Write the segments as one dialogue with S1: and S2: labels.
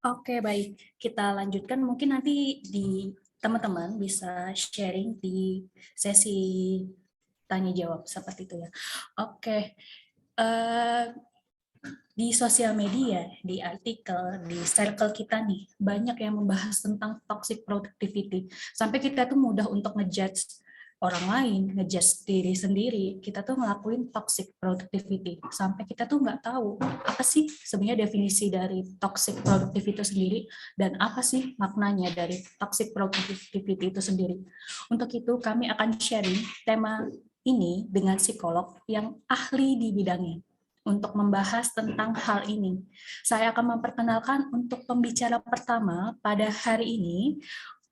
S1: Oke, baik. Kita lanjutkan. Mungkin nanti di teman-teman bisa sharing di sesi tanya jawab seperti itu ya. Oke. Eh, di sosial media, di artikel, di circle kita nih, banyak yang membahas tentang toxic productivity. Sampai kita tuh mudah untuk ngejudge orang lain, ngejudge diri sendiri. Kita tuh ngelakuin toxic productivity. Sampai kita tuh nggak tahu apa sih sebenarnya definisi dari toxic productivity itu sendiri dan apa sih maknanya dari toxic productivity itu sendiri. Untuk itu kami akan sharing tema ini dengan psikolog yang ahli di bidangnya untuk membahas tentang hal ini. Saya akan memperkenalkan untuk pembicara pertama pada hari ini,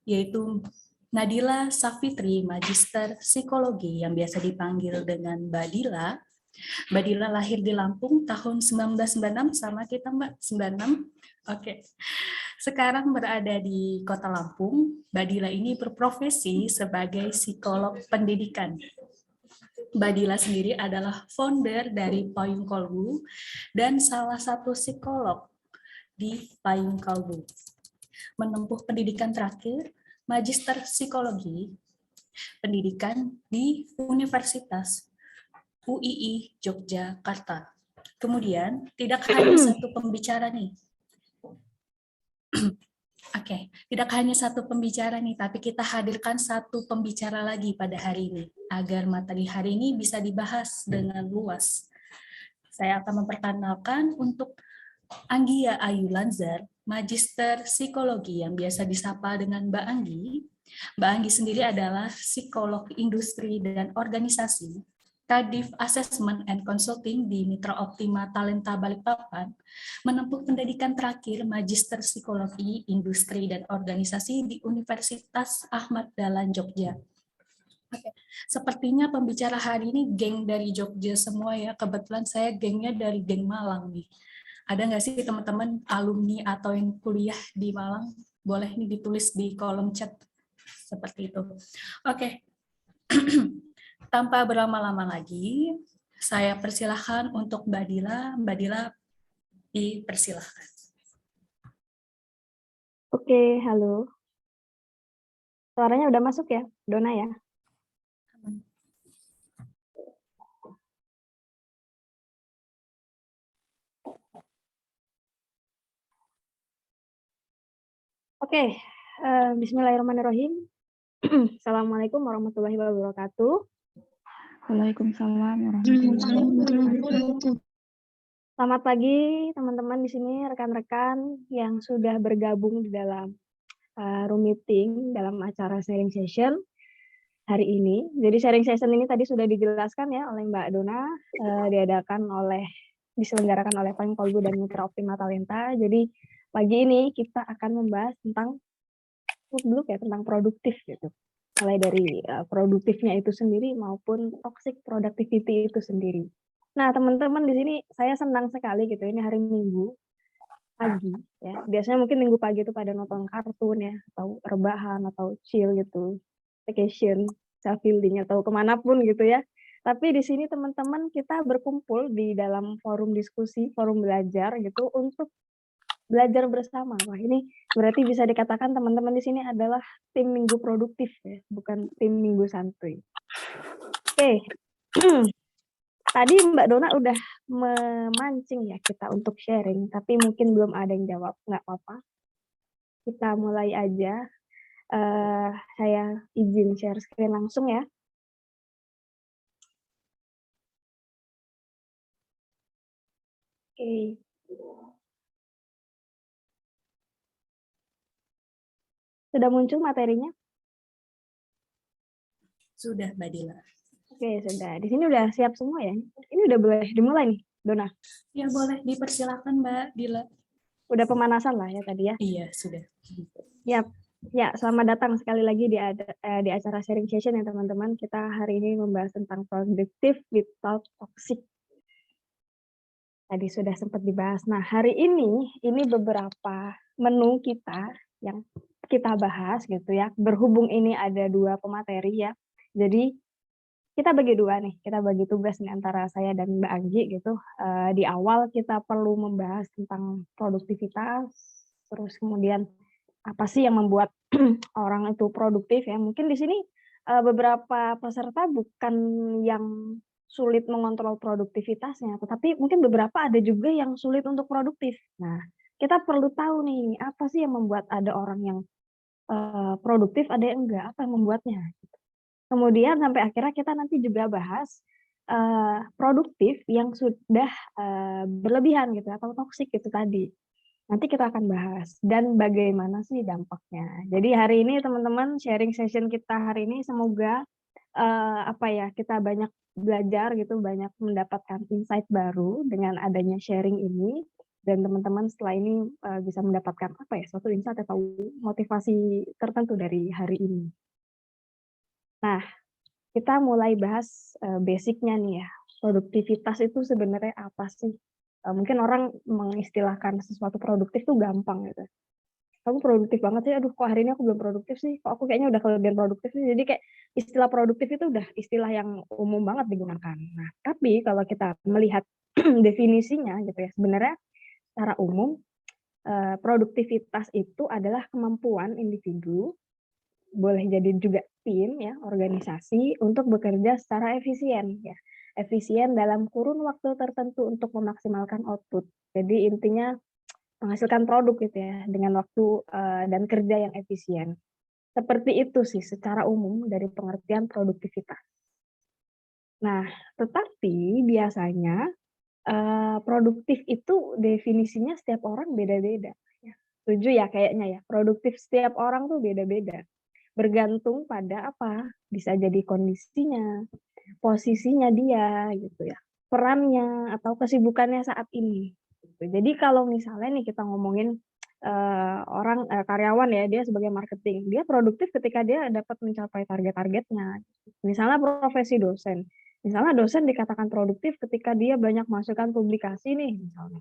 S1: yaitu Nadila Safitri, Magister Psikologi yang biasa dipanggil dengan Mbak Dila. Mbak Dila lahir di Lampung tahun 1996, sama kita Mbak, 96. Oke. Sekarang berada di Kota Lampung. Mbak Dila ini berprofesi sebagai psikolog pendidikan. Mbak Dila sendiri adalah founder dari Payung Kolbu dan salah satu psikolog di Payung Kolbu. Menempuh pendidikan terakhir, Magister Psikologi, pendidikan di Universitas UII Yogyakarta. Kemudian, tidak hanya satu pembicara nih. Oke, tidak hanya satu pembicara nih, tapi kita hadirkan satu pembicara lagi pada hari ini, agar materi hari ini bisa dibahas dengan luas. Saya akan memperkenalkan untuk Anggia Ayu Lanzar, Magister Psikologi yang biasa disapa dengan Mbak Anggi. Mbak Anggi sendiri adalah psikolog industri dan organisasi, Kadif Assessment and Consulting di Mitra Optima Talenta Balikpapan, menempuh pendidikan terakhir Magister Psikologi Industri dan Organisasi di Universitas Ahmad Dahlan Jogja. Oke. Sepertinya pembicara hari ini geng dari Jogja semua ya. Kebetulan saya gengnya dari geng Malang nih. Ada nggak sih teman-teman alumni atau yang kuliah di Malang? Boleh nih ditulis di kolom chat seperti itu. Oke. Tanpa berlama-lama lagi, saya persilahkan untuk Mbak Dila. Mbak Dila, dipersilahkan.
S2: Oke, halo. Suaranya udah masuk ya, Dona ya? Oke, bismillahirrahmanirrahim. Assalamualaikum warahmatullahi wabarakatuh.
S3: Waalaikumsalam warahmatullahi wabarakatuh.
S2: Selamat pagi teman-teman di sini, rekan-rekan yang sudah bergabung di dalam room meeting dalam acara sharing session hari ini. Jadi sharing session ini tadi sudah dijelaskan ya oleh Mbak Dona, diselenggarakan oleh Payung Kolbu dan Mitra Optima Talenta. Jadi pagi ini kita akan membahas tentang tentang produktif gitu. Mulai dari produktifnya itu sendiri maupun toxic productivity itu sendiri. Nah, teman-teman di sini saya senang sekali gitu. Ini hari Minggu pagi ya. Biasanya mungkin Minggu pagi itu pada nonton kartun ya, atau rebahan atau chill gitu, vacation, self healing atau kemanapun gitu ya. Tapi di sini teman-teman kita berkumpul di dalam forum diskusi, forum belajar gitu untuk belajar bersama. Wah, ini berarti bisa dikatakan teman-teman di sini adalah tim minggu produktif ya, bukan tim minggu santuy. Oke. Tadi Mbak Dona udah memancing ya kita untuk sharing, tapi mungkin belum ada yang jawab. Nggak apa-apa. Kita mulai aja. Saya izin share screen langsung ya. Oke. Sudah muncul materinya?
S1: Sudah, Mbak Dila.
S2: Oke, sudah. Di sini udah siap semua ya? Ini udah boleh dimulai nih, Dona?
S1: Ya, boleh dipersilakan, Mbak Dila.
S2: Udah pemanasan lah ya tadi ya?
S1: Iya, sudah.
S2: Yap. Ya, selamat datang sekali lagi di acara sharing session ya teman-teman. Kita hari ini membahas tentang productive without toxic. Tadi sudah sempat dibahas. Nah, hari ini beberapa menu kita yang kita bahas gitu ya. Berhubung ini ada 2 pemateri ya. Jadi kita bagi 2 nih, kita bagi tugas nih antara saya dan Mbak Anggi gitu. Di awal kita perlu membahas tentang produktivitas, Terus kemudian apa sih yang membuat orang itu produktif ya? Mungkin di sini beberapa peserta bukan yang sulit mengontrol produktivitasnya, tetapi mungkin beberapa ada juga yang sulit untuk produktif. Nah, kita perlu tahu nih, apa sih yang membuat ada orang yang produktif, ada yang enggak, apa yang membuatnya. Kemudian sampai akhirnya kita nanti juga bahas produktif yang sudah berlebihan gitu atau toksik itu tadi. Nanti kita akan bahas dan bagaimana sih dampaknya. Jadi hari ini teman-teman sharing session kita hari ini semoga apa ya, kita banyak belajar gitu, banyak mendapatkan insight baru dengan adanya sharing ini dan teman-teman setelah ini bisa mendapatkan apa ya, suatu insight atau motivasi tertentu dari hari ini. Nah, kita mulai bahas basic-nya nih ya. Produktivitas itu sebenarnya apa sih? Mungkin orang mengistilahkan sesuatu produktif tuh gampang gitu. Kamu produktif banget sih, aduh kok hari ini aku belum produktif sih, kok aku kayaknya udah kelebihan produktif sih. Jadi kayak istilah produktif itu udah istilah yang umum banget digunakan. Nah, tapi kalau kita melihat definisinya gitu ya, sebenarnya secara umum produktivitas itu adalah kemampuan individu, boleh jadi juga tim ya, organisasi untuk bekerja secara efisien ya. Efisien dalam kurun waktu tertentu untuk memaksimalkan output. Jadi intinya menghasilkan produk gitu ya dengan waktu dan kerja yang efisien. Seperti itu sih secara umum dari pengertian produktivitas. Nah, tetapi biasanya produktif itu definisinya setiap orang beda-beda. Ya. Setuju ya kayaknya ya, produktif setiap orang tuh beda-beda. Bergantung pada apa? Bisa jadi kondisinya, posisinya dia gitu ya, perannya atau kesibukannya saat ini. Gitu. Jadi kalau misalnya nih kita ngomongin orang karyawan ya, dia sebagai marketing, dia produktif ketika dia dapat mencapai target-targetnya. Misalnya profesi dosen, misalnya dosen dikatakan produktif ketika dia banyak masukan publikasi nih misalnya.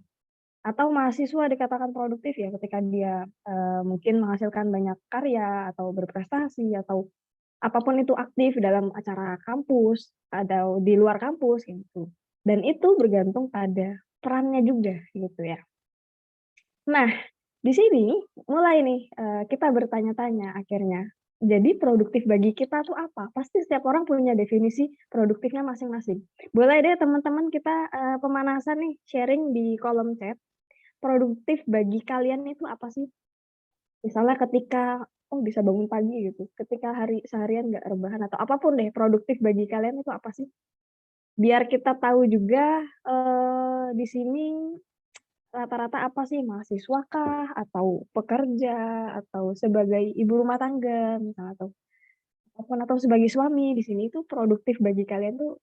S2: Atau mahasiswa dikatakan produktif ya ketika dia mungkin menghasilkan banyak karya atau berprestasi atau apapun itu aktif dalam acara kampus atau di luar kampus gitu. Dan itu bergantung pada perannya juga gitu ya. Nah, di sini mulai nih kita bertanya-tanya akhirnya. Jadi produktif bagi kita tuh apa? Pasti setiap orang punya definisi produktifnya masing-masing. Boleh deh teman-teman kita pemanasan nih sharing di kolom chat. Produktif bagi kalian itu apa sih? Misalnya ketika bisa bangun pagi gitu, ketika seharian nggak rebahan atau apapun deh, produktif bagi kalian itu apa sih? Biar kita tahu juga di sini rata-rata apa sih, mahasiswa kah atau pekerja atau sebagai ibu rumah tangga misalnya atau sebagai suami, di sini itu produktif bagi kalian tuh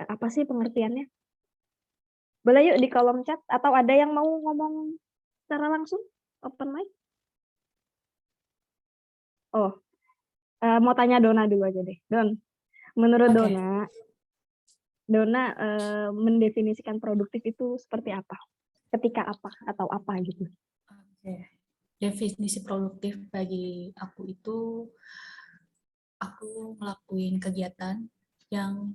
S2: apa sih pengertiannya? Boleh yuk di kolom chat atau ada yang mau ngomong secara langsung? Open mic? Oh, mau tanya Dona dulu aja deh. Don, menurut
S1: Oke.
S2: Dona mendefinisikan produktif itu seperti apa? Ketika apa atau apa gitu?
S1: Oke. Definisi produktif bagi aku itu aku ngelakuin kegiatan yang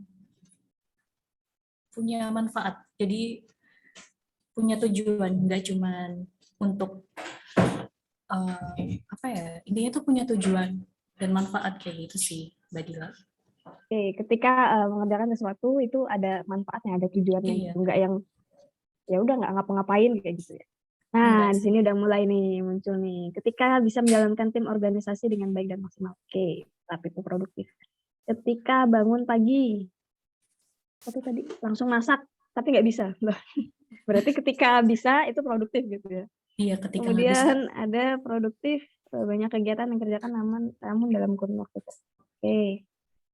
S1: punya manfaat. Jadi punya tujuan, nggak cuman untuk apa ya? Intinya tuh punya tujuan dan manfaat kayak gitu sih, Mbak Dila.
S2: Oke, ketika mengerjakan sesuatu itu ada manfaatnya, ada tujuannya
S1: Iya,
S2: gitu. Enggak yang ya udah nggak ngapa-ngapain kayak gitu ya.
S1: enggak
S2: Nah, di
S1: sih.
S2: sini udah mulai nih muncul nih. Ketika bisa menjalankan tim organisasi dengan baik dan maksimal. Oke, tapi itu produktif. Ketika bangun pagi, apa tadi langsung masak, tapi nggak bisa. Loh, berarti ketika bisa itu produktif gitu ya.
S1: Iya, ketika nggak bisa.
S2: Kemudian ada produktif, banyak kegiatan yang dikerjakan namun dalam kurun waktu. Oke,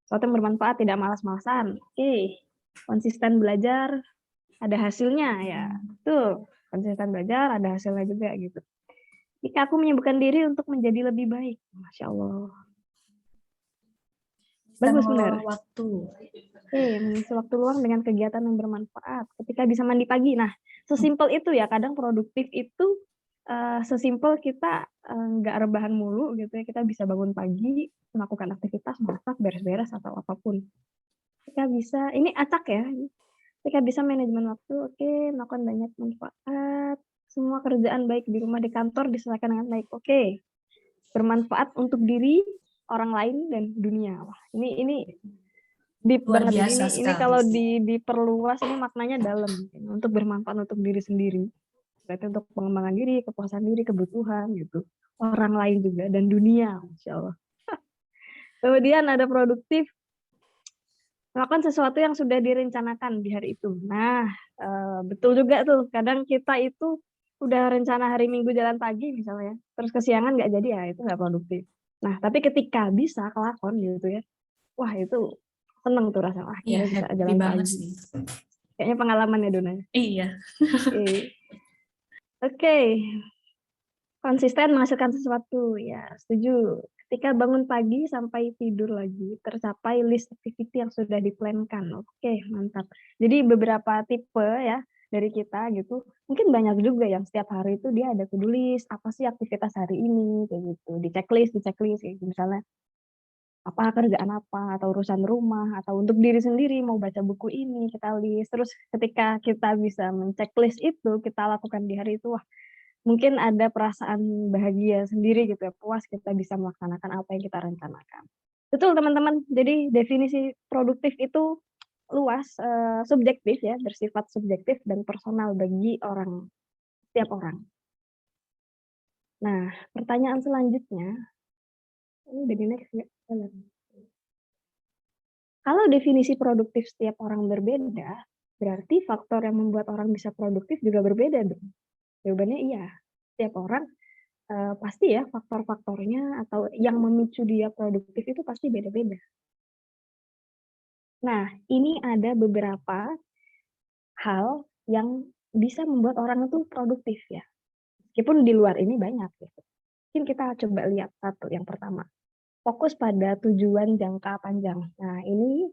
S2: sesuatu yang bermanfaat, tidak malas-malasan. Oke, konsisten belajar, ada hasilnya ya. Tuh, konsisten belajar, ada hasilnya juga gitu. Jika aku menyibukkan diri untuk menjadi lebih baik. Masya Allah.
S1: Bisa
S2: Bagus
S1: mengelola
S2: bener.
S1: waktu.
S2: Oke, mengisi waktu luang dengan kegiatan yang bermanfaat. Ketika bisa mandi pagi. Nah, sesimpel itu ya. Kadang produktif itu sesimpel kita nggak rebahan mulu gitu ya. Kita bisa bangun pagi, melakukan aktivitas, masak, beres-beres atau apapun. Ketika bisa, ini acak ya. Ketika bisa manajemen waktu, oke, melakukan banyak manfaat semua kerjaan baik di rumah, di kantor diselesaikan dengan baik. Oke. Bermanfaat untuk diri, orang lain, dan dunia. Wah, ini deep
S1: Luar
S2: banget
S1: biasa
S2: ini
S1: sekali
S2: kalau
S1: sih.
S2: diperluas ini maknanya dalam untuk bermanfaat untuk diri sendiri. Berarti untuk pengembangan diri, kepuasan diri, kebutuhan gitu. Orang lain juga dan dunia, Masya Allah. Kemudian ada produktif, melakukan sesuatu yang sudah direncanakan di hari itu. Nah, betul juga tuh, kadang kita itu udah rencana hari Minggu jalan pagi misalnya, terus kesiangan nggak jadi, ya itu nggak produktif. Nah, tapi ketika bisa kelakon gitu ya, wah itu seneng tuh rasanya,
S1: Iya,
S2: akhirnya bisa
S1: happy
S2: jalan
S1: banget
S2: pagi.
S1: sih.
S2: Kayaknya pengalaman ya, Dona.
S1: Iya.
S2: Oke. Konsisten menghasilkan sesuatu, ya setuju. Ketika bangun pagi sampai tidur lagi, tercapai list activity yang sudah diplankan. Oke, mantap. Jadi beberapa tipe ya dari kita gitu. Mungkin banyak juga yang setiap hari itu dia ada to-do list, apa sih aktivitas hari ini, kayak gitu. Di checklist, kayak gitu. Misalnya apa kerjaan apa, atau urusan rumah, atau untuk diri sendiri mau baca buku ini, kita list. Terus ketika kita bisa men-checklist itu, kita lakukan di hari itu, wah mungkin ada perasaan bahagia sendiri gitu ya, puas kita bisa melaksanakan apa yang kita rencanakan. Betul teman-teman, jadi definisi produktif itu luas, subjektif ya, bersifat subjektif dan personal bagi setiap orang. Nah, pertanyaan selanjutnya, ini udah di next nggak? Kalau definisi produktif setiap orang berbeda, berarti faktor yang membuat orang bisa produktif juga berbeda dong? Jawabannya iya, setiap orang pasti ya faktor-faktornya atau yang memicu dia produktif itu pasti beda-beda. Nah, ini ada beberapa hal yang bisa membuat orang itu produktif ya. Meskipun di luar ini banyak gitu. Mungkin kita coba lihat satu yang pertama. Fokus pada tujuan jangka panjang. Nah, ini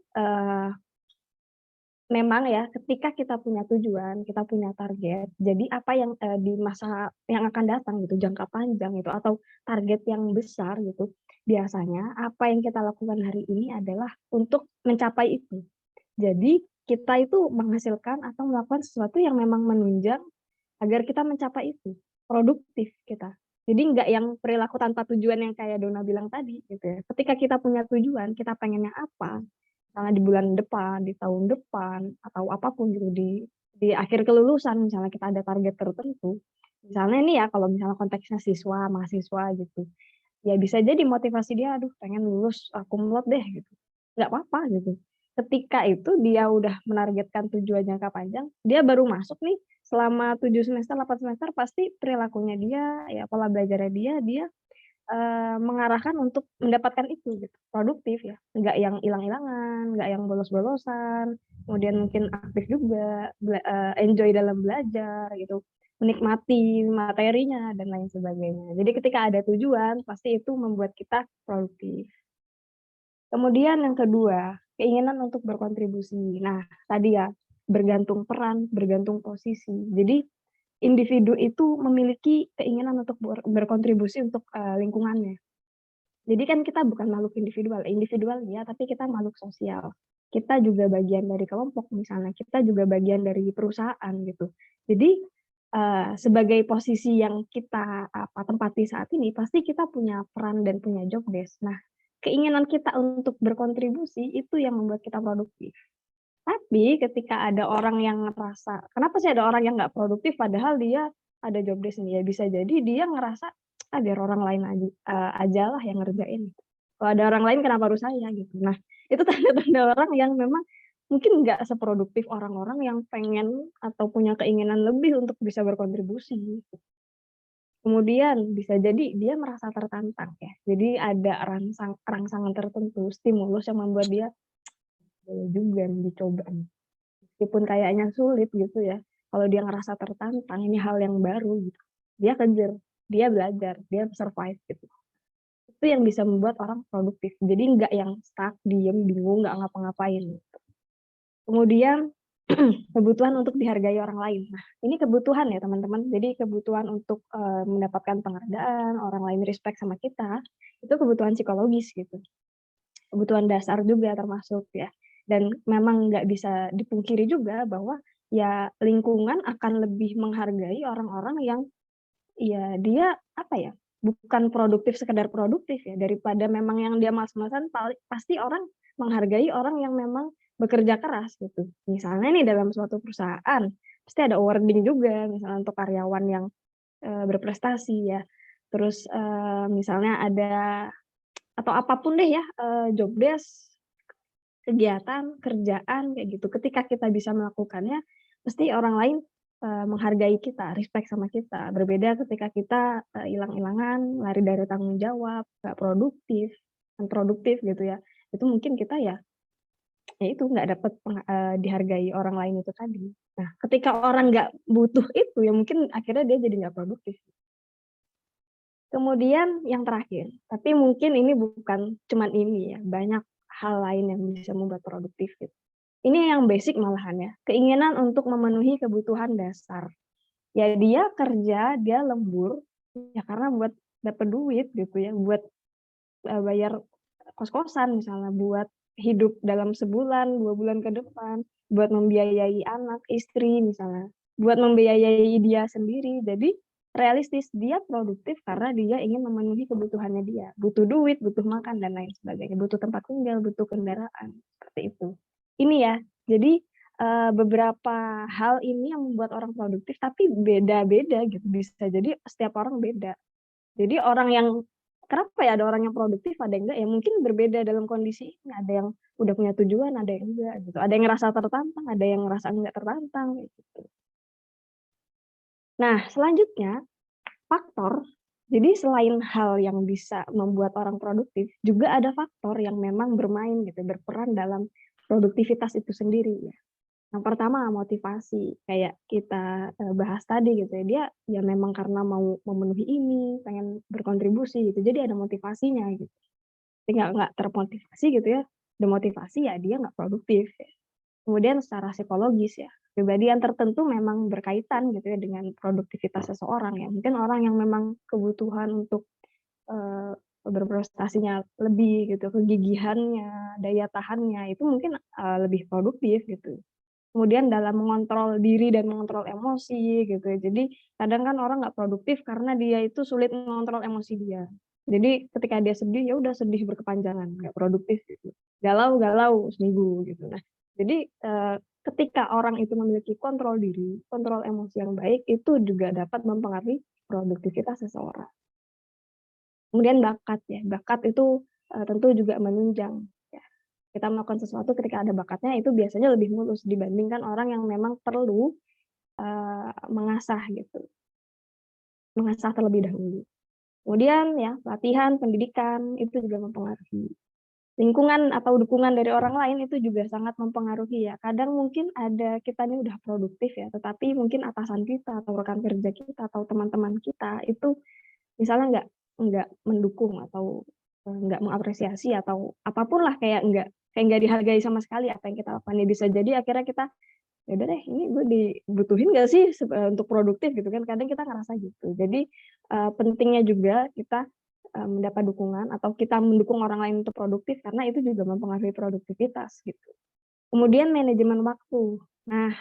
S2: memang ya ketika kita punya tujuan, kita punya target, jadi apa yang di masa yang akan datang gitu, jangka panjang itu atau target yang besar gitu, biasanya apa yang kita lakukan hari ini adalah untuk mencapai itu. Jadi kita itu menghasilkan atau melakukan sesuatu yang memang menunjang agar kita mencapai itu, produktif kita. Jadi nggak yang perilaku tanpa tujuan yang kayak Dona bilang tadi gitu ya. Ketika kita punya tujuan, kita pengennya apa, misalnya di bulan depan, di tahun depan, atau apapun gitu di akhir kelulusan misalnya kita ada target tertentu. Misalnya ini ya kalau misalnya konteksnya siswa, mahasiswa gitu. Ya bisa jadi motivasi dia aduh pengen lulus cum laude deh gitu. Nggak apa-apa gitu. Ketika itu dia udah menargetkan tujuan jangka panjang, dia baru masuk nih selama 7 semester, 8 semester pasti perilakunya dia, ya pola belajarnya dia mengarahkan untuk mendapatkan itu gitu, produktif ya, nggak yang hilang-hilangan, nggak yang bolos-bolosan, kemudian mungkin aktif juga, enjoy dalam belajar gitu, menikmati materinya dan lain sebagainya. Jadi ketika ada tujuan, pasti itu membuat kita produktif. Kemudian yang kedua, keinginan untuk berkontribusi. Nah, tadi ya, bergantung peran, bergantung posisi. Jadi individu itu memiliki keinginan untuk berkontribusi untuk lingkungannya. Jadi kan kita bukan makhluk individual ya, tapi kita makhluk sosial. Kita juga bagian dari kelompok misalnya, kita juga bagian dari perusahaan gitu. Jadi sebagai posisi yang kita tempati saat ini, pasti kita punya peran dan punya job desk. Nah, keinginan kita untuk berkontribusi itu yang membuat kita produktif. Tapi ketika ada orang yang ngerasa, kenapa sih ada orang yang nggak produktif padahal dia ada job desk-nya? Ya bisa jadi dia ngerasa, biar orang lain aja lah yang ngerjain. Kalau ada orang lain kenapa harus saya gitu. Nah, itu tanda-tanda orang yang memang mungkin nggak seproduktif orang-orang yang pengen atau punya keinginan lebih untuk bisa berkontribusi. Kemudian bisa jadi dia merasa tertantang ya. Jadi ada rangsangan tertentu, stimulus yang membuat dia boleh juga nih dicoba nih. Meskipun kayaknya sulit gitu ya, kalau dia ngerasa tertantang, ini hal yang baru gitu. Dia kejar, dia belajar, dia survive gitu. Itu yang bisa membuat orang produktif. Jadi nggak yang stuck, diem, bingung, nggak ngapa-ngapain. Gitu. Kemudian kebutuhan untuk dihargai orang lain. Nah, ini kebutuhan ya teman-teman. Jadi kebutuhan untuk mendapatkan penghargaan, orang lain respect sama kita, itu kebutuhan psikologis gitu. Kebutuhan dasar juga termasuk ya. Dan memang nggak bisa dipungkiri juga bahwa ya lingkungan akan lebih menghargai orang-orang yang ya dia apa ya, bukan produktif sekedar produktif ya, daripada memang yang dia malas-malasan, pasti orang menghargai orang yang memang bekerja keras gitu. Misalnya nih dalam suatu perusahaan, pasti ada awarding juga misalnya untuk karyawan yang berprestasi ya. Terus misalnya ada atau apapun deh ya, job desk, kegiatan, kerjaan kayak gitu. Ketika kita bisa melakukannya, pasti orang lain menghargai kita, respect sama kita. Berbeda ketika kita hilang-hilangan, lari dari tanggung jawab, nggak produktif, unproduktif gitu ya. Itu mungkin kita ya itu nggak dapat dihargai orang lain itu tadi. Nah, ketika orang nggak butuh itu, ya mungkin akhirnya dia jadi nggak produktif. Kemudian yang terakhir, tapi mungkin ini bukan cuman ini ya, banyak hal lain yang bisa membuat produktif gitu. Ini yang basic malahan ya, keinginan untuk memenuhi kebutuhan dasar. Ya dia kerja, dia lembur, ya karena buat dapat duit gitu ya, buat bayar kos-kosan misalnya, buat hidup dalam sebulan, 2 bulan ke depan, buat membiayai anak, istri misalnya, buat membiayai dia sendiri. Jadi realistis, dia produktif karena dia ingin memenuhi kebutuhannya dia. Butuh duit, butuh makan, dan lain sebagainya. Butuh tempat tinggal, butuh kendaraan, seperti itu. Ini ya, jadi beberapa hal ini yang membuat orang produktif, tapi beda-beda gitu. Bisa jadi setiap orang beda. Jadi orang yang kenapa ya ada orang yang produktif, ada yang enggak, ya mungkin berbeda dalam kondisi ini. Ada yang udah punya tujuan, ada yang enggak gitu. Ada yang ngerasa tertantang, ada yang ngerasa enggak tertantang gitu. Nah, selanjutnya faktor. Jadi selain hal yang bisa membuat orang produktif, juga ada faktor yang memang bermain gitu, berperan dalam produktivitas itu sendiri ya. Yang pertama motivasi, kayak kita bahas tadi gitu ya, dia ya memang karena mau memenuhi ini, pengen berkontribusi gitu, jadi ada motivasinya gitu. Tapi nggak termotivasi gitu ya, demotivasi ya dia nggak produktif ya. Kemudian secara psikologis ya, kepribadian tertentu memang berkaitan gitu ya dengan produktivitas seseorang ya. Mungkin orang yang memang kebutuhan untuk berprestasinya lebih gitu, kegigihannya, daya tahannya itu mungkin lebih produktif gitu. Kemudian dalam mengontrol diri dan mengontrol emosi gitu ya. Jadi kadang kan orang nggak produktif karena dia itu sulit mengontrol emosi dia. Jadi ketika dia sedih, ya udah sedih berkepanjangan, nggak produktif gitu. Galau-galau seminggu gitu. Nah, jadi ketika orang itu memiliki kontrol diri, kontrol emosi yang baik, itu juga dapat mempengaruhi produktivitas seseorang. Kemudian bakat ya, bakat itu tentu juga menunjang. Kita melakukan sesuatu ketika ada bakatnya itu biasanya lebih mulus dibandingkan orang yang memang perlu mengasah gitu, mengasah terlebih dahulu. Kemudian ya latihan, pendidikan itu juga mempengaruhi. Lingkungan atau dukungan dari orang lain itu juga sangat mempengaruhi ya. Kadang mungkin ada kita ini udah produktif ya, tetapi mungkin atasan kita atau rekan kerja kita atau teman-teman kita itu misalnya nggak mendukung atau nggak mengapresiasi atau apapun lah, kayak nggak dihargai sama sekali apa yang kita lakukan. Ya bisa jadi akhirnya kita ya udah deh, ini gue dibutuhin nggak sih untuk produktif gitu kan, kadang kita ngerasa gitu. Jadi pentingnya juga kita mendapat dukungan atau kita mendukung orang lain untuk produktif karena itu juga mempengaruhi produktivitas gitu. Kemudian manajemen waktu. Nah,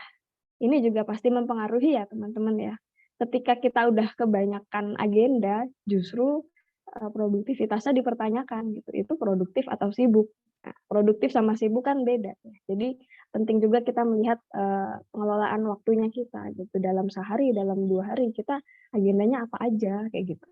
S2: ini juga pasti mempengaruhi ya teman-teman ya. Ketika kita udah kebanyakan agenda, justru produktivitasnya dipertanyakan gitu. Itu produktif atau sibuk? Nah, produktif sama sibuk kan beda. Jadi penting juga kita melihat pengelolaan waktunya kita gitu. Dalam sehari, dalam 2 hari kita agendanya apa aja kayak gitu.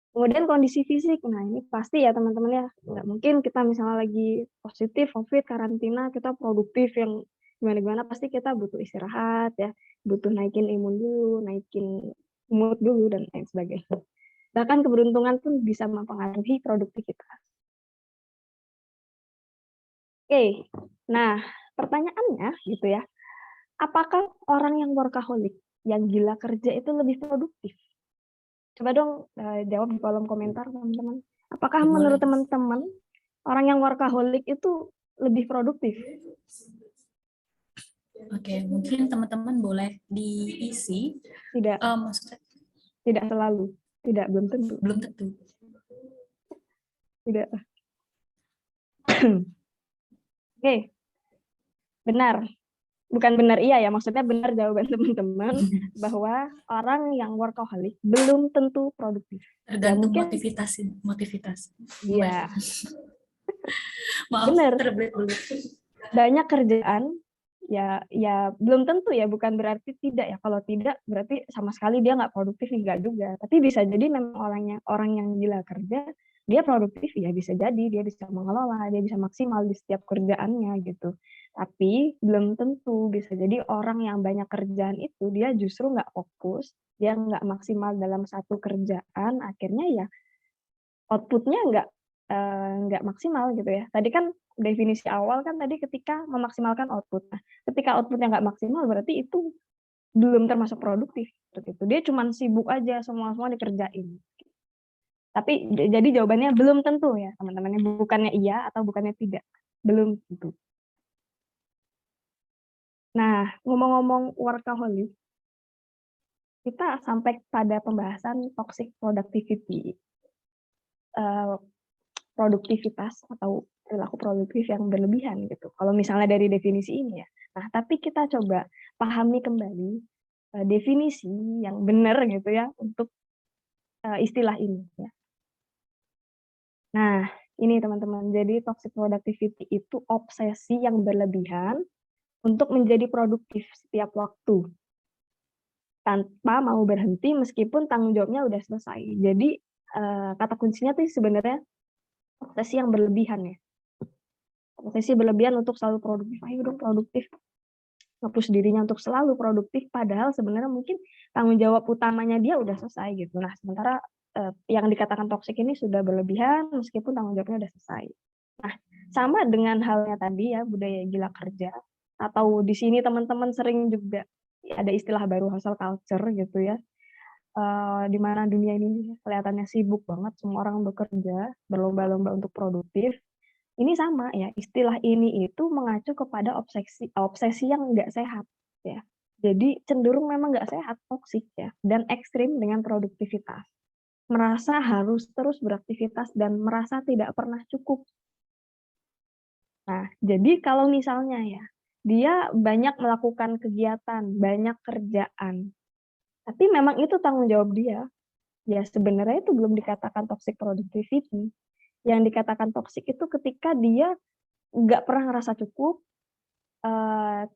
S2: Kemudian kondisi fisik, nah ini pasti ya teman-teman ya, nggak mungkin kita misalnya lagi positif, COVID, karantina, kita produktif yang gimana-gimana, pasti kita butuh istirahat ya, butuh naikin imun dulu, naikin mood dulu, dan lain sebagainya. Bahkan keberuntungan pun bisa mempengaruhi produktivitas. Oke, nah pertanyaannya gitu ya, apakah orang yang workaholic, yang gila kerja itu lebih produktif? Coba dong jawab di kolom komentar teman-teman. Apakah menurut teman-teman orang yang workaholic itu lebih produktif?
S1: Oke, mungkin teman-teman boleh diisi.
S2: Tidak,
S1: Maksudnya
S2: tidak selalu. Tidak, belum tentu.
S1: belum tentu.
S2: Tidak. Oke, benar. bukan benar iya ya, maksudnya benar jawaban teman-teman bahwa orang yang workaholic belum tentu produktif. Ya
S1: Tergantung
S2: mungkin
S1: motivitas.
S2: iya,
S1: Maaf,
S2: benar.
S1: terbelit-belit.
S2: Banyak kerjaan ya belum tentu ya, bukan berarti tidak ya. Kalau tidak berarti sama sekali dia nggak produktif, enggak juga. Tapi bisa jadi memang orang yang gila kerja dia produktif ya, bisa jadi dia bisa mengelola, dia bisa maksimal di setiap kerjaannya gitu. Tapi belum tentu, bisa jadi orang yang banyak kerjaan itu dia justru nggak fokus, dia nggak maksimal dalam satu kerjaan, akhirnya ya outputnya nggak maksimal gitu ya. Tadi kan definisi awal kan tadi ketika memaksimalkan output. Nah, ketika outputnya nggak maksimal berarti itu belum termasuk produktif. Gitu. Dia cuma sibuk aja semua dikerjain. Tapi jadi jawabannya belum tentu ya teman-teman. Bukannya iya atau bukannya tidak. Belum tentu. Nah, ngomong-ngomong workaholic, kita sampai pada pembahasan toxic productivity. Produktivitas atau perilaku produktif yang berlebihan gitu. Kalau misalnya dari definisi ini ya. Nah, tapi kita coba pahami kembali definisi yang benar gitu ya untuk istilah ini ya. Nah, ini teman-teman. Jadi toxic productivity itu obsesi yang berlebihan untuk menjadi produktif setiap waktu tanpa mau berhenti meskipun tanggung jawabnya udah selesai. Jadi kata kuncinya tuh sebenarnya obsesi yang berlebihan ya. Obsesi berlebihan untuk selalu produktif. Ayo dong produktif. Nge-push dirinya untuk selalu produktif. Padahal sebenarnya mungkin tanggung jawab utamanya dia udah selesai gitu. Nah, sementara yang dikatakan toksik ini sudah berlebihan meskipun tanggung jawabnya udah selesai. Nah, sama dengan halnya tadi ya, budaya gila kerja. Atau di sini teman-teman sering juga ada istilah baru hustle culture gitu ya. Di mana dunia ini kelihatannya sibuk banget, semua orang bekerja, berlomba-lomba untuk produktif. Ini sama ya, istilah ini itu mengacu kepada obsesi yang nggak sehat ya. Jadi cenderung memang nggak sehat, toksik ya, dan ekstrim dengan produktivitas. Merasa harus terus beraktivitas dan merasa tidak pernah cukup. Nah, jadi kalau misalnya ya, dia banyak melakukan kegiatan, banyak kerjaan, tapi memang itu tanggung jawab dia, ya sebenarnya itu belum dikatakan toxic productivity. Yang dikatakan toksik itu ketika dia nggak pernah ngerasa cukup,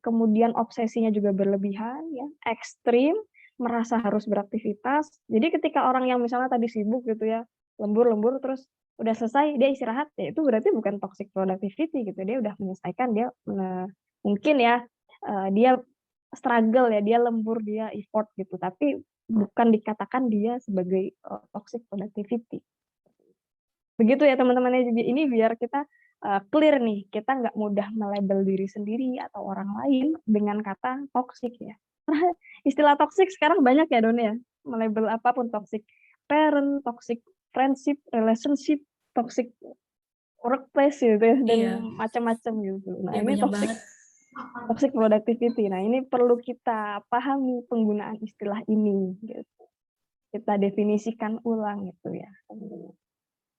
S2: kemudian obsesinya juga berlebihan, ya, ekstrim, merasa harus beraktivitas. Jadi ketika orang yang misalnya tadi sibuk gitu ya, lembur-lembur terus udah selesai dia istirahat, ya itu berarti bukan toxic productivity gitu. Dia udah menyelesaikan, dia mungkin ya dia struggle ya, dia lembur, dia effort gitu, tapi bukan dikatakan dia sebagai toxic productivity. Begitu ya teman-teman, jadi ini biar kita clear nih, kita nggak mudah melabel diri sendiri atau orang lain dengan kata toxic ya. Karena istilah toxic sekarang banyak ya Don ya, melabel apapun toxic parent, toxic friendship, relationship, toxic workplace gitu ya, dan
S1: Iya,
S2: macam-macam gitu. Nah,
S1: ya
S2: ini
S1: banyak
S2: toxic
S1: banget.
S2: productivity. Nah, ini perlu kita pahami penggunaan istilah ini gitu. Kita definisikan ulang gitu ya.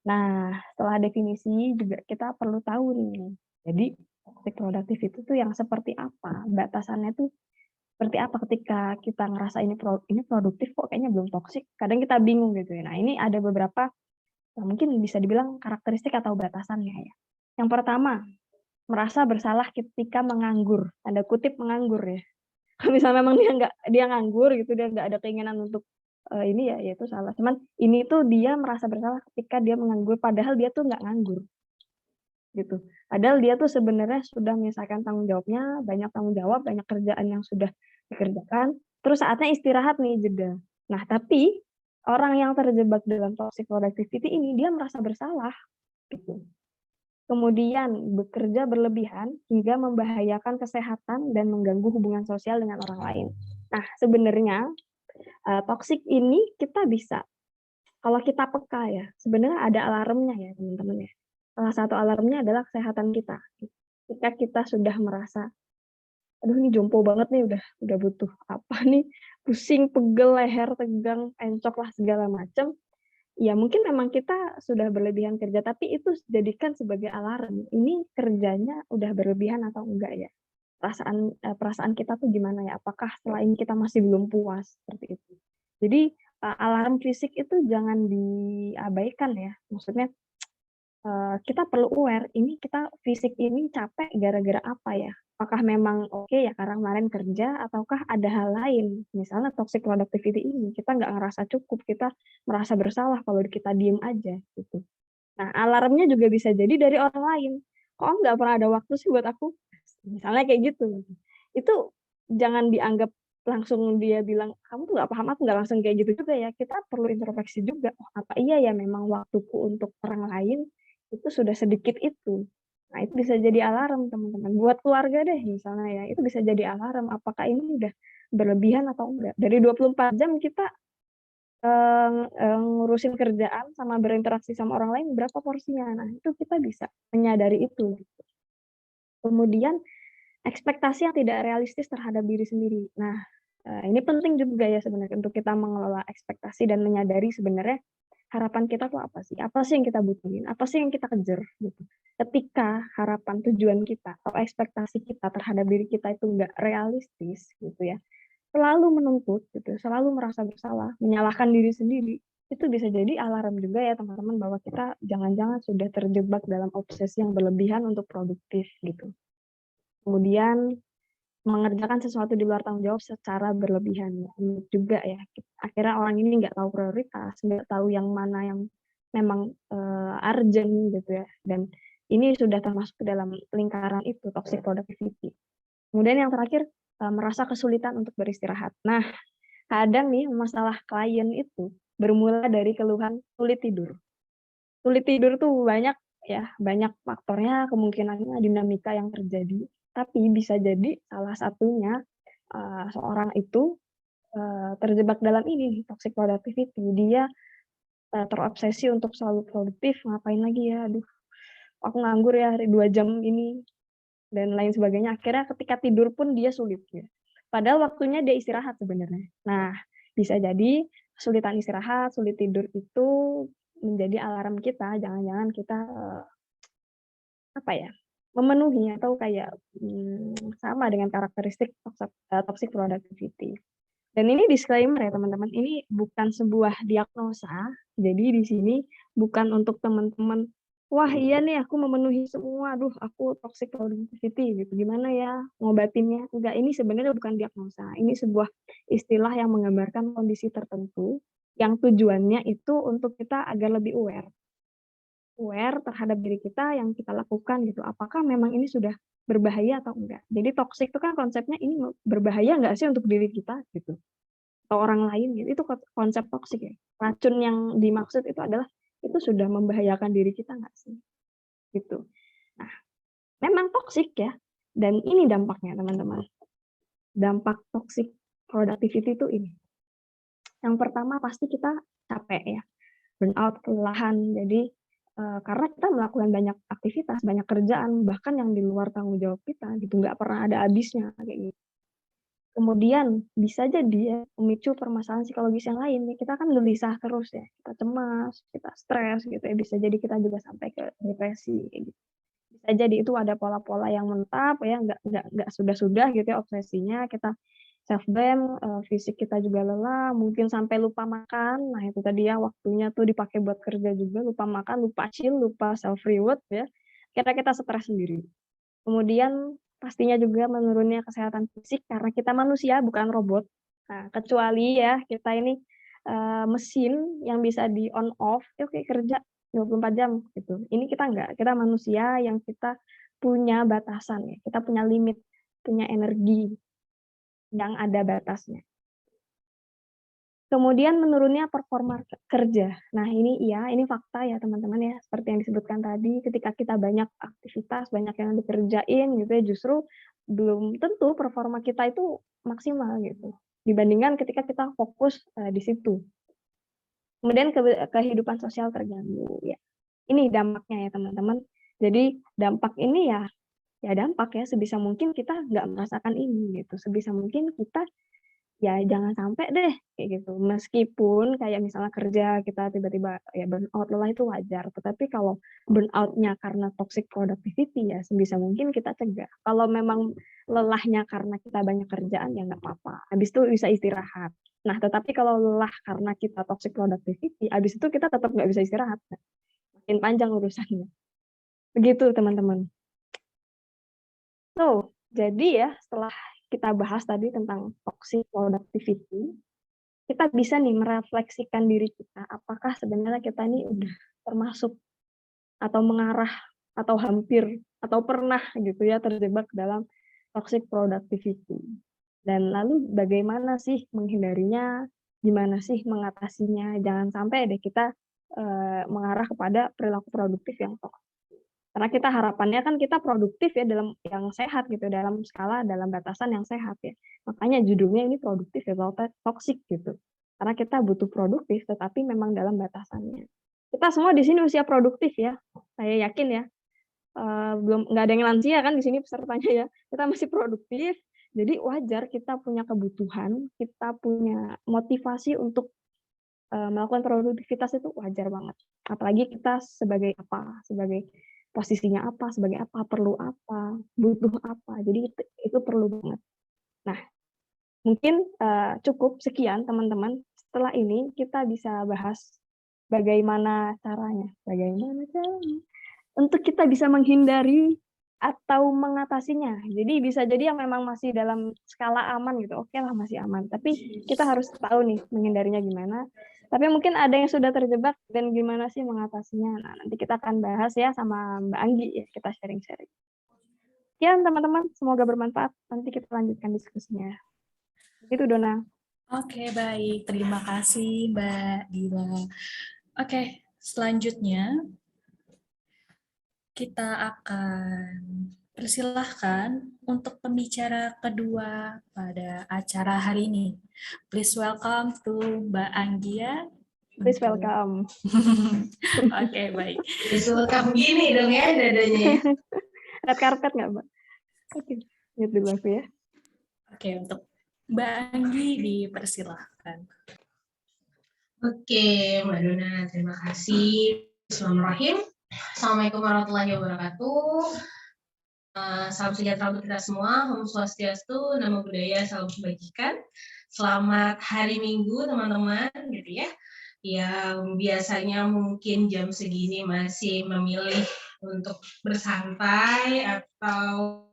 S2: Nah, setelah definisi juga kita perlu tahu nih. Jadi, toxic productivity itu tuh yang seperti apa? Batasannya tuh seperti apa ketika kita ngerasa ini produktif kok kayaknya belum toxic. Kadang kita bingung gitu ya. Nah, ini ada beberapa mungkin bisa dibilang karakteristik atau batasannya ya. Yang pertama, merasa bersalah ketika menganggur. Tanda kutip menganggur ya. Kalau misalnya memang dia nganggur gitu, dia nggak ada keinginan untuk ini ya itu salah. Cuman ini tuh dia merasa bersalah ketika dia menganggur, padahal dia tuh nggak nganggur gitu. Padahal dia tuh sebenarnya sudah menyelesaikan tanggung jawabnya, banyak tanggung jawab, banyak kerjaan yang sudah dikerjakan. Terus saatnya istirahat nih, jeda. Nah, tapi orang yang terjebak dalam toxic productivity ini dia merasa bersalah gitu. Kemudian bekerja berlebihan hingga membahayakan kesehatan dan mengganggu hubungan sosial dengan orang lain. Nah, sebenarnya toksik ini kita bisa, kalau kita peka ya, sebenarnya ada alarmnya ya teman-teman ya. Salah satu alarmnya adalah kesehatan kita. Ketika kita sudah merasa, aduh ini jompo banget nih, udah butuh apa nih, pusing, pegel, leher, tegang, encok lah segala macam. Ya mungkin memang kita sudah berlebihan kerja, tapi itu jadikan sebagai alarm. Ini kerjanya udah berlebihan atau enggak ya. perasaan kita tuh gimana ya? Apakah setelah ini kita masih belum puas seperti itu? Jadi alarm fisik itu jangan diabaikan ya. Maksudnya kita perlu aware, ini kita fisik ini capek gara-gara apa ya? Apakah memang oke ya karena kemarin kerja, ataukah ada hal lain? Misalnya toxic productivity ini, kita nggak ngerasa cukup, kita merasa bersalah kalau kita diem aja gitu. Nah, alarmnya juga bisa jadi dari orang lain. Kok om nggak pernah ada waktu sih buat aku? Misalnya kayak gitu. Itu jangan dianggap langsung dia bilang, kamu tuh nggak paham aku, nggak langsung kayak gitu juga ya. Kita perlu introspeksi juga, oh apa iya ya memang waktuku untuk orang lain itu sudah sedikit itu. Nah, itu bisa jadi alarm teman-teman. Buat keluarga deh misalnya ya, itu bisa jadi alarm. Apakah ini udah berlebihan atau enggak? Dari 24 jam kita ngurusin kerjaan sama berinteraksi sama orang lain berapa porsinya. Nah, itu kita bisa menyadari itu. Kemudian ekspektasi yang tidak realistis terhadap diri sendiri. Nah, ini penting juga ya sebenarnya untuk kita mengelola ekspektasi dan menyadari sebenarnya harapan kita tuh apa sih? Apa sih yang kita butuhin? Apa sih yang kita kejar gitu. Ketika harapan tujuan kita atau ekspektasi kita terhadap diri kita itu enggak realistis gitu ya. Selalu menuntut gitu, selalu merasa bersalah, menyalahkan diri sendiri. Itu bisa jadi alarm juga ya teman-teman bahwa kita jangan-jangan sudah terjebak dalam obsesi yang berlebihan untuk produktif gitu. Kemudian mengerjakan sesuatu di luar tanggung jawab secara berlebihan juga ya. Akhirnya orang ini nggak tahu prioritas, nggak tahu yang mana yang memang urgent gitu ya. Dan ini sudah termasuk ke dalam lingkaran itu toxic productivity. Kemudian yang terakhir merasa kesulitan untuk beristirahat. Nah, kadang nih masalah klien itu bermula dari keluhan sulit tidur. Sulit tidur tuh banyak ya, banyak faktornya, kemungkinannya dinamika yang terjadi. Tapi bisa jadi salah satunya seorang itu terjebak dalam ini toxic productivity. Dia terobsesi untuk selalu produktif, ngapain lagi ya, aduh aku nganggur ya 2 jam ini dan lain sebagainya. Akhirnya ketika tidur pun dia sulit ya. Padahal waktunya dia istirahat sebenarnya. Nah, bisa jadi kesulitan istirahat, sulit tidur itu menjadi alarm kita, jangan-jangan kita apa ya, memenuhi atau kayak sama dengan karakteristik toxic productivity. Dan ini disclaimer ya teman-teman, ini bukan sebuah diagnosa. Jadi di sini bukan untuk teman-teman, wah iya nih aku memenuhi semua, aduh aku toxic productivity gitu, gimana ya ngobatinnya? Enggak, ini sebenarnya bukan diagnosa. Ini sebuah istilah yang menggambarkan kondisi tertentu yang tujuannya itu untuk kita agar lebih aware terhadap diri kita yang kita lakukan gitu. Apakah memang ini sudah berbahaya atau enggak? Jadi toxic itu kan konsepnya ini berbahaya enggak sih untuk diri kita gitu atau orang lain gitu. Itu konsep toxic ya. Racun yang dimaksud itu adalah itu sudah membahayakan diri kita enggak sih? Gitu. Nah, memang toxic ya. Dan ini dampaknya teman-teman. Dampak toxic productivity itu ini. Yang pertama pasti kita capek ya. Burnout, kelelahan. Jadi karena kita melakukan banyak aktivitas, banyak kerjaan, bahkan yang di luar tanggung jawab kita, gitu, nggak pernah ada habisnya kayak gitu. Kemudian bisa jadi ya, memicu permasalahan psikologis yang lain. Kita kan gelisah terus ya, kita cemas, kita stres gitu ya. Bisa jadi kita juga sampai ke depresi kayak gitu. Bisa jadi itu ada pola-pola yang menetap ya, nggak sudah gitu ya obsesinya. Kita self blame, fisik kita juga lelah, mungkin sampai lupa makan. Nah, itu tadi ya waktunya tuh dipakai buat kerja juga, lupa makan, lupa chill, lupa self reward ya. Kita stres sendiri. Kemudian pastinya juga menurunnya kesehatan fisik karena kita manusia bukan robot. Nah, kecuali ya kita ini mesin yang bisa di on off, oke kerja 24 jam gitu. Ini kita enggak, kita manusia yang kita punya batasan ya, kita punya limit, punya energi yang ada batasnya. Kemudian menurunnya performa kerja. Nah, ini fakta ya teman-teman ya. Seperti yang disebutkan tadi, ketika kita banyak aktivitas, banyak yang dikerjain gitu ya, justru belum tentu performa kita itu maksimal gitu. Dibandingkan ketika kita fokus di situ. Kemudian kehidupan sosial terganggu ya. Ini dampaknya ya teman-teman. Jadi dampak ini ya dampak ya sebisa mungkin kita nggak merasakan ini gitu. Sebisa mungkin kita ya jangan sampai deh kayak gitu. Meskipun kayak misalnya kerja kita tiba-tiba ya burnout, lelah itu wajar. Tetapi kalau burnout-nya karena toxic productivity ya sebisa mungkin kita cegah. Kalau memang lelahnya karena kita banyak kerjaan ya nggak apa-apa. Habis itu bisa istirahat. Nah, tetapi kalau lelah karena kita toxic productivity, habis itu kita tetap nggak bisa istirahat. Makin panjang urusannya. Begitu teman-teman. So, jadi ya setelah kita bahas tadi tentang toxic productivity, kita bisa nih merefleksikan diri kita, apakah sebenarnya kita ini udah termasuk atau mengarah atau hampir atau pernah gitu ya terjebak dalam toxic productivity. Dan lalu bagaimana sih menghindarinya, gimana sih mengatasinya, jangan sampai deh kita mengarah kepada perilaku produktif yang toxic. Karena kita harapannya kan kita produktif ya dalam yang sehat gitu, dalam skala, dalam batasan yang sehat ya. Makanya judulnya ini produktif ya, toxic gitu. Karena kita butuh produktif, tetapi memang dalam batasannya. Kita semua di sini usia produktif ya, saya yakin ya. Belum nggak ada yang lansia kan di sini pesertanya ya. Kita masih produktif, jadi wajar kita punya kebutuhan, kita punya motivasi untuk melakukan produktivitas itu wajar banget. Apalagi kita sebagai apa, sebagai posisinya apa, sebagai apa, perlu apa, butuh apa. Jadi itu perlu banget. Nah, mungkin cukup sekian teman-teman. Setelah ini kita bisa bahas bagaimana caranya untuk kita bisa menghindari atau mengatasinya. Jadi bisa jadi yang memang masih dalam skala aman gitu. Oke lah masih aman. Tapi kita harus tahu nih menghindarinya gimana. Tapi mungkin ada yang sudah terjebak dan gimana sih mengatasinya. Nah, nanti kita akan bahas ya sama Mbak Anggi ya, kita sharing-sharing. Sekian teman-teman, semoga bermanfaat. Nanti kita lanjutkan diskusinya. Begitu Dona.
S1: Oke, baik. Terima kasih Mbak Dila. Oke, selanjutnya kita akan persilahkan untuk pembicara kedua pada acara hari ini. Please welcome to Mbak Anggia.
S2: Please welcome.
S1: Oke, baik.
S4: Please welcome gini dong ya dadanya.
S2: Red carpet nggak Mbak? Oke, lihat dulu aku ya.
S1: Oke, untuk Mbak Anggi dipersilahkan.
S4: Oke, Mbak Dona, terima kasih. Bismillahirrahmanirrahim. Assalamualaikum warahmatullahi wabarakatuh. Salam sejahtera untuk kita semua. Om Swastiastu, Namo Buddhaya, salam kebajikan. Selamat hari Minggu, teman-teman, gitu ya. Yang biasanya mungkin jam segini masih memilih untuk bersantai atau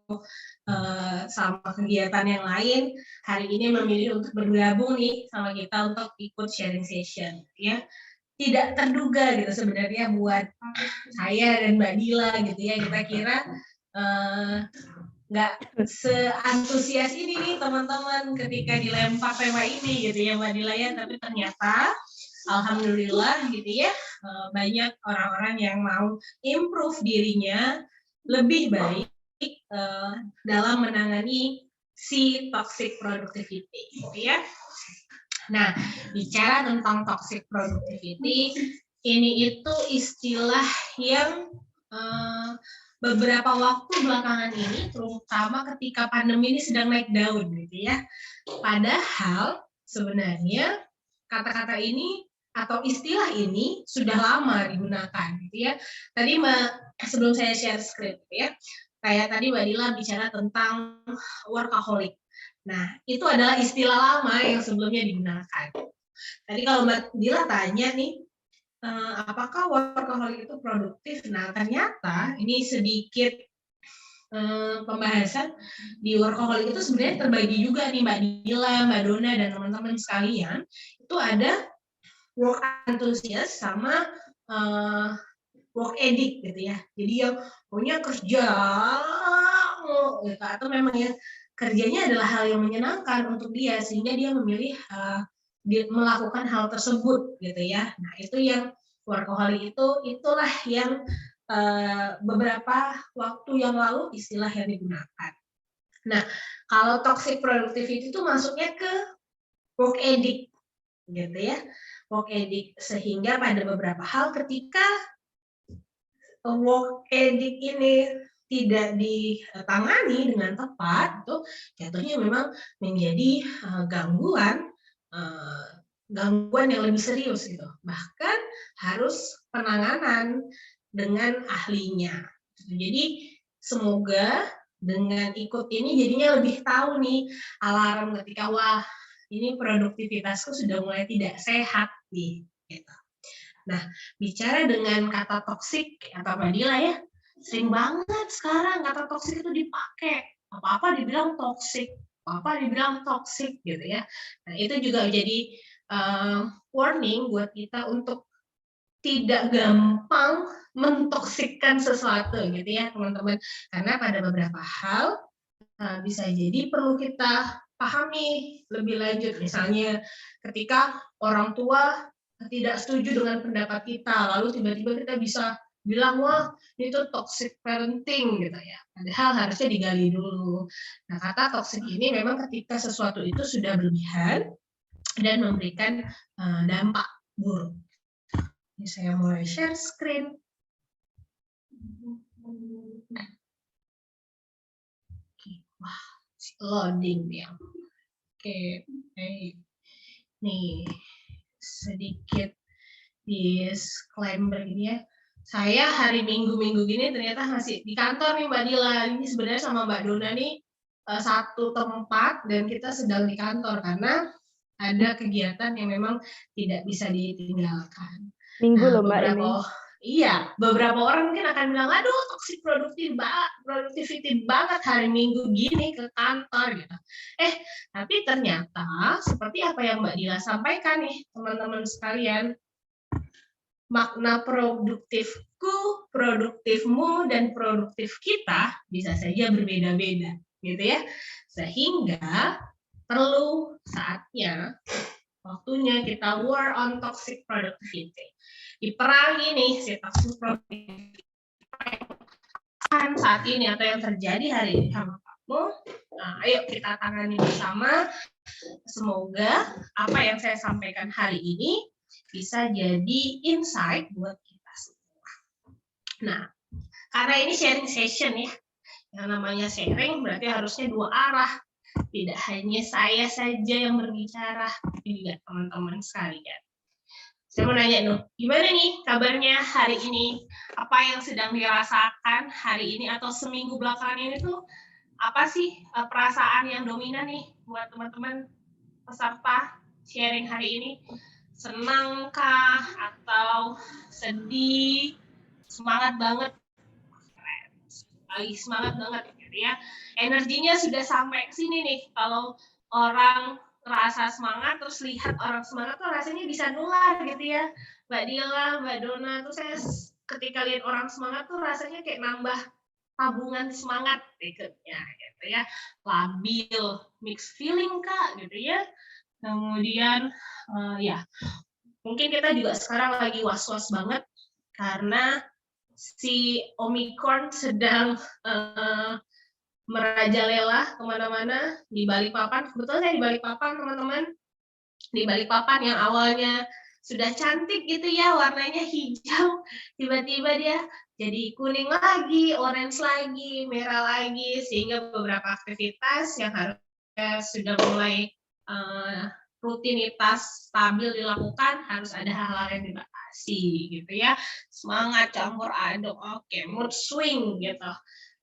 S4: sama kegiatan yang lain, hari ini memilih untuk bergabung nih sama kita untuk ikut sharing session, ya. Tidak terduga gitu sebenarnya buat saya dan Mbak Dila gitu ya, kita kira nggak seantusias ini nih teman-teman ketika dilempar tema ini gitu ya Mbak Dila ya, tapi ternyata alhamdulillah gitu ya, banyak orang-orang yang mau improve dirinya lebih baik dalam menangani si toxic productivity gitu ya. Nah, bicara tentang toxic productivity, ini itu istilah yang beberapa waktu belakangan ini, terutama ketika pandemi ini sedang naik daun gitu ya. Padahal sebenarnya kata-kata ini atau istilah ini sudah lama digunakan gitu ya. Tadi sebelum saya share script ya, kayak tadi Mbak Dila bicara tentang workaholic. Nah, itu adalah istilah lama yang sebelumnya digunakan. Tadi kalau Mbak Dila tanya nih, apakah workaholic itu produktif? Nah, ternyata ini sedikit pembahasan di workaholic itu sebenarnya terbagi juga nih Mbak Dila, Mbak Dona, dan teman-teman sekalian. Itu ada work enthusiast sama work addict gitu ya. Jadi yang punya kerja gitu, atau memang ya kerjanya adalah hal yang menyenangkan untuk dia sehingga dia memilih melakukan hal tersebut gitu ya. Nah, itu yang workaholic itulah yang beberapa waktu yang lalu istilah yang digunakan. Nah, kalau toxic productivity itu masuknya ke work addict gitu ya. Work addict sehingga pada beberapa hal ketika work addict ini tidak ditangani dengan tepat, itu jatuhnya memang menjadi gangguan yang lebih serius gitu. Bahkan harus penanganan dengan ahlinya. Jadi semoga dengan ikut ini jadinya lebih tahu nih alarm ketika wah ini produktivitasku sudah mulai tidak sehat nih. Gitu. Nah, bicara dengan kata toksik atau Madila ya, sering banget sekarang kata toksik itu dipakai. Apa-apa dibilang toksik, apa-apa dibilang toksik gitu ya. Nah, itu juga jadi warning buat kita untuk tidak gampang mentoksikkan sesuatu gitu ya teman-teman. Karena pada beberapa hal bisa jadi perlu kita pahami lebih lanjut. Misalnya ketika orang tua tidak setuju dengan pendapat kita, lalu tiba-tiba kita bisa bilang, wah itu toxic parenting gitu ya. Padahal harusnya digali dulu. Nah, kata toxic ini memang ketika sesuatu itu sudah berlebihan dan memberikan dampak buruk. Ini saya mulai share screen. Wah, loading dia. Oke, baik. Nih, sedikit disclaimer gini ya. Saya hari Minggu-Minggu gini ternyata masih di kantor nih Mbak Dila. Ini sebenarnya sama Mbak Dona nih satu tempat dan kita sedang di kantor karena ada kegiatan yang memang tidak bisa ditinggalkan.
S2: Minggu loh Mbak ini.
S4: Iya, beberapa orang mungkin akan bilang, aduh toxic productivity banget hari Minggu gini ke kantor gitu. Tapi ternyata seperti apa yang Mbak Dila sampaikan nih teman-teman sekalian, makna produktifku, produktifmu, dan produktif kita bisa saja berbeda-beda gitu ya. Sehingga perlu saatnya, waktunya kita war on toxic productivity. Diperangi nih si toxic productivity saat ini atau yang terjadi hari ini sama kamu. Nah, ayo kita tangani bersama. Semoga apa yang saya sampaikan hari ini bisa jadi insight buat kita semua. Nah, karena ini sharing session ya, yang namanya sharing berarti harusnya dua arah. Tidak hanya saya saja yang berbicara, tapi juga teman-teman sekalian. Saya mau nanya nih, gimana nih kabarnya hari ini? Apa yang sedang dirasakan hari ini atau seminggu belakangan ini tuh apa sih perasaan yang dominan nih buat teman-teman peserta sharing hari ini? Senangkah atau sedih? Semangat banget? Lagi semangat banget gitu ya. Energinya sudah sampai ke sini nih. Kalau orang rasa semangat terus lihat orang semangat tuh rasanya bisa nular gitu ya. Mbak Dila, Mbak Dona tuh saya ketika lihat orang semangat tuh rasanya kayak nambah tabungan semangat berikutnya gitu ya. Labil, mixed feeling Kak gitu ya. Kemudian ya mungkin kita juga sekarang lagi was-was banget karena si Omicron sedang merajalela kemana-mana di Balikpapan. Kebetulan saya di Balikpapan, teman-teman. Di Balikpapan yang awalnya sudah cantik gitu ya, warnanya hijau, tiba-tiba dia jadi kuning lagi, orange lagi, merah lagi, sehingga beberapa aktivitas yang harusnya sudah mulai rutinitas stabil dilakukan harus ada hal-hal yang dibatasi gitu ya. Semangat campur aduk, oke, mood swing gitu.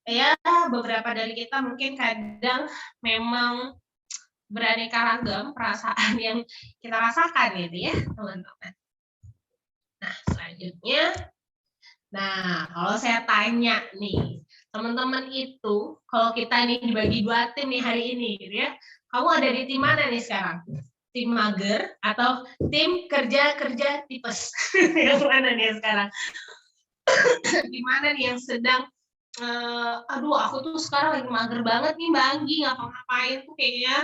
S4: Ya, beberapa dari kita mungkin kadang memang beraneka ragam perasaan yang kita rasakan gitu ya, teman-teman. Nah, selanjutnya, kalau saya tanya nih, teman-teman itu, kalau kita nih dibagi dua tim nih hari ini, gitu ya, kamu ada di tim mana nih sekarang? Tim mager atau tim kerja tipes? Yang mana nih sekarang? Di mana nih yang sedang aduh aku tuh sekarang lagi mager banget nih Mbak Anggi, ngapa-ngapain tuh kayaknya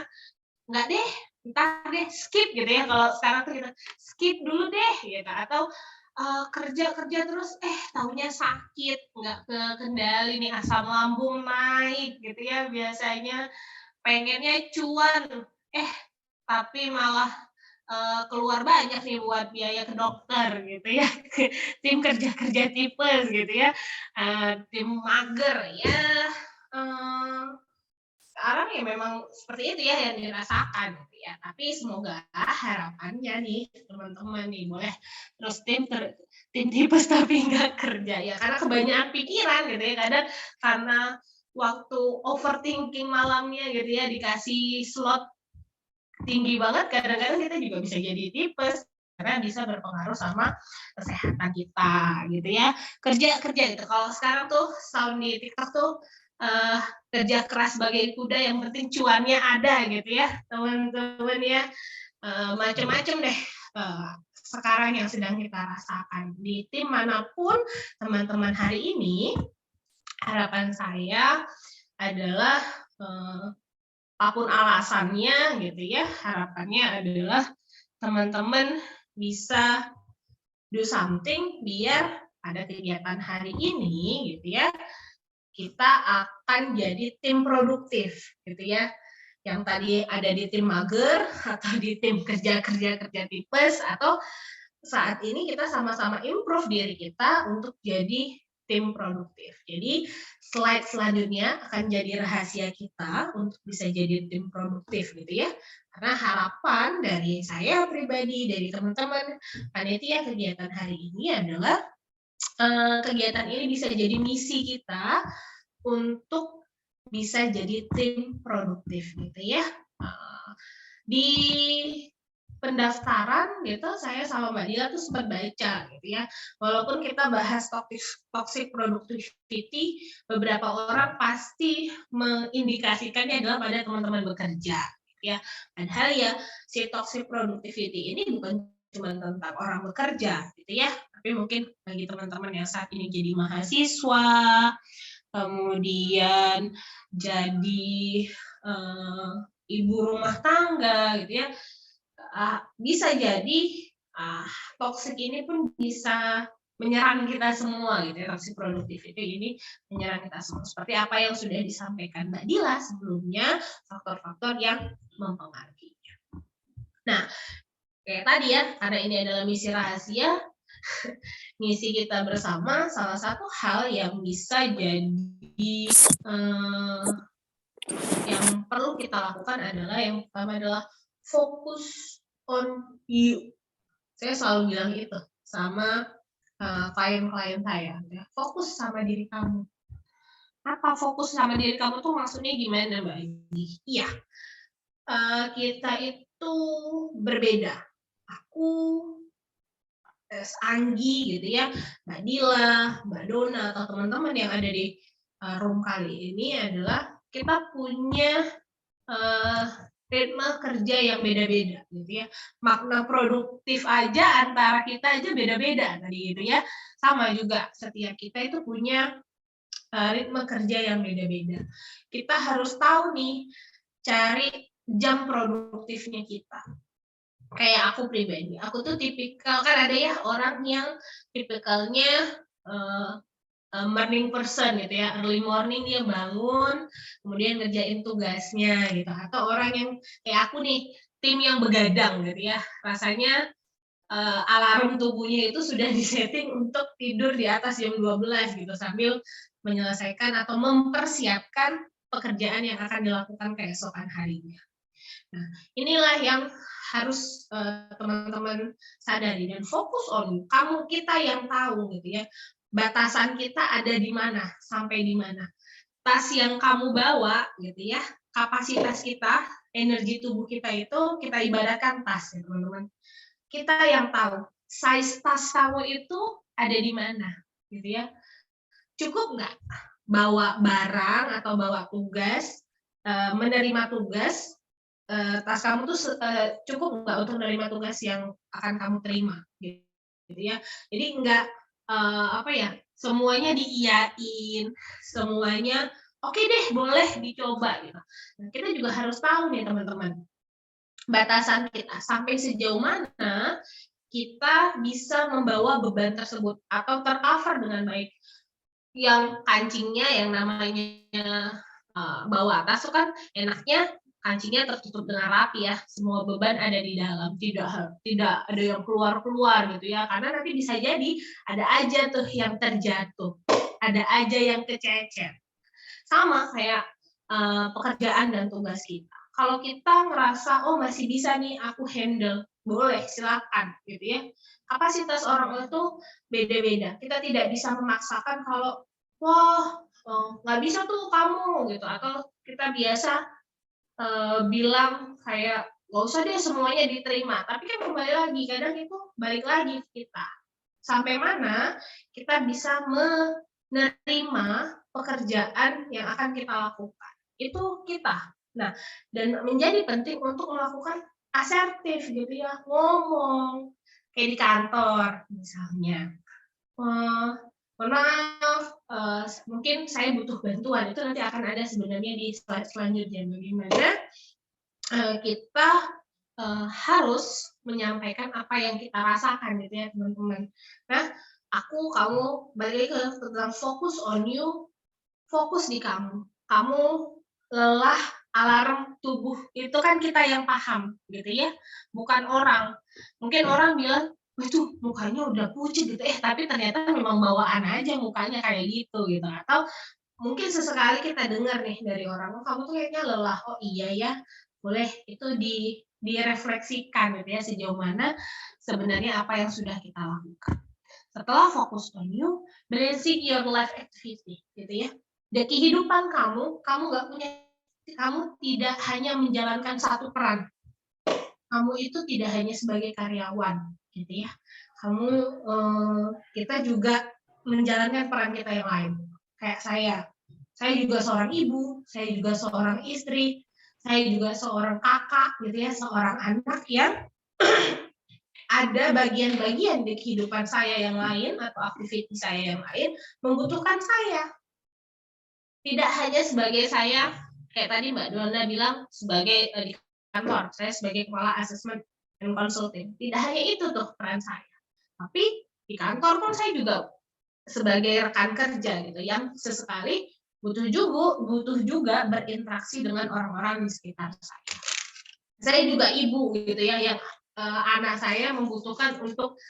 S4: nggak deh, entar deh skip gitu ya. Kalau sekarang tuh kita skip dulu deh gitu, atau kerja terus taunya sakit, nggak kendali nih, asam lambung naik gitu ya, biasanya pengennya cuan tapi malah keluar banyak nih buat biaya ke dokter gitu ya. Tim kerja tipes gitu ya, tim mager ya, sekarang ya memang seperti itu ya yang dirasakan gitu ya. Tapi semoga harapannya nih teman-teman nih boleh terus tim tipes tapi nggak kerja ya, karena kebanyakan pikiran gitu ya, kadang karena waktu overthinking malamnya gitu ya, dikasih slot tinggi banget, kadang-kadang kita juga bisa jadi tipes karena bisa berpengaruh sama kesehatan kita gitu ya. Kerja gitu. Kalau sekarang tuh sound di TikTok tuh kerja keras bagai kuda, yang penting cuannya ada gitu ya, teman-teman ya. Macam-macam deh sekarang yang sedang kita rasakan di tim manapun teman-teman hari ini. Harapan saya adalah apapun alasannya gitu ya, harapannya adalah teman-teman bisa do something biar pada kegiatan hari ini gitu ya, kita akan jadi tim produktif gitu ya. Yang tadi ada di tim mager atau di tim kerja tipes, atau saat ini kita sama-sama improve diri kita untuk jadi tim produktif. Jadi slide selanjutnya akan jadi rahasia kita untuk bisa jadi tim produktif gitu ya. Karena harapan dari saya pribadi, dari teman-teman panitia kegiatan hari ini adalah kegiatan ini bisa jadi misi kita untuk bisa jadi tim produktif gitu ya. Di pendaftaran gitu, saya sama Mbak Dila tuh sempat baca gitu ya. Walaupun kita bahas toxic productivity, beberapa orang pasti mengindikasikannya adalah pada teman-teman bekerja gitu ya. Padahal ya si toxic productivity ini bukan cuma tentang orang bekerja gitu ya, tapi mungkin bagi teman-teman yang saat ini jadi mahasiswa, kemudian jadi ibu rumah tangga gitu ya, bisa jadi toxic ini pun bisa menyerang kita semua gitu ya. Toxic productivity ini menyerang kita semua, seperti apa yang sudah disampaikan Mbak Dila sebelumnya, faktor-faktor yang mempengaruhinya. Nah, kayak tadi ya, karena ini adalah misi rahasia, misi kita bersama, salah satu hal yang bisa jadi yang perlu kita lakukan adalah, yang pertama adalah focus on you. Saya selalu bilang itu sama klien-klien saya, ya. Fokus sama diri kamu. Apa fokus sama diri kamu tuh maksudnya gimana, Mbak Indi? Iya, kita itu berbeda. Aku, Anggi gitu ya, Mbak Dila, Mbak Dona, atau teman-teman yang ada di room kali ini adalah kita punya ritme kerja yang beda-beda gitu ya. Makna produktif aja antara kita aja beda-beda tadi gitu ya. Sama juga setiap kita itu punya ritme kerja yang beda-beda. Kita harus tahu nih, cari jam produktifnya kita. Kayak aku pribadi, aku tuh tipikal, kan ada ya orang yang tipikalnya morning person gitu ya, early morning dia bangun, kemudian ngerjain tugasnya gitu. Atau orang yang kayak aku nih, tim yang begadang gitu ya, rasanya alarm tubuhnya itu sudah disetting untuk tidur di atas jam 12 gitu, sambil menyelesaikan atau mempersiapkan pekerjaan yang akan dilakukan keesokan harinya. Nah, inilah yang harus teman-teman sadari dan fokus on kamu, kita yang tahu gitu ya. Batasan kita ada di mana, sampai di mana. Tas yang kamu bawa gitu ya, kapasitas kita, energi tubuh kita itu kita ibaratkan tas ya teman-teman. Kita yang tahu size tas kamu itu ada di mana gitu ya. Cukup nggak bawa barang atau bawa tugas, menerima tugas, tas kamu tuh cukup nggak untuk menerima tugas yang akan kamu terima gitu ya. Jadi nggak semuanya diiyain, semuanya oke deh boleh dicoba gitu. Nah, kita juga harus tahu nih teman-teman, batasan kita sampai sejauh mana kita bisa membawa beban tersebut atau tercover dengan baik. Yang kancingnya yang namanya bawa tas kan enaknya kancingnya tertutup dengan rapi ya, semua beban ada di dalam, tidak ada yang keluar gitu ya, karena nanti bisa jadi ada aja tuh yang terjatuh, ada aja yang kececer. Sama kayak pekerjaan dan tugas kita. Kalau kita ngerasa oh masih bisa nih aku handle, boleh silakan gitu ya. Kapasitas orang itu beda-beda. Kita tidak bisa memaksakan kalau wah nggak bisa tuh kamu gitu, atau kita biasa bilang kayak nggak usah deh semuanya diterima, tapi kan kembali lagi kadang itu balik lagi ke kita sampai mana kita bisa menerima pekerjaan yang akan kita lakukan, itu kita. Nah, dan menjadi penting untuk melakukan asertif gitu ya, ngomong kayak di kantor misalnya, mohon maaf, mungkin saya butuh bantuan, itu nanti akan ada sebenarnya di slide selanjutnya bagaimana kita harus menyampaikan apa yang kita rasakan gitu ya teman-teman. Nah, kamu balik lagi ke tentang fokus on you, fokus di kamu. Kamu lelah, alarm tubuh itu kan kita yang paham gitu ya, bukan orang. Mungkin orang bilang itu mukanya udah pucet gitu, tapi ternyata memang bawaan aja mukanya kayak gitu gitu. Atau mungkin sesekali kita dengar nih dari orang, oh kamu tuh kayaknya lelah, oh iya ya, boleh itu direfleksikan gitu ya, sejauh mana sebenarnya apa yang sudah kita lakukan. Setelah fokus on you, balancing your life activity gitu ya. Dan kehidupan kamu nggak punya, kamu tidak hanya menjalankan satu peran. Kamu itu tidak hanya sebagai karyawan gitu ya. Kita juga menjalankan peran kita yang lain. Kayak saya juga seorang ibu, saya juga seorang istri, saya juga seorang kakak gitu ya, seorang anak yang ada bagian-bagian di kehidupan saya yang lain atau aktivitas saya yang lain membutuhkan saya. Tidak hanya sebagai saya, kayak tadi Mbak Dona bilang sebagai di kantor, saya sebagai kepala assessment and consulting. Tidak hanya itu tuh peran saya. Tapi di kantor pun saya juga sebagai rekan kerja gitu yang sesekali butuh juga berinteraksi dengan orang-orang di sekitar saya. Saya juga ibu gitu ya yang anak saya membutuhkan untuk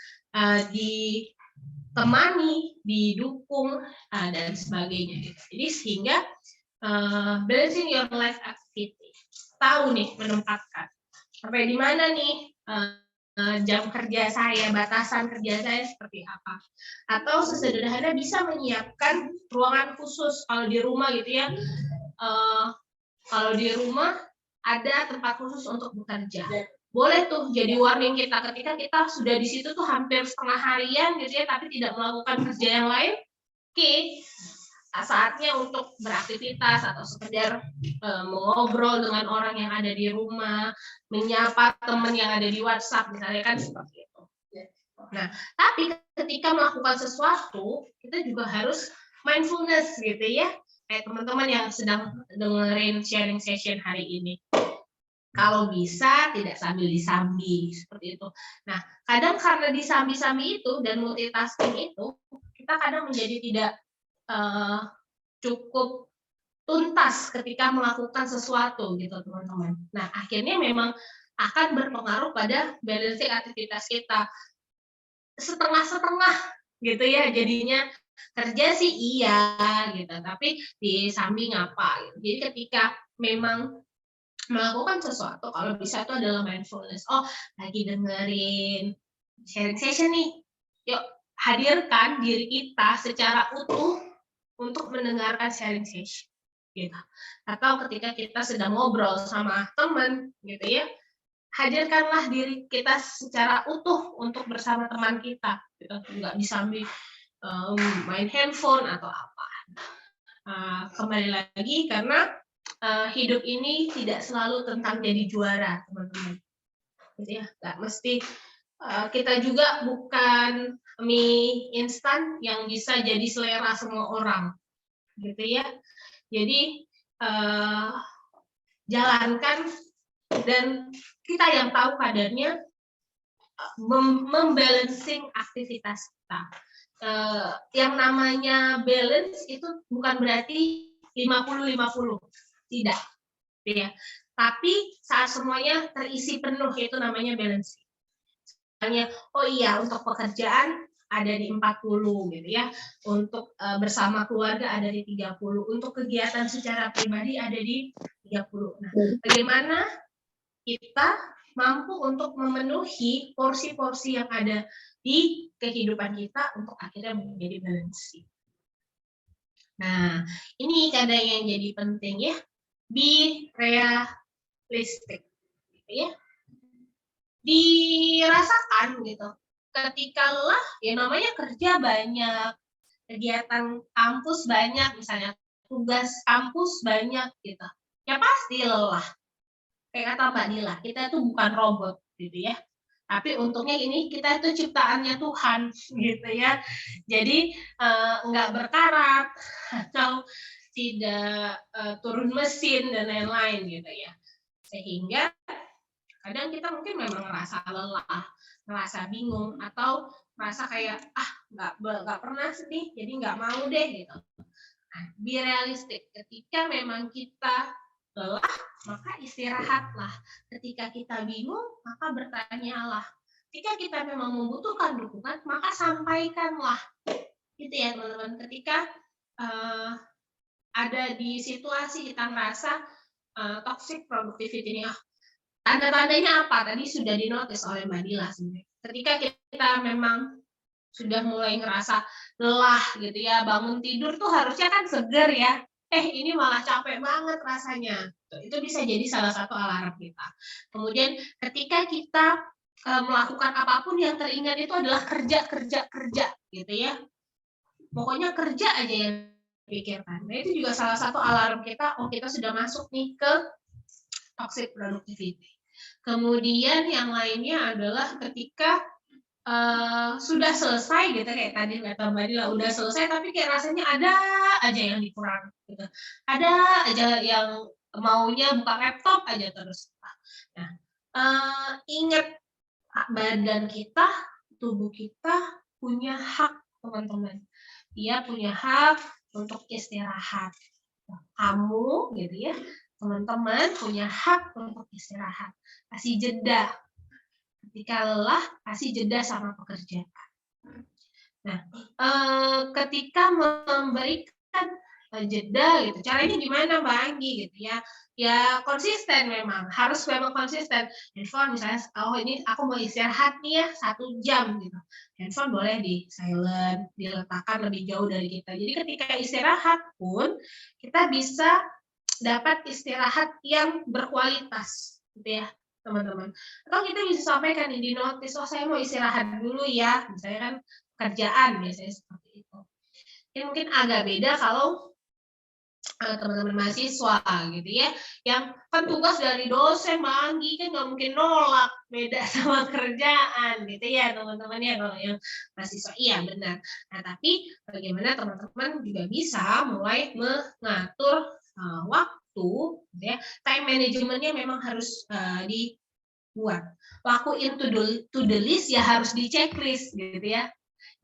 S4: ditemani, didukung dan sebagainya. Jadi sehingga balancing your life activity, tahu nih menempatkan sampai di mana nih jam kerja saya, batasan kerja saya seperti apa. Atau sesederhana bisa menyiapkan ruangan khusus kalau di rumah gitu ya. Kalau di rumah ada tempat khusus untuk bekerja. Boleh tuh jadi warning kita ketika kita sudah di situ tuh hampir setengah harian gitu ya, tapi tidak melakukan kerja yang lain. Oke, saatnya untuk beraktivitas atau sekedar mengobrol dengan orang yang ada di rumah, menyapa teman yang ada di WhatsApp misalnya, kan seperti itu. Nah, tapi ketika melakukan sesuatu, kita juga harus mindfulness gitu ya. Kayak teman-teman yang sedang dengerin sharing session hari ini. Kalau bisa tidak sambil disambi seperti itu. Nah, kadang karena disambi-sambi itu dan multitasking itu, kita kadang menjadi tidak cukup tuntas ketika melakukan sesuatu gitu teman-teman. Nah, akhirnya memang akan berpengaruh pada balancing aktivitas kita. Setengah-setengah gitu ya, jadinya kerja sih iya gitu, tapi di samping apa gitu. Jadi ketika memang melakukan sesuatu, kalau bisa itu adalah mindfulness. Oh, lagi dengerin sharing session nih, yuk hadirkan diri kita secara utuh untuk mendengarkan sharing session gitu. Atau ketika kita sedang ngobrol sama teman gitu ya, hadirkanlah diri kita secara utuh untuk bersama teman kita gitu. Nggak disambi main handphone atau apa. Kembali lagi karena hidup ini tidak selalu tentang jadi juara teman-teman gitu ya, nggak mesti. Kita juga bukan mie instan yang bisa jadi selera semua orang gitu ya. Jadi jalankan, dan kita yang tahu kadarnya membalancing aktivitas kita. Yang namanya balance itu bukan berarti 50-50, tidak ya. Tapi saat semuanya terisi penuh, itu namanya balancing. Misalnya, oh iya untuk pekerjaan ada di 40 gitu ya, untuk bersama keluarga ada di 30, untuk kegiatan secara pribadi ada di 30. Nah, bagaimana kita mampu untuk memenuhi porsi-porsi yang ada di kehidupan kita untuk akhirnya menjadi balancing. Nah, ini kadang yang jadi penting ya, be realistic, gitu ya. Dirasakan gitu. Ketika lelah, ya namanya kerja banyak, kegiatan kampus banyak, misalnya tugas kampus banyak gitu. Ya pasti lelah. Kayak kata Mbak Dila, kita itu bukan robot gitu ya. Tapi untungnya ini kita itu ciptaannya Tuhan gitu ya. Jadi nggak berkarat atau tidak turun mesin dan lain-lain gitu ya. Sehingga kadang kita mungkin memang ngerasa lelah, ngerasa bingung, atau merasa kayak nggak pernah sedih, jadi nggak mau deh gitu. Nah, be realistic. Ketika memang kita lelah, maka istirahatlah. Ketika kita bingung, maka bertanyalah. Ketika kita memang membutuhkan dukungan, maka sampaikanlah. Gitu ya teman-teman. Ketika ada di situasi kita merasa toxic productivity ini, tanda-tandanya apa? Tadi sudah dinotis oleh Mbak Dila sebenarnya. Ketika kita memang sudah mulai ngerasa lelah gitu ya, bangun tidur tuh harusnya kan seger ya. Ini malah capek banget rasanya. Itu bisa jadi salah satu alarm kita. Kemudian ketika kita melakukan apapun yang teringat itu adalah kerja gitu ya. Pokoknya kerja aja yang dipikirkan. Nah, itu juga salah satu alarm kita, kita sudah masuk nih ke toxic productivity. Kemudian yang lainnya adalah ketika sudah selesai gitu, kayak tadi kata Mbak Dila, udah selesai tapi kayak rasanya ada aja yang dikurang gitu. Ada aja yang maunya buka laptop aja terus. Nah, ingat badan kita, tubuh kita punya hak, teman-teman. Dia punya hak untuk istirahat. Kamu gitu ya, teman-teman punya hak untuk istirahat. Kasih jeda. Ketika lelah, kasih jeda sama pekerjaan. Nah, ketika memberikan jeda gitu, caranya gimana Mbak Anggi gitu ya? Ya konsisten memang, harus memang konsisten. Handphone misalnya, ini aku mau istirahat nih ya 1 jam gitu. Handphone boleh di silent, diletakkan lebih jauh dari kita. Jadi ketika istirahat pun kita bisa dapat istirahat yang berkualitas, gitu ya teman-teman. Atau kita bisa sampaikan di notis, saya mau istirahat dulu ya, misalnya kan kerjaan biasanya seperti itu. Ini mungkin agak beda kalau teman-teman mahasiswa gitu ya, yang kan tugas dari dosen, Manggi kan nggak mungkin nolak, beda sama kerjaan gitu ya teman-teman ya. Kalau yang mahasiswa iya benar. Nah tapi bagaimana teman-teman juga bisa mulai mengatur waktu, gitu ya. Time manajemennya memang harus dibuat. Lakuin to do list ya harus di checklist gitu ya.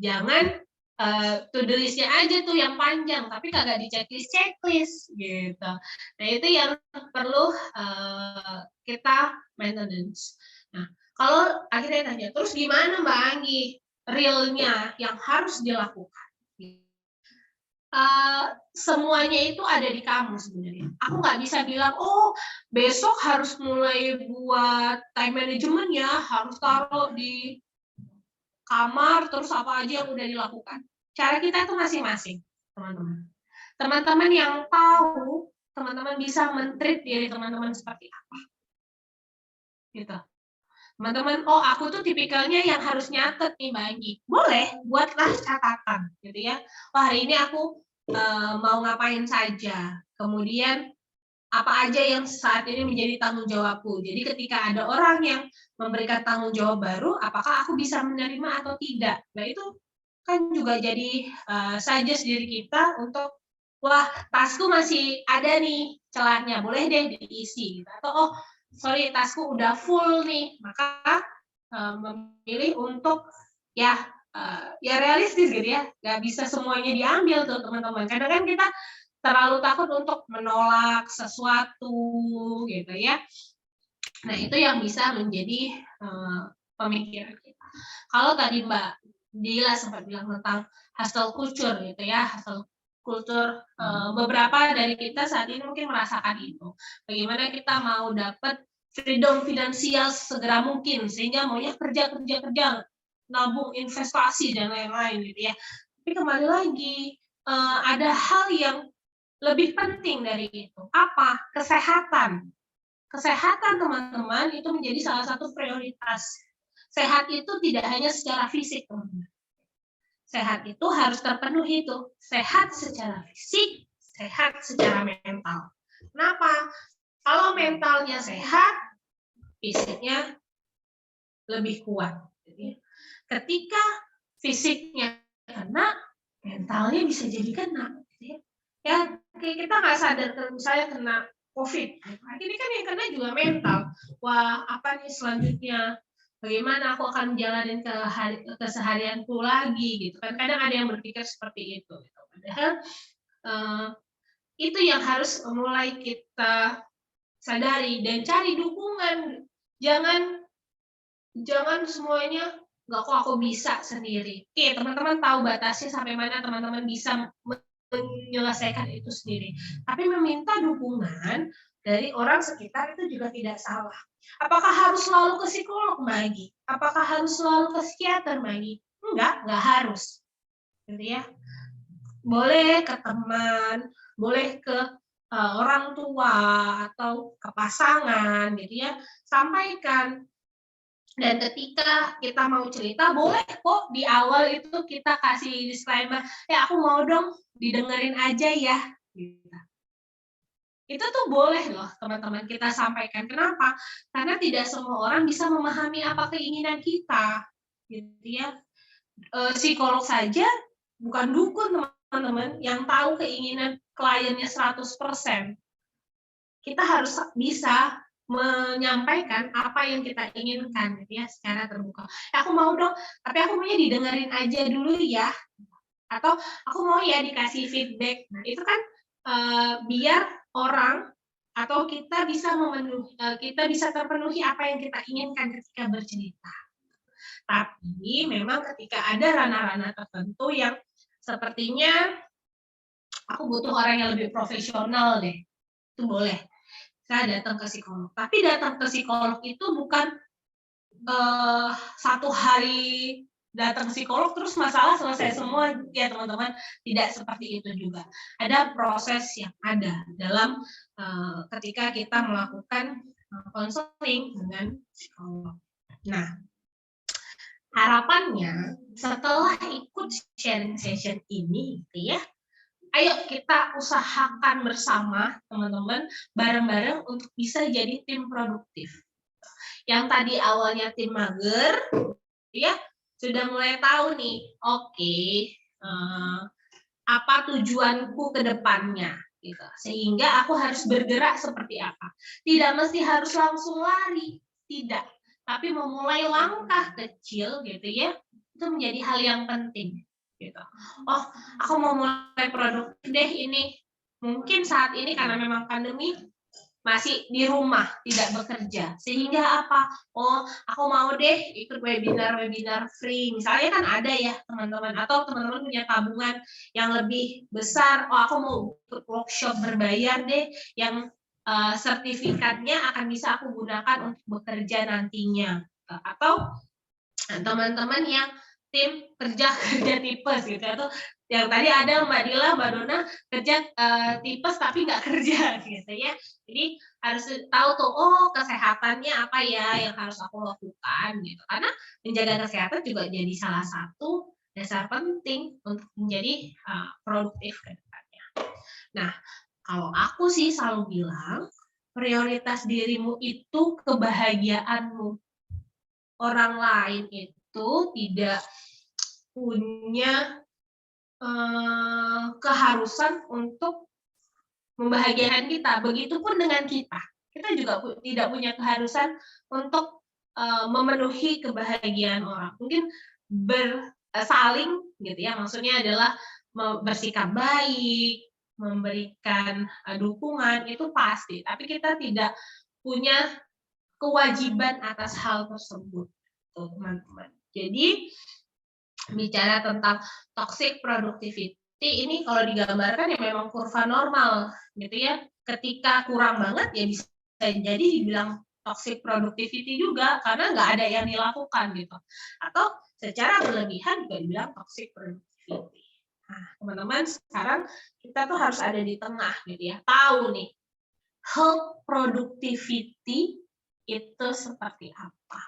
S4: Jangan to do list-nya aja tuh yang panjang, tapi kagak di checklist gitu. Nah itu yang perlu kita maintenance. Nah kalau akhirnya tanya, terus gimana Mbak Anggi realnya yang harus dilakukan? Semuanya itu ada di kamu sebenarnya. Aku nggak bisa bilang, besok harus mulai buat time management ya, harus taruh di kamar, terus apa aja yang udah dilakukan. Cara kita itu masing-masing, teman-teman. Teman-teman yang tahu, teman-teman bisa men-treat diri teman-teman seperti apa. Gitu. Teman-teman, aku tuh tipikalnya yang harus nyatet nih Mbak Anggi. Boleh, buatlah catatan, gitu ya. Hari ini aku mau ngapain saja. Kemudian apa aja yang saat ini menjadi tanggung jawabku. Jadi ketika ada orang yang memberikan tanggung jawab baru, apakah aku bisa menerima atau tidak. Nah itu kan juga jadi suggest diri kita untuk, tasku masih ada nih celahnya, boleh deh diisi. Atau sorry, tasku udah full nih, maka memilih untuk ya realistis gitu ya, nggak bisa semuanya diambil tuh teman-teman. Kadang kan kita terlalu takut untuk menolak sesuatu gitu ya. Nah, itu yang bisa menjadi pemikiran kita. Kalau tadi Mbak Dila sempat bilang tentang hustle culture gitu ya, hustle culture, beberapa dari kita saat ini mungkin merasakan itu. Bagaimana kita mau dapat freedom finansial segera mungkin, sehingga maunya kerja, nabung, investasi, dan lain-lain gitu ya. Tapi kembali lagi, ada hal yang lebih penting dari itu. Apa? Kesehatan. Kesehatan teman-teman itu menjadi salah satu prioritas. Sehat itu tidak hanya secara fisik, teman-teman. Sehat itu harus terpenuhi itu. Sehat secara fisik, sehat secara mental. Kenapa? Kalau mentalnya sehat, fisiknya lebih kuat. Jadi, ketika fisiknya kena, mentalnya bisa jadi kena. Ya, kita nggak sadar misalnya kena COVID. Ini kan yang kena juga mental. Wah, apa nih selanjutnya? Bagaimana aku akan menjalani keseharianku lagi gitu kan? Kadang ada yang berpikir seperti itu. Gitu. Padahal itu yang harus mulai kita sadari dan cari dukungan. Jangan semuanya nggak kok aku bisa sendiri. Oke, teman-teman tahu batasnya sampai mana teman-teman bisa menyelesaikan itu sendiri. Tapi meminta dukungan dari orang sekitar itu juga tidak salah. Apakah harus selalu ke psikolog, Magi? Apakah harus selalu ke psikiater, Magi? Enggak harus. Gitu ya. Boleh ke teman, boleh ke orang tua atau ke pasangan gitu ya. Sampaikan. Dan ketika kita mau cerita, boleh kok di awal itu kita kasih disclaimer, ya aku mau dong didengerin aja ya. Itu tuh boleh loh teman-teman kita sampaikan. Kenapa? Karena tidak semua orang bisa memahami apa keinginan kita. Gitu ya. Psikolog saja bukan dukun teman-teman yang tahu keinginan kliennya 100%. Kita harus bisa menyampaikan apa yang kita inginkan gitu ya secara terbuka. Aku mau dong, tapi aku maunya didengerin aja dulu ya. Atau aku mau ya dikasih feedback. Nah, itu kan biar orang atau kita bisa terpenuhi apa yang kita inginkan ketika bercerita. Tapi memang ketika ada ranah-ranah tertentu yang sepertinya aku butuh orang yang lebih profesional deh. Itu boleh. Saya datang ke psikolog. Tapi datang ke psikolog itu bukan satu hari datang psikolog terus masalah selesai semua ya teman-teman. Tidak seperti itu juga. Ada proses yang ada dalam ketika kita melakukan konseling dengan psikolog. Nah, harapannya setelah ikut sharing session ini gitu ya, ayo kita usahakan bersama teman-teman bareng-bareng untuk bisa jadi tim produktif. Yang tadi awalnya tim mager, ya sudah mulai tahu nih, oke, apa tujuanku ke depannya, gitu. Sehingga aku harus bergerak seperti apa. Tidak mesti harus langsung lari, tidak. Tapi memulai langkah kecil, gitu ya, itu menjadi hal yang penting. Gitu. Oh, aku mau mulai produktif deh ini. Mungkin saat ini karena memang pandemi masih di rumah tidak bekerja. Sehingga apa? Oh, aku mau deh ikut webinar free. Misalnya kan ada ya teman-teman atau teman-teman punya tabungan yang lebih besar. Oh, aku mau ikut workshop berbayar deh yang sertifikatnya akan bisa aku gunakan untuk bekerja nantinya. Atau teman-teman yang tim kerja tipes gitu atau yang tadi ada Mbak Dila, Mbak Dona kerja tipes tapi nggak kerja gitu ya. Jadi harus tahu tuh, oh kesehatannya apa ya yang harus aku lakukan gitu. Karena menjaga kesehatan juga jadi salah satu dasar penting untuk menjadi produktif ke depannya. Nah, kalau aku sih selalu bilang prioritas dirimu itu kebahagiaanmu. Orang lain itu tidak punya keharusan untuk membahagiakan kita. Begitupun dengan kita. Kita juga tidak punya keharusan untuk memenuhi kebahagiaan orang. Mungkin saling gitu ya. Maksudnya adalah bersikap baik, memberikan dukungan itu pasti, tapi kita tidak punya kewajiban atas hal tersebut, tuh teman-teman. Jadi bicara tentang toxic productivity ini kalau digambarkan ya memang kurva normal gitu ya. Ketika kurang banget ya bisa jadi dibilang toxic productivity juga karena nggak ada yang dilakukan gitu. Atau secara berlebihan juga dibilang toxic productivity. Nah, teman-teman sekarang kita tuh harus ada di tengah gitu ya. Tahu nih, health productivity itu seperti apa.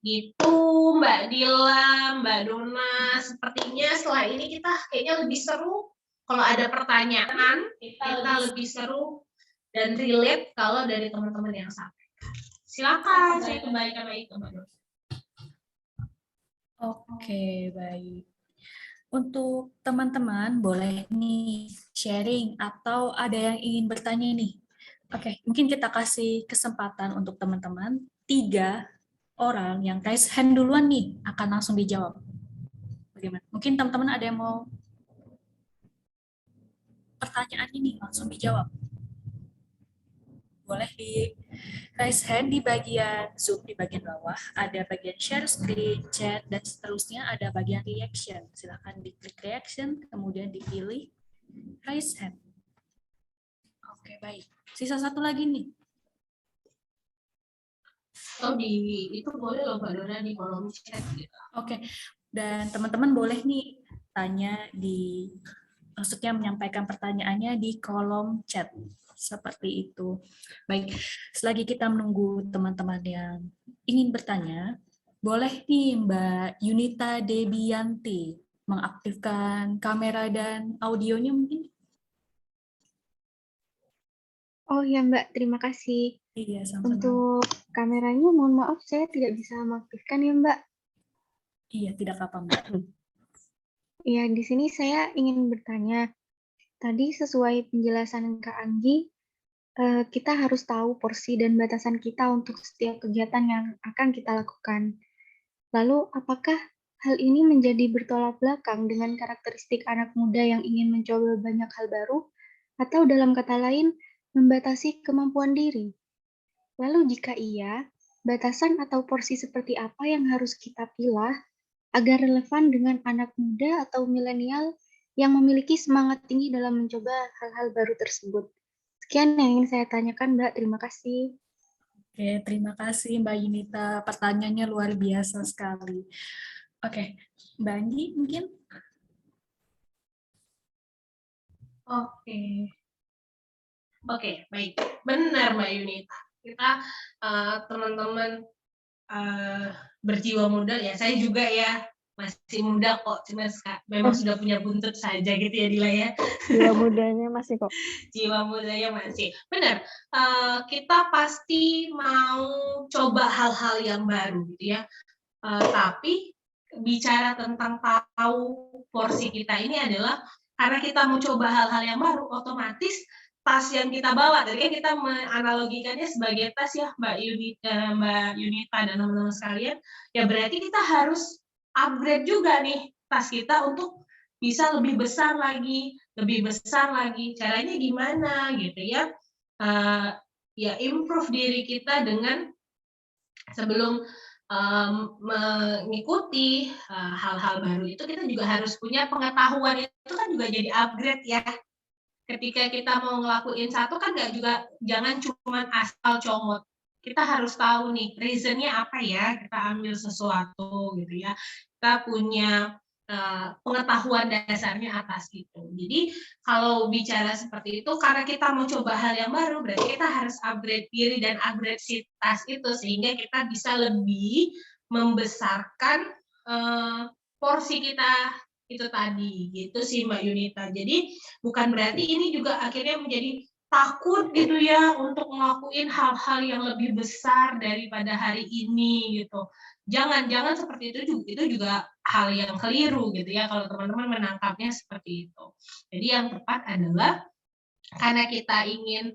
S4: Gitu Mbak Dila, Mbak Dona, sepertinya setelah ini kita kayaknya lebih seru. Kalau ada pertanyaan, kita lebih seru dan relate kalau dari teman-teman yang sampaikan. Silakan, saya kembalikan lagi ke Mbak Dona.
S1: Oke, baik. Untuk teman-teman boleh nih sharing atau ada yang ingin bertanya nih. Oke, mungkin kita kasih kesempatan untuk teman-teman 3 orang yang raise hand duluan nih akan langsung dijawab. Bagaimana? Mungkin teman-teman ada yang mau pertanyaan ini langsung dijawab. Boleh di raise hand di bagian Zoom di bagian bawah, ada bagian share screen, chat, dan seterusnya ada bagian reaction. Silakan diklik reaction, kemudian dipilih raise hand. Oke, baik. Sisa satu lagi nih.
S4: Oh, itu boleh loh Mbak Dona di kolom chat gitu.
S1: Oke, dan teman-teman boleh nih tanya maksudnya menyampaikan pertanyaannya di kolom chat. Seperti itu. Baik, selagi kita menunggu teman-teman yang ingin bertanya, boleh nih Mbak Yunita Debianti mengaktifkan kamera dan audionya mungkin?
S5: Oh ya Mbak, terima kasih.
S1: Iya, sama-sama.
S5: Untuk kameranya mohon maaf saya tidak bisa mengaktifkan ya Mbak.
S1: Iya, tidak apa-apa Mbak.
S5: Ya, di sini saya ingin bertanya. Tadi sesuai penjelasan Kak Anggi, kita harus tahu porsi dan batasan kita untuk setiap kegiatan yang akan kita lakukan. Lalu, apakah hal ini menjadi bertolak belakang dengan karakteristik anak muda yang ingin mencoba banyak hal baru, atau dalam kata lain, membatasi kemampuan diri? Lalu jika iya, batasan atau porsi seperti apa yang harus kita pilah agar relevan dengan anak muda atau milenial yang memiliki semangat tinggi dalam mencoba hal-hal baru tersebut? Sekian yang ingin saya tanyakan, Mbak. Terima kasih.
S1: Oke, terima kasih Mbak Yunita. Pertanyaannya luar biasa sekali. Oke, Mbak Anggi mungkin?
S4: Oke, baik. Benar Mbak Yunita. Kita teman-teman berjiwa muda ya. Saya juga ya masih muda kok, cuma memang sudah punya buntut saja gitu ya Dila ya.
S2: Jiwa mudanya masih kok.
S4: Jiwa mudanya masih. Benar. Kita pasti mau coba hal-hal yang baru gitu ya. Tapi bicara tentang tahu porsi kita ini adalah karena kita mau coba hal-hal yang baru, otomatis tas yang kita bawa, tadi kan kita menganalogikannya sebagai tas ya Mbak Yunita dan teman-teman sekalian, ya berarti kita harus upgrade juga nih tas kita untuk bisa lebih besar lagi. Caranya gimana gitu ya? Ya improve diri kita dengan sebelum mengikuti hal-hal baru itu kita juga harus punya pengetahuan, itu kan juga jadi upgrade ya. Ketika kita mau ngelakuin satu kan nggak juga, jangan cuma asal comot. Kita harus tahu nih reasonnya apa ya kita ambil sesuatu gitu ya. Kita punya pengetahuan dasarnya atas itu. Jadi kalau bicara seperti itu karena kita mau coba hal yang baru, berarti kita harus upgrade diri dan upgrade si tas itu sehingga kita bisa lebih membesarkan porsi kita itu tadi gitu sih Mbak Yunita. Jadi bukan berarti ini juga akhirnya menjadi takut gitu ya untuk ngelakuin hal-hal yang lebih besar daripada hari ini gitu. Jangan seperti itu juga hal yang keliru gitu ya kalau teman-teman menangkapnya seperti itu. Jadi yang tepat adalah karena kita ingin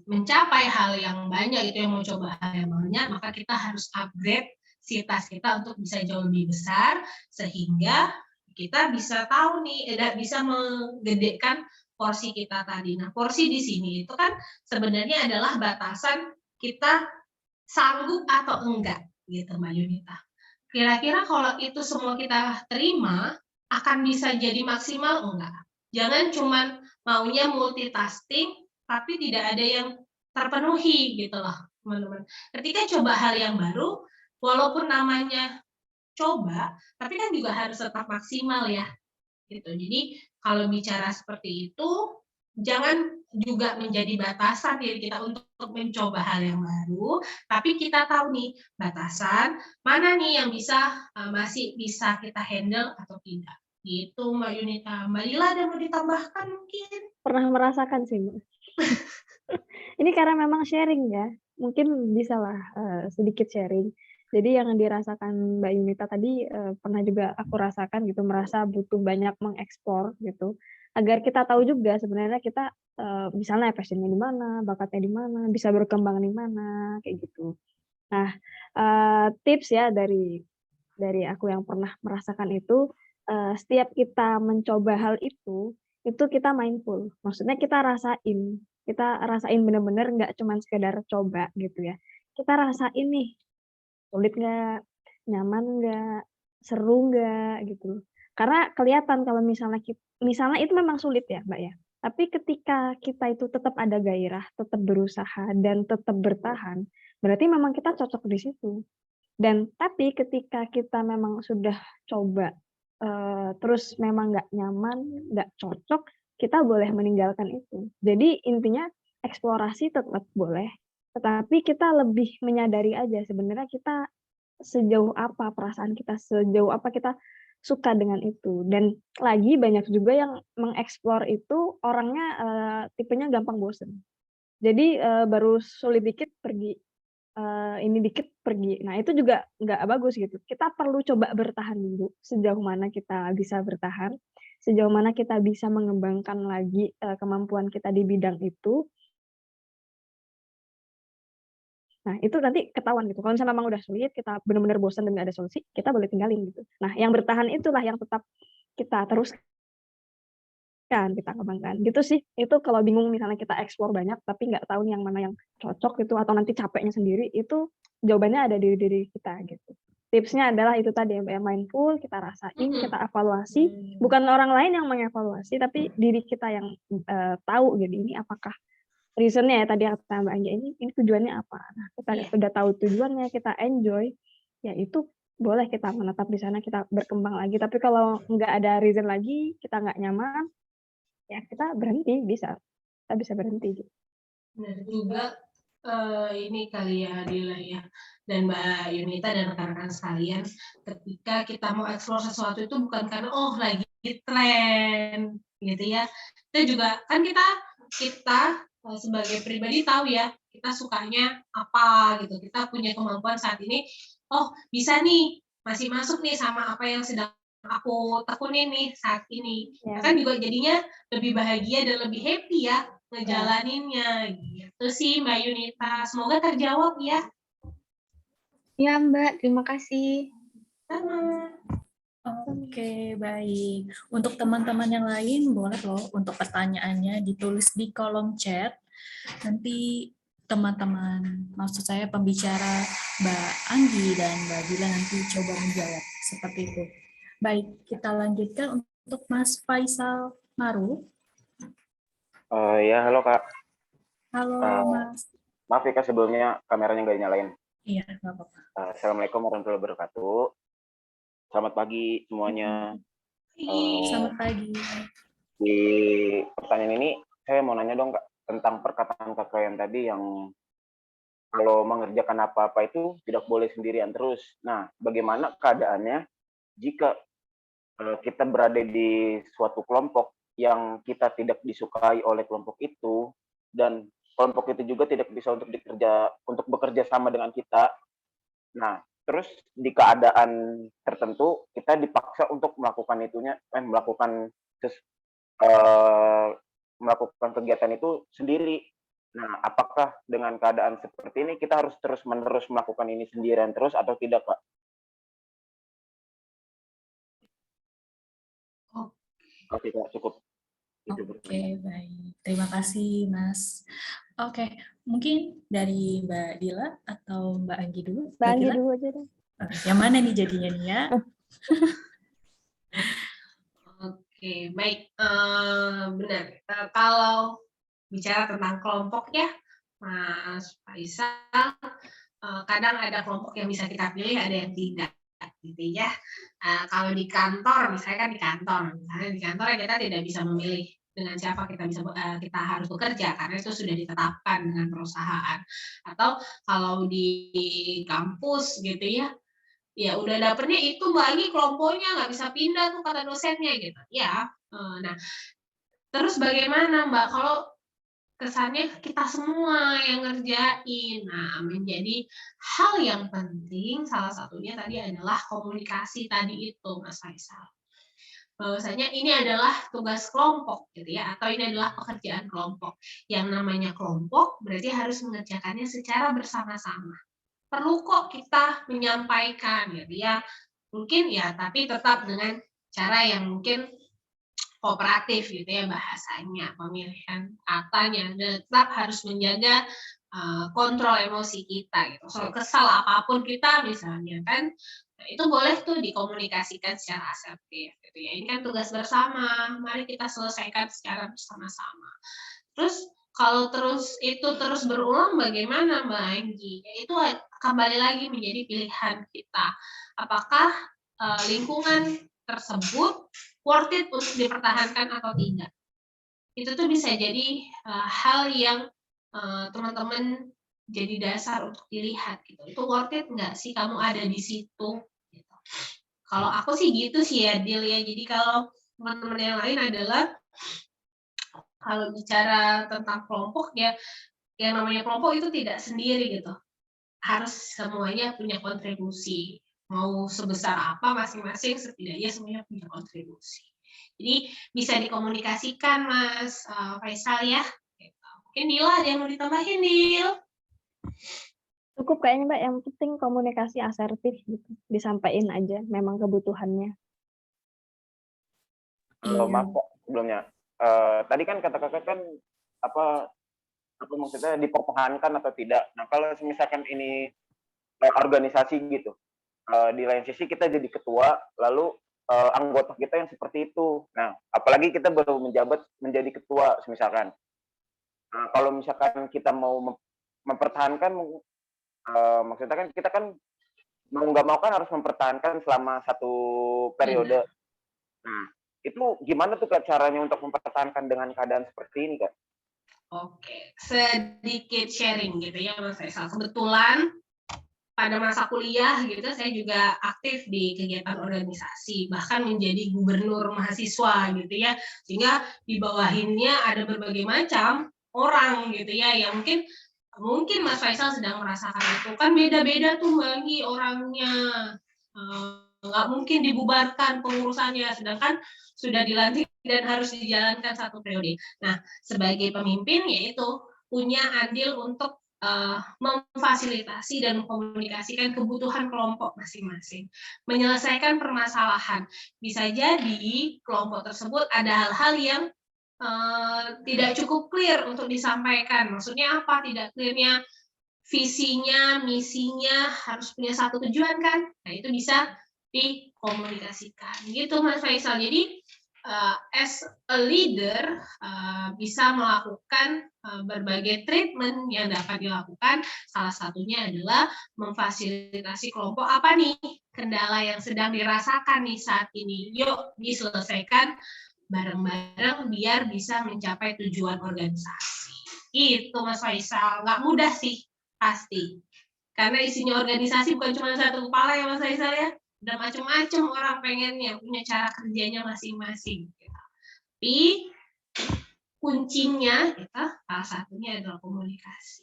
S4: mencapai hal yang banyak gitu, yang mau coba hal yang banyak, maka kita harus upgrade si tas kita untuk bisa jauh lebih besar sehingga kita bisa tahu nih, bisa menggedekan porsi kita tadi. Nah, porsi di sini itu kan sebenarnya adalah batasan kita sanggup atau enggak, gitu Mbak Yunita. Kira-kira kalau itu semua kita terima, akan bisa jadi maksimal enggak? Jangan cuman maunya multitasking, tapi tidak ada yang terpenuhi gitu loh, teman-teman. Ketika coba hal yang baru, walaupun namanya coba, tapi kan juga harus tetap maksimal ya, gitu. Jadi kalau bicara seperti itu, jangan juga menjadi batasan diri kita untuk mencoba hal yang baru, tapi kita tahu nih batasan mana nih yang masih bisa kita handle atau tidak. Gitu Mbak Yunita. Mbak Lila ada mau ditambahkan mungkin?
S2: Pernah merasakan sih, Mbak. Ini karena memang sharing ya, mungkin bisalah sedikit sharing. Jadi yang dirasakan Mbak Yunita tadi pernah juga aku rasakan gitu, merasa butuh banyak mengeksplor gitu, agar kita tahu juga sebenarnya kita misalnya passion-nya di mana, bakatnya di mana, bisa berkembang di mana, kayak gitu. Nah, tips ya dari aku yang pernah merasakan itu, setiap kita mencoba hal itu kita mindful. Maksudnya kita rasain bener-bener nggak cuman sekedar coba gitu ya. Kita rasain nih, sulit nggak, nyaman nggak, seru nggak, gitu. Karena kelihatan kalau misalnya itu memang sulit ya, Mbak, ya. Tapi ketika kita itu tetap ada gairah, tetap berusaha, dan tetap bertahan, berarti memang kita cocok di situ. Dan tapi ketika kita memang sudah coba, terus memang nggak nyaman, nggak cocok, kita boleh meninggalkan itu. Jadi intinya eksplorasi tetap boleh, tetapi kita lebih menyadari aja sebenarnya kita sejauh apa perasaan kita, sejauh apa kita suka dengan itu. Dan lagi banyak juga yang mengeksplor itu orangnya, tipenya gampang bosen. Jadi, baru sulit dikit pergi, ini dikit pergi. Nah, itu juga nggak bagus gitu. Kita perlu coba bertahan dulu, sejauh mana kita bisa bertahan, sejauh mana kita bisa mengembangkan lagi, kemampuan kita di bidang itu. Nah, itu nanti ketahuan gitu. Kalau misalnya memang udah sulit, kita benar-benar bosan dan nggak ada solusi, kita boleh tinggalin gitu. Nah, yang bertahan itulah yang tetap kita teruskan, kita kembangkan. Gitu sih. Itu kalau bingung misalnya kita explore banyak, tapi nggak tahu yang mana yang cocok gitu, atau nanti capeknya sendiri, itu jawabannya ada di diri kita gitu. Tipsnya adalah itu tadi, yang mindful, kita rasain, kita evaluasi. Bukan orang lain yang mengevaluasi, tapi diri kita yang tahu gitu, ini apakah reason-nya ya tadi kata Mbak Anggia, ini tujuannya apa. Nah, kita sudah tahu tujuannya, kita enjoy, ya itu boleh kita menetap di sana, kita berkembang lagi. Tapi kalau nggak ada reason lagi, kita nggak nyaman, ya kita berhenti, kita bisa berhenti.
S4: Benar juga, ini kali ya Adila ya, dan Mbak Yunita dan rekan-rekan sekalian, ketika kita mau eksplor sesuatu itu bukan karena oh lagi tren gitu ya. Itu juga kan kita sebagai pribadi tahu ya, kita sukanya apa gitu. Kita punya kemampuan saat ini, oh bisa nih, masih masuk nih sama apa yang sedang aku tekunin nih saat ini.
S2: Ya.
S4: Kan juga jadinya lebih bahagia dan lebih happy ya ngejalaninnya gitu sih Mbak Yunita. Semoga terjawab ya.
S5: Ya Mbak, terima kasih.
S4: Sama.
S1: Oke, baik. Untuk teman-teman yang lain, boleh loh untuk pertanyaannya ditulis di kolom chat. Nanti teman-teman, maksud saya pembicara Mbak Anggi dan Mbak Dila nanti coba menjawab seperti itu. Baik, kita lanjutkan untuk Mas Faisal Maru.
S6: Ya, halo Kak.
S1: Halo Mas.
S6: Maaf ya Kak, sebelumnya kameranya nggak dinyalain.
S1: Iya, nggak apa-apa.
S6: Assalamualaikum warahmatullahi wabarakatuh. Selamat pagi semuanya.
S1: Selamat pagi.
S6: Di pertanyaan ini, saya mau nanya dong Kak, tentang perkataan Kakak yang tadi yang kalau mengerjakan apa-apa itu tidak boleh sendirian terus. Nah, bagaimana keadaannya jika kita berada di suatu kelompok yang kita tidak disukai oleh kelompok itu, dan kelompok itu juga tidak bisa untuk bekerja sama dengan kita. Nah, terus di keadaan tertentu kita dipaksa untuk melakukan melakukan kegiatan itu sendiri. Nah, apakah dengan keadaan seperti ini kita harus terus-menerus melakukan ini sendirian terus atau tidak, Kak? Oke, Kak, cukup. Itu pertanyaan.
S1: Oke, baik. Terima kasih, Mas. Oke, mungkin dari Mbak Dila atau Mbak Anggi dulu?
S2: Mbak Anggi
S1: Dila?
S2: dulu aja deh.
S1: Oke, yang mana nih jadinya nih ya?
S4: Oke, baik. Benar. Kalau bicara tentang kelompok ya, Mas Faisal, kadang ada kelompok yang bisa kita pilih, ada yang tidak, gitu ya. Kalau di kantor, misalnya kan misalnya di kantor kita tidak bisa memilih dengan siapa kita harus bekerja karena itu sudah ditetapkan dengan perusahaan. Atau kalau di kampus gitu ya, ya udah dapetnya itu bagi kelompoknya nggak bisa pindah tuh kata dosennya gitu. Ya, nah terus bagaimana Mbak kalau kesannya kita semua yang ngerjain. Nah, menjadi hal yang penting salah satunya tadi adalah komunikasi tadi itu, Mas Faisal. Bahwasanya ini adalah tugas kelompok gitu ya, atau ini adalah pekerjaan kelompok. Yang namanya kelompok berarti harus mengerjakannya secara bersama-sama. Perlu kok kita menyampaikan gitu ya. Mungkin ya, tapi tetap dengan cara yang mungkin kooperatif gitu ya bahasanya, pemilihan katanya, dan tetap harus menjaga kontrol emosi kita gitu. Soal kesal apapun kita misalnya kan, nah itu boleh tuh dikomunikasikan secara asertif gitu ya. Ini kan tugas bersama, mari kita selesaikan secara bersama-sama. Terus kalau itu terus berulang bagaimana Mbak Anggi? Ya, itu kembali lagi menjadi pilihan kita. Apakah lingkungan tersebut worth it untuk dipertahankan atau tidak? Itu tuh bisa jadi hal yang teman-teman jadi dasar untuk dilihat gitu. Itu worth it nggak sih kamu ada di situ? Gitu. Kalau aku sih gitu sih ya, Dil ya. Jadi kalau teman-teman yang lain adalah kalau bicara tentang kelompok ya, yang namanya kelompok itu tidak sendiri gitu. Harus semuanya punya kontribusi. Mau sebesar apa masing-masing setidaknya semuanya punya kontribusi. Jadi bisa dikomunikasikan Mas Faisal ya. Mungkin Dila ada yang mau ditambahin, Dil?
S2: Cukup kayaknya Mbak, yang penting komunikasi asertif gitu. Disampaikan aja memang kebutuhannya.
S6: Maaf Kak, sebelumnya. Tadi kan kata kakak kan apa maksudnya dipertahankan atau tidak. Nah kalau misalkan ini organisasi gitu, di lain sisi kita jadi ketua, lalu anggota kita yang seperti itu. Nah apalagi kita baru menjabat menjadi ketua misalkan. Nah, kalau misalkan kita mau mempertahankan, maksudnya kan kita kan mau nggak mau kan harus mempertahankan selama satu periode. Nah, itu gimana tuh Kak caranya untuk mempertahankan dengan keadaan seperti ini Kak?
S4: Oke, sedikit sharing gitu ya Mas Faisal. Kebetulan pada masa kuliah gitu saya juga aktif di kegiatan organisasi, bahkan menjadi gubernur mahasiswa gitu ya. Sehingga di bawahinnya ada berbagai macam orang gitu ya yang mungkin Mas Faisal sedang merasakan itu. Kan beda-beda tuh bagi orangnya. Nggak mungkin dibubarkan pengurusannya, sedangkan sudah dilantik dan harus dijalankan satu periode. Nah, sebagai pemimpin yaitu punya andil untuk memfasilitasi dan mengkomunikasikan kebutuhan kelompok masing-masing, menyelesaikan permasalahan. Bisa jadi kelompok tersebut ada hal-hal yang tidak cukup clear untuk disampaikan. Maksudnya apa? Tidak clearnya visinya, misinya harus punya satu tujuan kan? Nah itu bisa dikomunikasikan. Gitu Mas Faisal. Jadi as a leader bisa melakukan berbagai treatment yang dapat dilakukan. Salah satunya adalah memfasilitasi kelompok apa nih kendala yang sedang dirasakan nih saat ini. Yuk diselesaikan bareng-bareng biar bisa mencapai tujuan organisasi. Itu Mas Faisal. Nggak mudah sih pasti. Karena isinya organisasi bukan cuma satu kepala ya Mas Faisal ya. Udah macam-macam orang pengennya, punya cara kerjanya masing-masing. Tapi kuncinya salah satunya adalah komunikasi.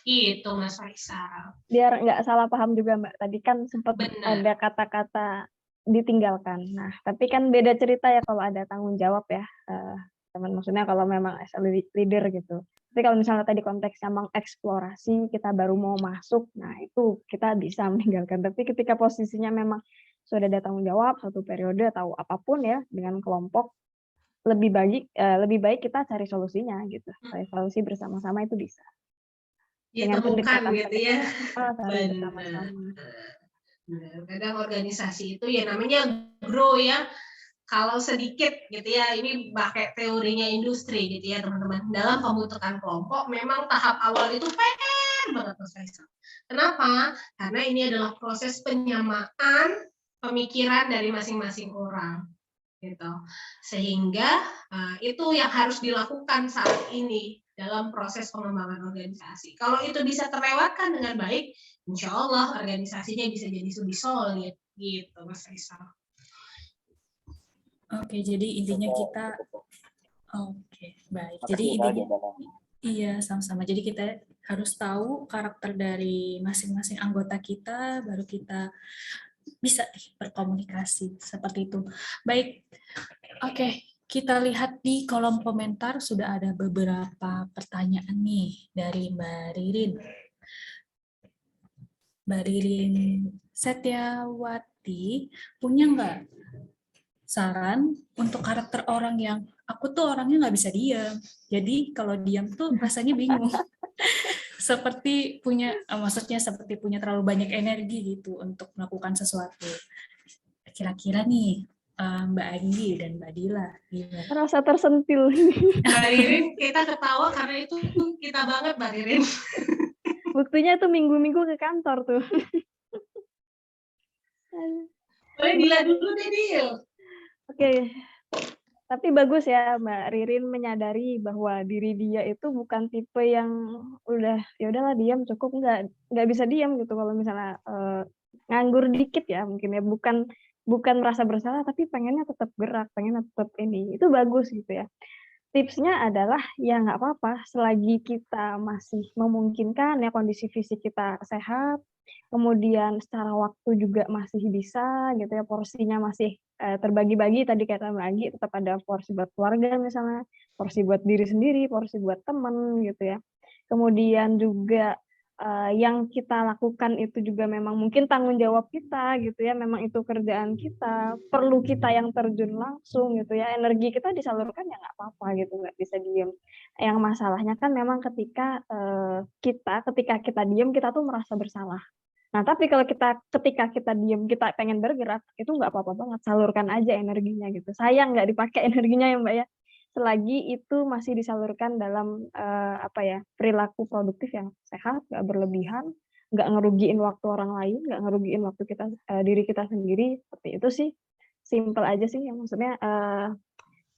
S4: Itu Mas Faisal.
S2: Biar nggak salah paham juga Mbak, tadi kan sempat ada kata-kata ditinggalkan. Nah, tapi kan beda cerita ya kalau ada tanggung jawab ya, teman. Maksudnya kalau memang as a leader gitu. Tapi kalau misalnya tadi konteksnya mengeksplorasi, kita baru mau masuk, nah itu kita bisa meninggalkan. Tapi ketika posisinya memang sudah ada tanggung jawab, satu periode atau apapun ya, dengan kelompok, lebih baik kita cari solusinya gitu. Cari solusi bersama-sama itu bisa. Dengan
S4: Ditemukan
S2: pendekatan
S4: gitu ya.
S2: cari
S4: Benar.
S2: bersama-sama.
S4: Kadang organisasi itu ya namanya grow ya. Kalau sedikit gitu ya, ini pakai teorinya industri gitu ya teman-teman. Dalam pembentukan kelompok memang tahap awal itu PR banget Mas Faisal. Kenapa? Karena ini adalah proses penyamaan pemikiran dari masing-masing orang gitu. Sehingga itu yang harus dilakukan saat ini dalam proses pengembangan organisasi. Kalau itu bisa terlewatkan dengan baik, insya Allah organisasinya bisa jadi lebih solid gitu Mas Faisal.
S1: Oke, jadi intinya kita baik. Jadi
S6: Makasih, Kak,
S1: intinya
S6: jawabannya.
S1: iya sama-sama. Jadi kita harus tahu karakter dari masing-masing anggota kita, baru kita bisa berkomunikasi seperti itu. Baik, oke. Kita lihat di kolom komentar sudah ada beberapa pertanyaan nih dari Mbak Ririn. Mbak Ririn Setiawati, punya nggak saran untuk karakter orang yang aku tuh orangnya nggak bisa diam. Jadi kalau diam tuh rasanya bingung. Maksudnya seperti punya terlalu banyak energi gitu untuk melakukan sesuatu. Kira-kira nih Mbak Anggi dan Mbak Dila gimana?
S2: Rasa tersentil.
S4: Mbak Ririn, kita ketawa karena itu kita banget Mbak Ririn.
S2: Buktinya tuh minggu-minggu ke kantor tuh.
S4: Boleh Dila dulu deh, Dil.
S2: Oke. Tapi bagus ya Mbak Ririn menyadari bahwa diri dia itu bukan tipe yang udah ya udahlah diam cukup, nggak bisa diam gitu kalau misalnya nganggur dikit ya mungkin ya, bukan merasa bersalah tapi pengennya tetap gerak, pengennya tetap ini. Itu bagus gitu ya. Tipsnya adalah ya nggak apa-apa selagi kita masih memungkinkan ya, kondisi fisik kita sehat, kemudian secara waktu juga masih bisa gitu ya, porsinya masih terbagi-bagi tadi kata Mbak Anggi, tetap ada porsi buat keluarga misalnya, porsi buat diri sendiri, porsi buat teman gitu ya. Kemudian juga yang kita lakukan itu juga memang mungkin tanggung jawab kita gitu ya, memang itu kerjaan kita, perlu kita yang terjun langsung gitu ya, energi kita disalurkan ya nggak apa-apa gitu, nggak bisa diem. Yang masalahnya kan memang ketika kita diem kita tuh merasa bersalah. Nah, tapi kalau ketika kita diem, kita pengen bergerak, itu nggak apa-apa banget, salurkan aja energinya gitu. Sayang nggak dipakai energinya ya Mbak ya, selagi itu masih disalurkan dalam perilaku produktif yang sehat, nggak berlebihan, nggak ngerugiin waktu orang lain, nggak ngerugiin waktu kita diri kita sendiri, seperti itu sih. Simple aja sih, yang maksudnya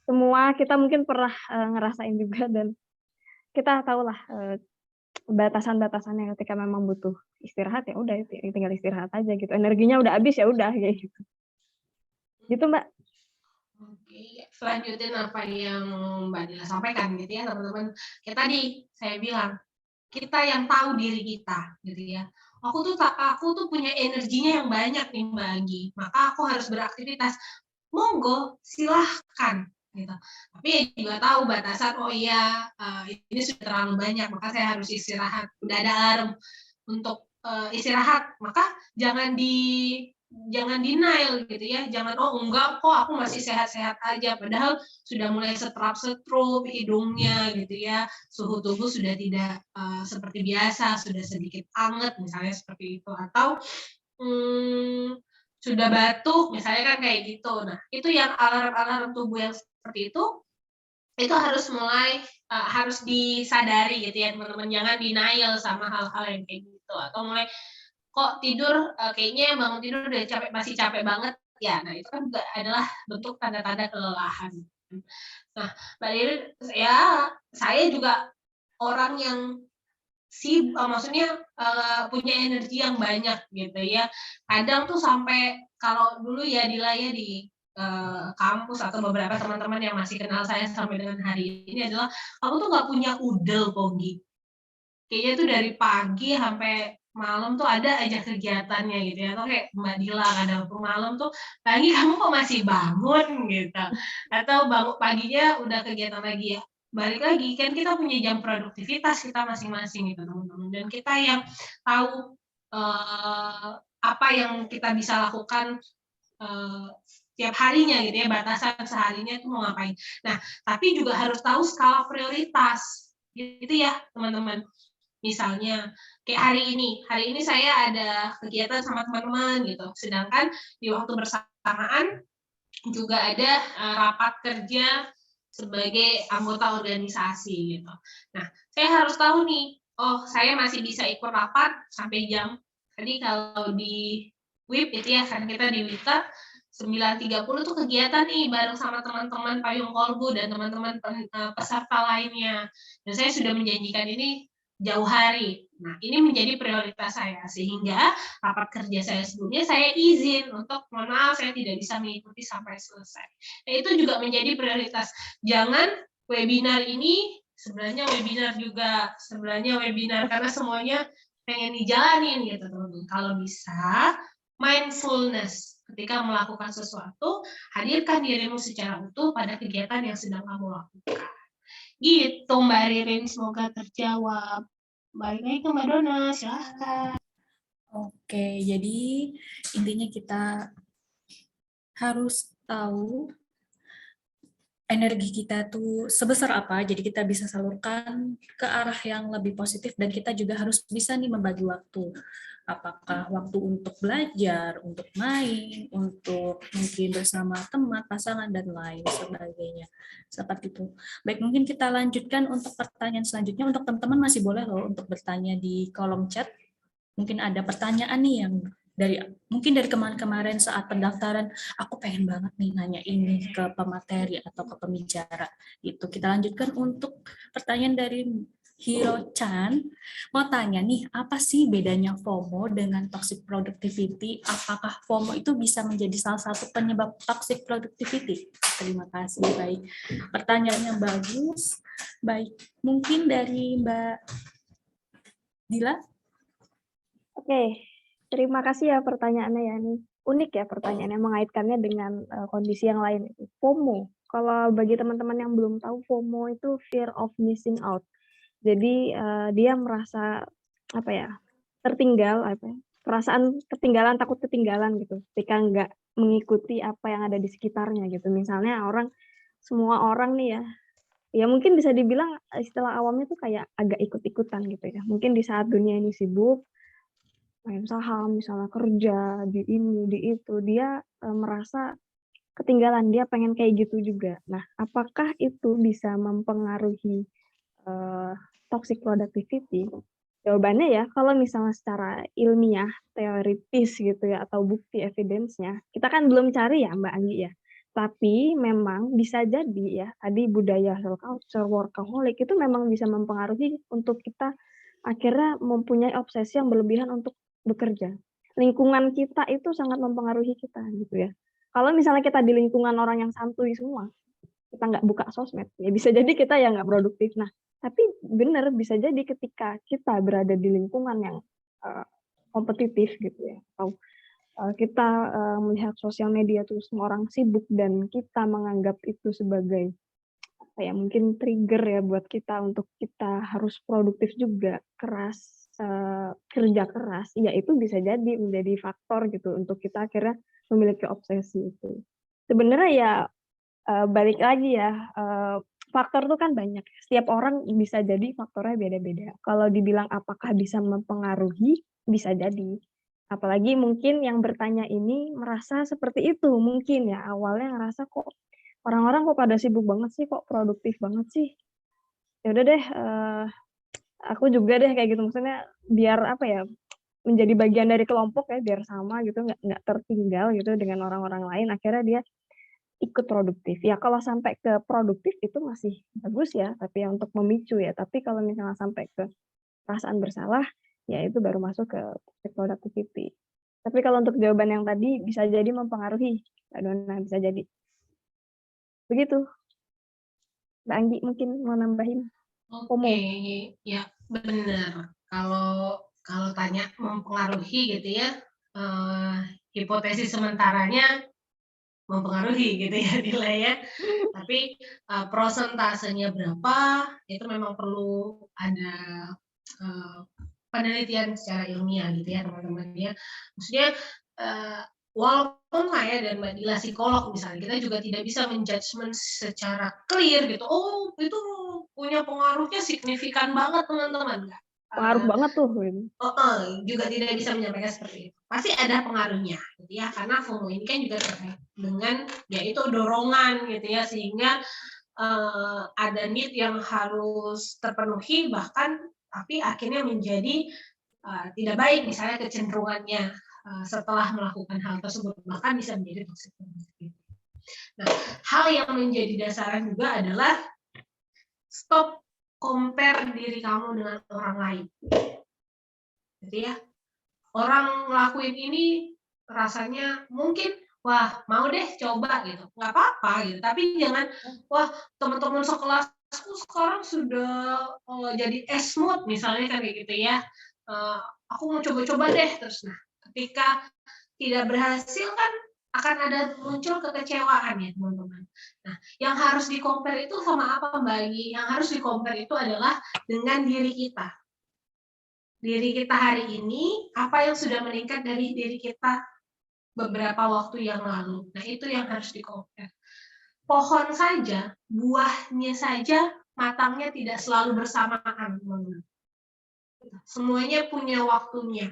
S2: semua kita mungkin pernah ngerasain juga dan kita tahulah batasan-batasannya ketika memang butuh istirahat ya udah tinggal istirahat aja gitu. Energinya udah habis ya udah kayak gitu. Gitu Mbak.
S4: Oke, selanjutin apa yang Mbak Dila sampaikan gitu ya teman-teman. Kayak tadi saya bilang, kita yang tahu diri kita gitu ya. Aku tuh punya energinya yang banyak nih Mbak Anggi, maka aku harus beraktivitas. Monggo, silahkan gitu. Tapi ya juga tahu batasan, oh iya ini sudah terlalu banyak, maka saya harus istirahat. Udah ada alarm untuk istirahat, maka jangan denial gitu ya, jangan oh enggak kok aku masih sehat-sehat aja, padahal sudah mulai setrup hidungnya gitu ya, suhu tubuh sudah tidak seperti biasa, sudah sedikit anget misalnya seperti itu, atau sudah batuk misalnya kan kayak gitu. Nah itu yang alarm tubuh yang seperti itu harus mulai harus disadari gitu ya teman-teman, jangan denial sama hal-hal yang kayak gitu, atau mulai kok tidur kayaknya bangun tidur udah masih capek banget ya. Nah itu kan juga adalah bentuk tanda-tanda kelelahan. Nah Mbak Ririn, ya saya juga orang yang maksudnya punya energi yang banyak gitu ya. Kadang tuh sampai kalau dulu ya Dila ya di kampus atau beberapa teman-teman yang masih kenal saya sampai dengan hari ini adalah aku tuh nggak punya udel Pogi. Kayaknya tuh dari pagi sampai malam tuh ada aja kegiatannya gitu ya. Atau kayak Mbak Dila kadang tuh malam tuh, pagi kamu kok masih bangun gitu. Atau bangun paginya udah kegiatan lagi ya. Balik lagi kan kita punya jam produktivitas kita masing-masing gitu teman-teman. Dan kita yang tahu apa yang kita bisa lakukan tiap harinya gitu ya, batasan seharinya itu mau ngapain. Nah, tapi juga harus tahu skala prioritas gitu ya teman-teman. Misalnya kayak hari ini saya ada kegiatan sama teman-teman gitu, sedangkan di waktu bersamaan juga ada rapat kerja sebagai anggota organisasi gitu. Nah, saya harus tahu nih, oh saya masih bisa ikut rapat sampai jam, tadi kalau di WIP itu ya, kan kita di WITA 9.30 tuh kegiatan nih bareng sama teman-teman Payung Kolbu dan teman-teman peserta lainnya. Dan saya sudah menjanjikan ini jauh hari. Nah, ini menjadi prioritas saya, sehingga rapat kerja saya sebelumnya saya izin untuk, mohon maaf saya tidak bisa mengikuti sampai selesai. Nah, itu juga menjadi prioritas. Jangan webinar ini sebenarnya webinar karena semuanya pengen dijalanin gitu teman-teman. Kalau bisa mindfulness ketika melakukan sesuatu, hadirkan dirimu secara utuh pada kegiatan yang sedang kamu lakukan. Gitu Mbak Ririn, semoga terjawab. Balik lagi ke Mbak Dona, silahkan.
S1: Oke, jadi intinya kita harus tahu energi kita tuh sebesar apa, jadi kita bisa salurkan ke arah yang lebih positif, dan kita juga harus bisa nih membagi waktu. Apakah waktu untuk belajar, untuk main, untuk mungkin bersama teman, pasangan, dan lain sebagainya. Seperti itu. Baik, mungkin kita lanjutkan untuk pertanyaan selanjutnya. Untuk teman-teman masih boleh loh untuk bertanya di kolom chat. Mungkin ada pertanyaan nih yang mungkin dari kemarin-kemarin saat pendaftaran, aku pengen banget nih nanya ini ke pemateri atau ke pembicara. Itu kita lanjutkan untuk pertanyaan dari Hiro Chan. Mau tanya nih, apa sih bedanya FOMO dengan toxic productivity? Apakah FOMO itu bisa menjadi salah satu penyebab toxic productivity? Terima kasih, baik. Pertanyaannya bagus. Baik, mungkin dari Mbak Dila.
S2: Oke, terima kasih ya pertanyaannya ya. Ini unik ya pertanyaannya, mengaitkannya dengan kondisi yang lain. FOMO, kalau bagi teman-teman yang belum tahu, FOMO itu fear of missing out. Jadi dia merasa tertinggal, perasaan ketinggalan, takut ketinggalan gitu, ketika nggak mengikuti apa yang ada di sekitarnya gitu. Misalnya semua orang nih ya mungkin bisa dibilang istilah awamnya tuh kayak agak ikut-ikutan gitu ya. Mungkin di saat dunia ini sibuk, main saham, misalnya kerja, di ini, di itu, dia merasa ketinggalan, dia pengen kayak gitu juga. Nah, apakah itu bisa mempengaruhi toxic productivity? Jawabannya ya, kalau misalnya secara ilmiah, teoritis gitu ya, atau bukti evidence-nya, kita kan belum cari ya Mbak Anggi ya. Tapi memang bisa jadi ya, tadi budaya hustle culture, workaholic itu memang bisa mempengaruhi untuk kita akhirnya mempunyai obsesi yang berlebihan untuk bekerja. Lingkungan kita itu sangat mempengaruhi kita gitu ya. Kalau misalnya kita di lingkungan orang yang santuy semua, kita nggak buka sosmed, ya bisa jadi kita ya nggak produktif. Nah, tapi benar bisa jadi ketika kita berada di lingkungan yang kompetitif gitu ya, atau kita melihat sosial media tuh semua orang sibuk dan kita menganggap itu sebagai mungkin trigger ya buat kita untuk kita harus produktif juga, keras, kerja keras, ya itu bisa jadi menjadi faktor gitu untuk kita akhirnya memiliki obsesi itu. Sebenarnya ya balik lagi ya, faktor tuh kan banyak. Setiap orang bisa jadi faktornya beda-beda. Kalau dibilang apakah bisa mempengaruhi, bisa jadi. Apalagi mungkin yang bertanya ini merasa seperti itu, mungkin ya awalnya ngerasa kok orang-orang kok pada sibuk banget sih, kok produktif banget sih. Ya udah deh, aku juga deh kayak gitu. Maksudnya biar menjadi bagian dari kelompok ya, biar sama gitu, nggak tertinggal gitu dengan orang-orang lain. Akhirnya dia ikut produktif. Ya kalau sampai ke produktif itu masih bagus ya, tapi ya untuk memicu ya. Tapi kalau misalnya sampai ke perasaan bersalah, ya itu baru masuk ke productivity. Tapi kalau untuk jawaban yang tadi bisa jadi mempengaruhi, Mbak Dona, bisa jadi. Begitu. Mbak Anggi mungkin mau nambahin.
S4: Oke, ya benar. Kalau tanya mempengaruhi gitu ya, hipotesis sementaranya mempengaruhi gitu ya nilai ya. Tapi prosentasenya berapa itu memang perlu ada penelitian secara ilmiah gitu ya teman-teman ya. Maksudnya walaupun lah ya, dan Mbak Dila psikolog misalnya, kita juga tidak bisa menjudgment secara clear gitu, oh itu punya pengaruhnya signifikan banget teman-teman, enggak.
S2: Pengaruh banget tuh. Gitu.
S4: Juga tidak bisa menyampaikan seperti itu. Pasti ada pengaruhnya, gitu ya, karena FOMO ini kan juga terkait dengan yaitu dorongan, gitu ya, sehingga ada need yang harus terpenuhi, bahkan tapi akhirnya menjadi tidak baik, misalnya kecenderungannya setelah melakukan hal tersebut, bahkan bisa menjadi toxic. Nah, hal yang menjadi dasaran juga adalah stop compare diri kamu dengan orang lain. Jadi ya, orang ngelakuin ini rasanya mungkin, wah mau deh coba gitu, nggak apa-apa gitu. Tapi jangan, wah teman-teman sekelasku sekarang sudah jadi esmut misalnya kan kayak gitu ya. Aku mau coba-coba deh terus. Nah, ketika tidak berhasil kan akan ada muncul kekecewaan ya teman-teman. Nah, yang harus di-compare itu sama apa Mbak Agi? Yang harus di-compare itu adalah dengan diri kita. Diri kita hari ini, apa yang sudah meningkat dari diri kita beberapa waktu yang lalu. Nah, itu yang harus di-compare. Pohon saja, buahnya saja, matangnya tidak selalu bersamaan, teman-teman. Semuanya punya waktunya.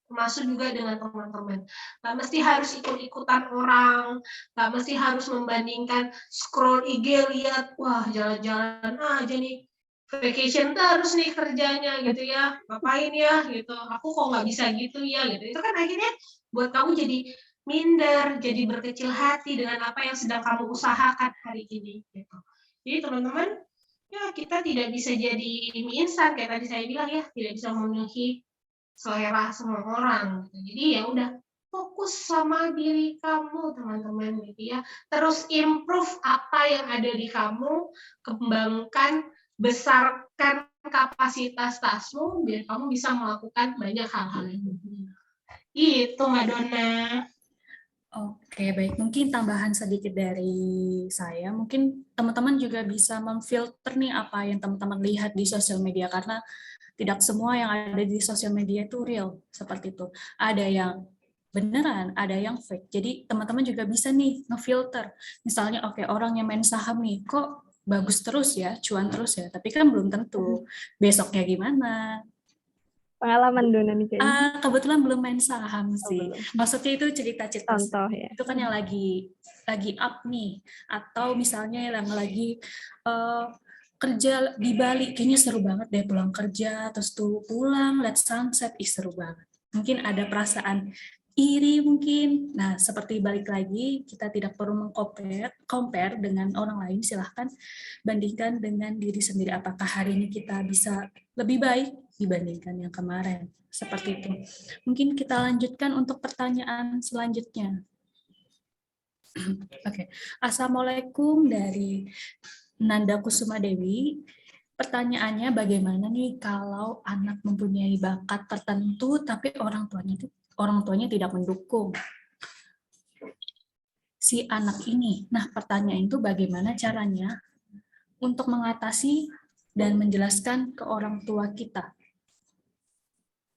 S4: Termasuk juga dengan teman-teman. Nggak mesti harus ikut-ikutan orang, nggak mesti harus membandingkan scroll IG, lihat, wah jalan-jalan aja nih, vacation terus nih kerjanya gitu ya, ngapain ya gitu, aku kok nggak bisa gitu ya gitu. Itu kan akhirnya buat kamu jadi minder, jadi berkecil hati dengan apa yang sedang kamu usahakan hari ini gitu. Jadi teman-teman, ya kita tidak bisa jadi mie instan kayak tadi saya bilang ya, tidak bisa memenuhi selera semua orang gitu. Jadi ya udah fokus sama diri kamu teman-teman gitu ya. Terus improve apa yang ada di kamu, kembangkan, besarkan kapasitas tasmu biar kamu bisa melakukan banyak hal-hal yang berbeda. Itu Mbak Donna.
S1: Oke, baik. Mungkin tambahan sedikit dari saya. Mungkin teman-teman juga bisa memfilter nih apa yang teman-teman lihat di sosial media, karena tidak semua yang ada di sosial media itu real, seperti itu. Ada yang beneran, ada yang fake. Jadi teman-teman juga bisa nih ngefilter. Misalnya, oke, orang yang main saham nih, kok bagus terus ya, cuan terus ya, tapi kan belum tentu besoknya gimana.
S2: Pengalaman Dona nih kayaknya.
S1: Kebetulan belum main saham sih.
S2: belum.
S1: Maksudnya itu cerita-cerita
S2: Contoh ya.
S1: itu kan yang lagi up nih, atau misalnya yang lagi kerja di Bali, kayaknya seru banget deh pulang kerja, terus tuh pulang lihat sunset, seru banget. Mungkin ada perasaan iri mungkin. Nah, seperti balik lagi, kita tidak perlu compare dengan orang lain, silahkan bandingkan dengan diri sendiri. Apakah hari ini kita bisa lebih baik dibandingkan yang kemarin? Seperti itu. Mungkin kita lanjutkan untuk pertanyaan selanjutnya. Oke. Assalamualaikum dari Nanda Kusuma Dewi. Pertanyaannya, bagaimana nih kalau anak mempunyai bakat tertentu tapi orang tuanya tidak mendukung si anak ini? Nah, pertanyaan itu bagaimana caranya untuk mengatasi dan menjelaskan ke orang tua kita?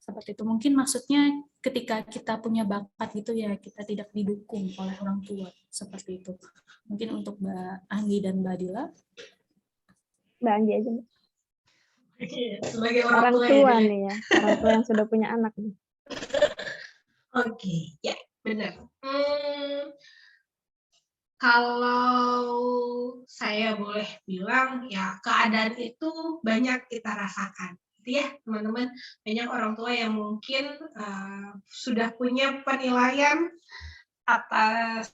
S1: Seperti itu. Mungkin maksudnya ketika kita punya bakat gitu ya, kita tidak didukung oleh orang tua. Seperti itu. Mungkin untuk Mbak Anggi dan Mbak Dila.
S2: Mbak Anggi aja.
S4: Sebagai
S2: orang tua nih ya. Orang tua yang sudah punya anak nih.
S4: Oke, ya benar. Kalau saya boleh bilang ya keadaan itu banyak kita rasakan. Ya teman-teman, banyak orang tua yang mungkin sudah punya penilaian atas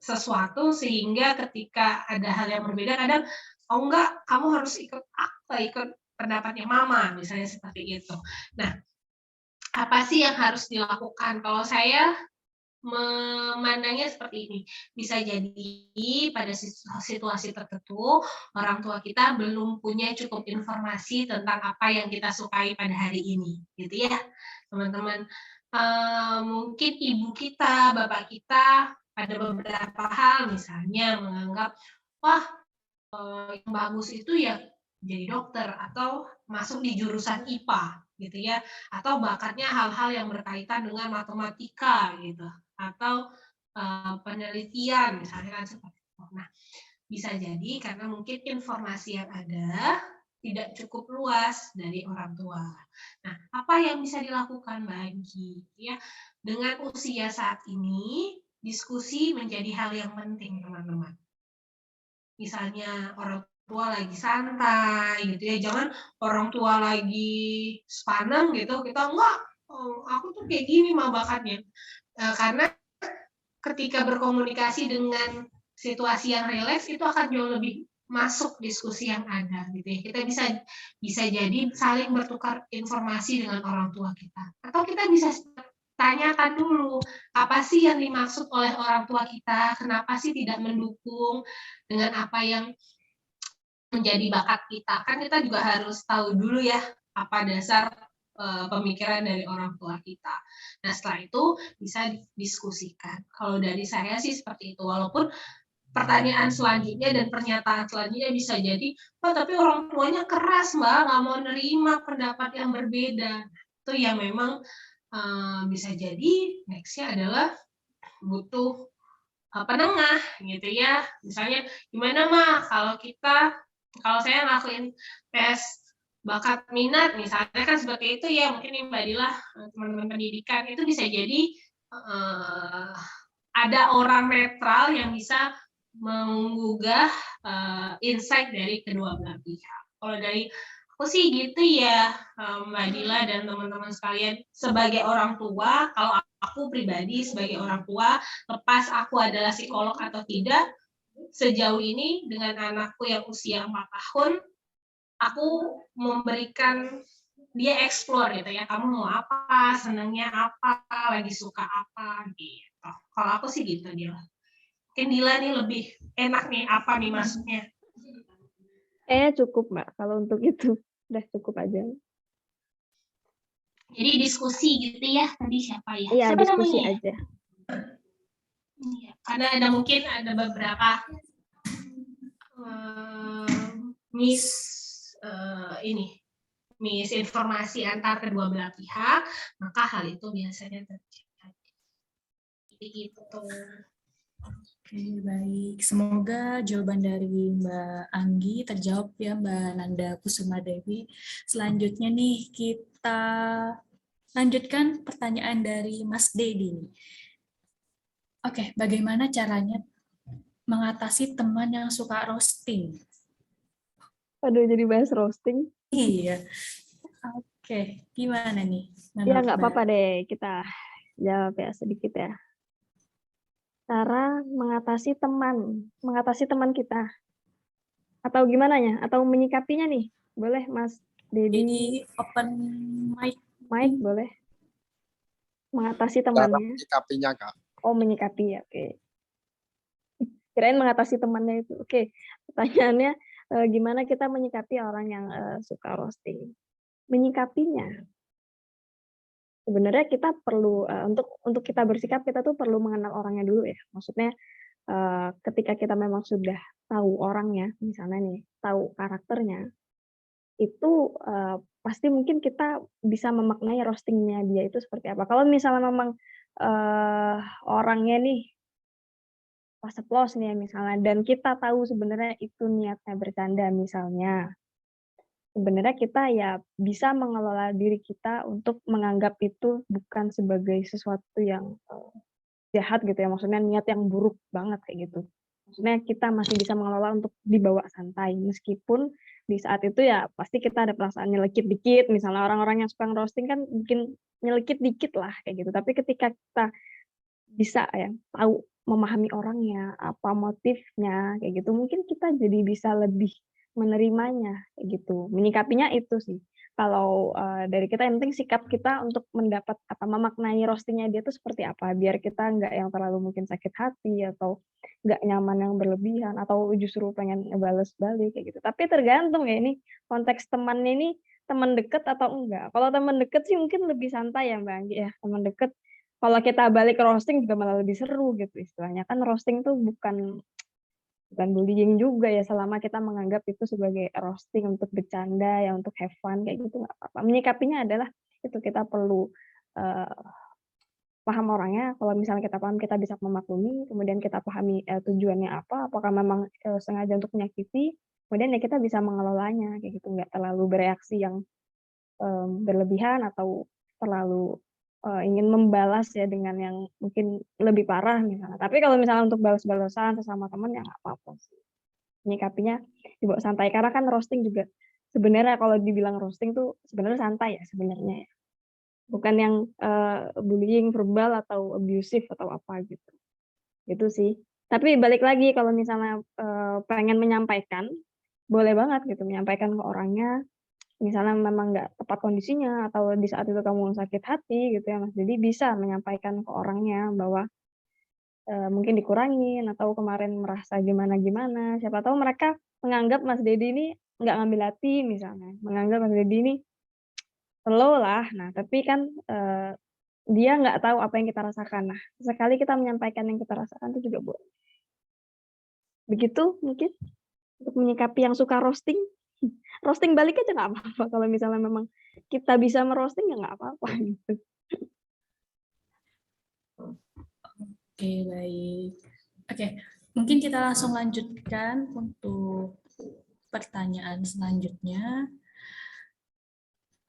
S4: sesuatu sehingga ketika ada hal yang berbeda kadang oh enggak kamu harus ikut pendapatnya mama misalnya seperti itu. Nah, apa sih yang harus dilakukan? Kalau saya memandangnya seperti ini, bisa jadi pada situasi tertentu orang tua kita belum punya cukup informasi tentang apa yang kita sukai pada hari ini, gitu ya teman-teman. Mungkin ibu kita, bapak kita pada beberapa hal misalnya menganggap wah yang bagus itu ya jadi dokter atau masuk di jurusan IPA gitu ya, atau bakatnya hal-hal yang berkaitan dengan matematika gitu, atau penelitian misalnya kan seperti itu. Nah, bisa jadi karena mungkin informasi yang ada tidak cukup luas dari orang tua. Nah, apa yang bisa dilakukan bagi ya dengan usia saat ini, diskusi menjadi hal yang penting, teman-teman. Misalnya orang tua lagi santai gitu ya, jangan orang tua lagi sepaneng gitu, kita enggak, aku tuh kayak gini mah bakatnya. Karena ketika berkomunikasi dengan situasi yang rileks itu akan jauh lebih masuk diskusi yang ada gitu ya. Kita bisa jadi saling bertukar informasi dengan orang tua kita. Atau kita bisa tanyakan dulu apa sih yang dimaksud oleh orang tua kita, kenapa sih tidak mendukung dengan apa yang menjadi bakat kita. Kan kita juga harus tahu dulu ya apa dasar pemikiran dari orang tua kita. Nah, setelah itu bisa didiskusikan. Kalau dari saya sih seperti itu, walaupun pertanyaan selanjutnya dan pernyataan selanjutnya bisa jadi, oh tapi orang tuanya keras Mbak, nggak mau nerima pendapat yang berbeda. Itu yang memang bisa jadi next-nya adalah butuh penengah gitu ya. Misalnya gimana mah kalau saya ngelakuin tes bakat minat misalnya kan seperti itu ya, mungkin nih Mbak Dila, teman-teman pendidikan itu bisa jadi ada orang netral yang bisa menggugah insight dari kedua belah pihak. Kalau dari aku sih gitu ya, Mbak Dila dan teman-teman sekalian, sebagai orang tua, kalau aku pribadi sebagai orang tua, lepas aku adalah psikolog atau tidak, sejauh ini dengan anakku yang usia 4 tahun, aku memberikan dia explore gitu ya, kamu mau apa, senangnya apa, lagi suka apa gitu. Kalau aku sih gitu Dila. Mungkin Dila nih lebih enak nih, apa nih maksudnya?
S2: Cukup Mbak, kalau untuk itu udah cukup aja.
S4: Jadi diskusi gitu ya, tadi siapa ya?
S2: Iya,
S4: Siapa
S2: diskusi
S4: namanya?
S2: aja.
S4: Iya, karena mungkin ada beberapa misinformasi antar kedua belah pihak, maka hal itu biasanya terjadi. Gitu.
S1: Oke, baik. Semoga jawaban dari Mbak Anggi terjawab ya, Mbak Nanda Kusuma Dewi. Selanjutnya nih kita lanjutkan pertanyaan dari Mas Dedi. Oke, bagaimana caranya mengatasi teman yang suka roasting?
S2: Aduh, jadi bahas roasting.
S1: Iya. Oke, gimana nih?
S2: Ya, nggak apa-apa deh, kita jawab ya sedikit ya. Cara mengatasi teman kita. Atau gimana ya? Atau menyikapinya nih? Boleh, Mas Dedi?
S1: Jadi open mic.
S2: Mike, boleh? Mengatasi temannya.
S7: Menyikapinya, Kak.
S2: Oh, menyikapi ya, oke. Kirain mengatasi temannya itu. Oke, pertanyaannya gimana kita menyikapi orang yang suka roasting? Menyikapinya. Sebenarnya kita perlu untuk kita bersikap kita tuh perlu mengenal orangnya dulu ya. Maksudnya ketika kita memang sudah tahu orangnya, misalnya nih, tahu karakternya, itu pasti mungkin kita bisa memaknai roastingnya dia itu seperti apa. Kalau misalnya memang orangnya nih pas ceplos nih ya misalnya, dan kita tahu sebenarnya itu niatnya bercanda misalnya, sebenarnya kita ya bisa mengelola diri kita untuk menganggap itu bukan sebagai sesuatu yang jahat gitu ya, maksudnya niat yang buruk banget kayak gitu. Maksudnya kita masih bisa mengelola untuk dibawa santai, meskipun di saat itu ya pasti kita ada perasaan nyelekit dikit, misalnya orang-orang yang suka roasting kan bikin nyelekit dikit lah kayak gitu. Tapi ketika kita bisa ya tahu memahami orangnya, apa motifnya kayak gitu, mungkin kita jadi bisa lebih menerimanya kayak gitu. Menyikapinya itu sih. Kalau dari kita yang penting sikap kita untuk mendapat apa memaknai roastingnya dia tuh seperti apa, biar kita nggak yang terlalu mungkin sakit hati atau nggak nyaman yang berlebihan atau justru pengen ngebales balik kayak gitu. Tapi tergantung ya ini konteks temannya ini teman deket atau enggak. Kalau teman deket sih mungkin lebih santai ya Mbak Anggi ya, teman deket. Kalau kita balik roasting juga malah lebih seru gitu istilahnya. Kan roasting tuh bukan bullying juga ya, selama kita menganggap itu sebagai roasting untuk bercanda, ya untuk have fun kayak gitu nggak apa-apa. Menyikapinya adalah itu kita perlu paham orangnya. Kalau misalnya kita paham, kita bisa memaklumi, kemudian kita pahami tujuannya apa, apakah memang sengaja untuk menyakiti, kemudian ya kita bisa mengelolanya kayak gitu, nggak terlalu bereaksi yang berlebihan atau terlalu ingin membalas ya dengan yang mungkin lebih parah misalnya. Tapi kalau misalnya untuk balas-balasan sesama teman ya nggak apa-apa sih. Menyikapinya dibawa santai karena kan roasting juga sebenarnya kalau dibilang roasting tuh sebenarnya santai ya sebenarnya ya. Bukan yang bullying verbal atau abusive atau apa gitu. Itu sih. Tapi balik lagi kalau misalnya pengen menyampaikan, boleh banget gitu menyampaikan ke orangnya. Misalnya memang nggak tepat kondisinya atau di saat itu kamu sakit hati gitu ya Mas. Jadi bisa menyampaikan ke orangnya bahwa mungkin dikurangin atau kemarin merasa gimana-gimana. Siapa tahu mereka menganggap Mas Dedi ini nggak ngambil hati misalnya, menganggap Mas Dedi ini slow lah. Nah, tapi kan dia nggak tahu apa yang kita rasakan. Nah, sekali kita menyampaikan yang kita rasakan itu juga boleh. Begitu mungkin untuk menyikapi yang suka roasting. Roasting balik aja nggak apa-apa kalau misalnya memang kita bisa merosting ya nggak apa-apa gitu.
S1: Oke, baik. Oke, mungkin kita langsung lanjutkan untuk pertanyaan selanjutnya.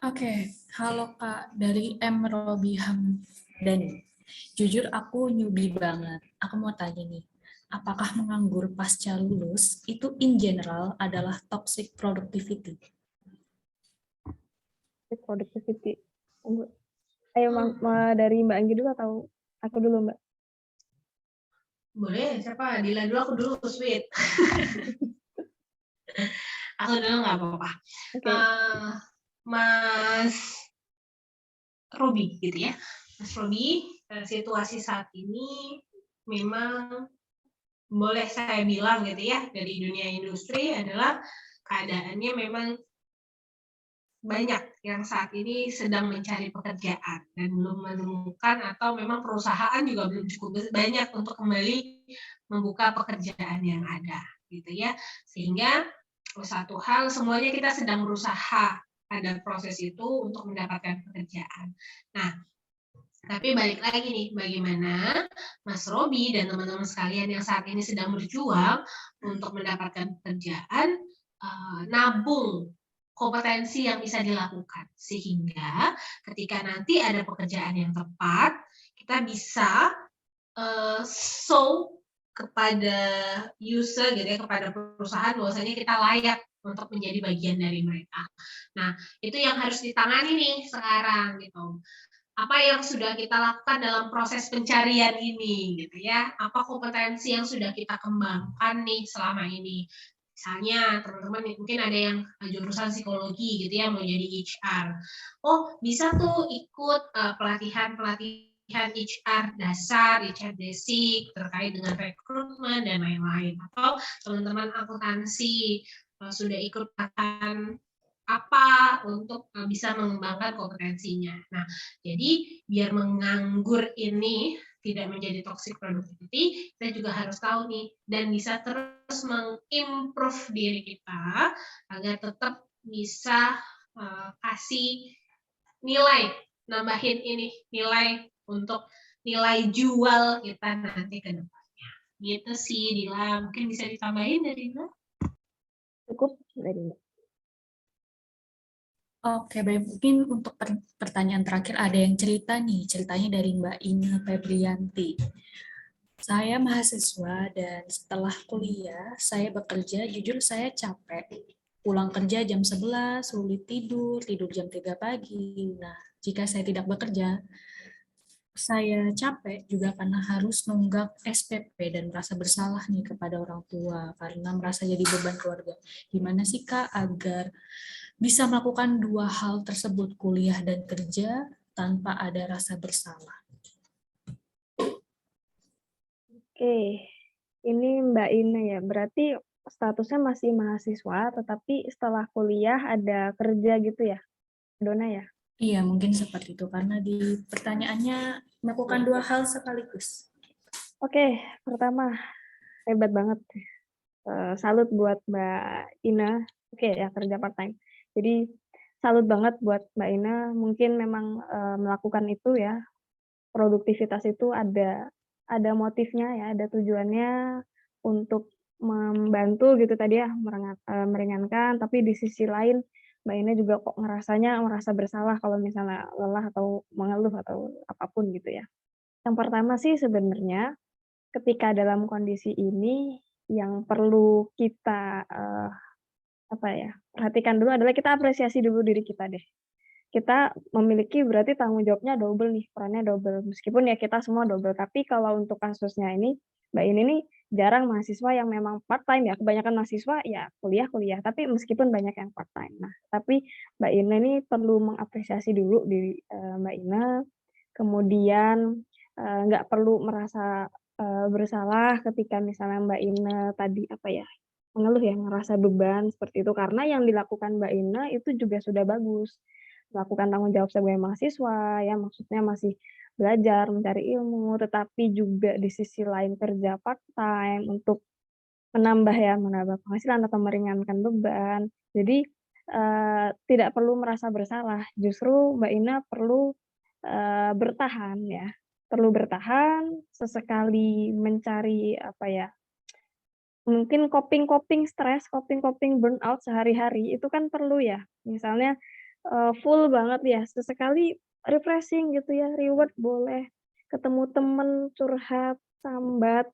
S1: Oke, halo Kak, dari M. Robi Hamdani. Jujur aku newbie banget. Aku mau tanya nih, apakah menganggur pasca lulus itu in general adalah toxic productivity?
S2: Productivity. Ayo dari Mbak Anggi dulu atau aku dulu Mbak?
S4: Boleh, siapa? Dila dulu, aku dulu, sweet. Aku dulu nggak apa-apa.
S2: Oke.
S4: Mas Robi gitu ya. Mas Robi, situasi saat ini memang boleh saya bilang gitu ya, dari dunia industri adalah keadaannya memang banyak yang saat ini sedang mencari pekerjaan dan belum menemukan atau memang perusahaan juga belum cukup banyak untuk kembali membuka pekerjaan yang ada gitu ya. Sehingga satu hal semuanya kita sedang berusaha pada proses itu untuk mendapatkan pekerjaan. Nah, tapi balik lagi nih, bagaimana Mas Robi dan teman-teman sekalian yang saat ini sedang berjuang untuk mendapatkan pekerjaan, nabung kompetensi yang bisa dilakukan. Sehingga ketika nanti ada pekerjaan yang tepat, kita bisa show kepada user gitu ya, kepada perusahaan bahwasanya kita layak untuk menjadi bagian dari mereka. Nah, itu yang harus ditangani nih sekarang gitu. Apa yang sudah kita lakukan dalam proses pencarian ini gitu ya, apa kompetensi yang sudah kita kembangkan nih selama ini. Misalnya teman-teman mungkin ada yang jurusan psikologi gitu ya, mau jadi HR. Oh, bisa tuh ikut pelatihan HR dasar, HR basic terkait dengan rekrutmen dan lain-lain. Atau teman-teman akuntansi sudah ikut pelatihan apa untuk bisa mengembangkan kompetensinya. Nah, jadi biar menganggur ini tidak menjadi toxic productivity, kita juga harus tahu nih dan bisa terus mengimprove diri kita agar tetap bisa kasih nilai, nambahin ini nilai untuk nilai jual kita nanti ke depannya. Gitu sih, Dila. Mungkin bisa ditambahin dari Dila?
S2: Cukup dari Mbak.
S1: Oke, baik. Mungkin untuk pertanyaan terakhir ada yang cerita nih, ceritanya dari Mbak Ina Febrianti. Saya mahasiswa dan setelah kuliah, saya bekerja, jujur saya capek. Pulang kerja jam 11, sulit tidur jam 3 pagi. Nah, jika saya tidak bekerja, saya capek juga karena harus nunggak SPP dan merasa bersalah nih kepada orang tua karena merasa jadi beban keluarga. Gimana sih Kak agar bisa melakukan dua hal tersebut, kuliah dan kerja, tanpa ada rasa bersalah?
S2: Oke. Ini Mbak Ina ya. Berarti statusnya masih mahasiswa, tetapi setelah kuliah ada kerja gitu ya, Dona ya?
S1: Iya, mungkin seperti itu, karena di pertanyaannya melakukan dua hal sekaligus.
S2: Oke, pertama, hebat banget. Salut buat Mbak Ina. Oke ya, kerja part-time. Jadi, salut banget buat Mbak Ina. Mungkin memang melakukan itu ya, produktivitas itu ada motifnya ya, ada tujuannya untuk membantu gitu tadi ya, meringankan, tapi di sisi lain Mbak Ina juga kok merasa bersalah kalau misalnya lelah atau mengeluh atau apapun gitu ya. Yang pertama sih sebenarnya ketika dalam kondisi ini yang perlu kita, perhatikan dulu adalah kita apresiasi dulu diri kita deh. Kita memiliki berarti tanggung jawabnya double nih, perannya double. Meskipun ya kita semua double, tapi kalau untuk kasusnya ini, Mbak ini nih jarang mahasiswa yang memang part-time ya, kebanyakan mahasiswa ya kuliah, tapi meskipun banyak yang part-time. Nah, tapi Mbak Ina ini perlu mengapresiasi dulu diri Mbak Ina, kemudian nggak perlu merasa bersalah ketika misalnya Mbak Ina tadi mengeluh ya, ngerasa beban seperti itu, karena yang dilakukan Mbak Ina itu juga sudah bagus. Melakukan tanggung jawab sebagai mahasiswa, ya maksudnya masih belajar, mencari ilmu, tetapi juga di sisi lain kerja part-time untuk menambah penghasilan atau meringankan beban. Jadi, tidak perlu merasa bersalah, justru Mbak Ina perlu, bertahan ya, perlu bertahan, sesekali mencari mungkin coping stres, coping burnout sehari-hari itu kan perlu ya. Misalnya, full banget ya, sesekali refreshing gitu ya, reward boleh, ketemu temen, curhat, sambat,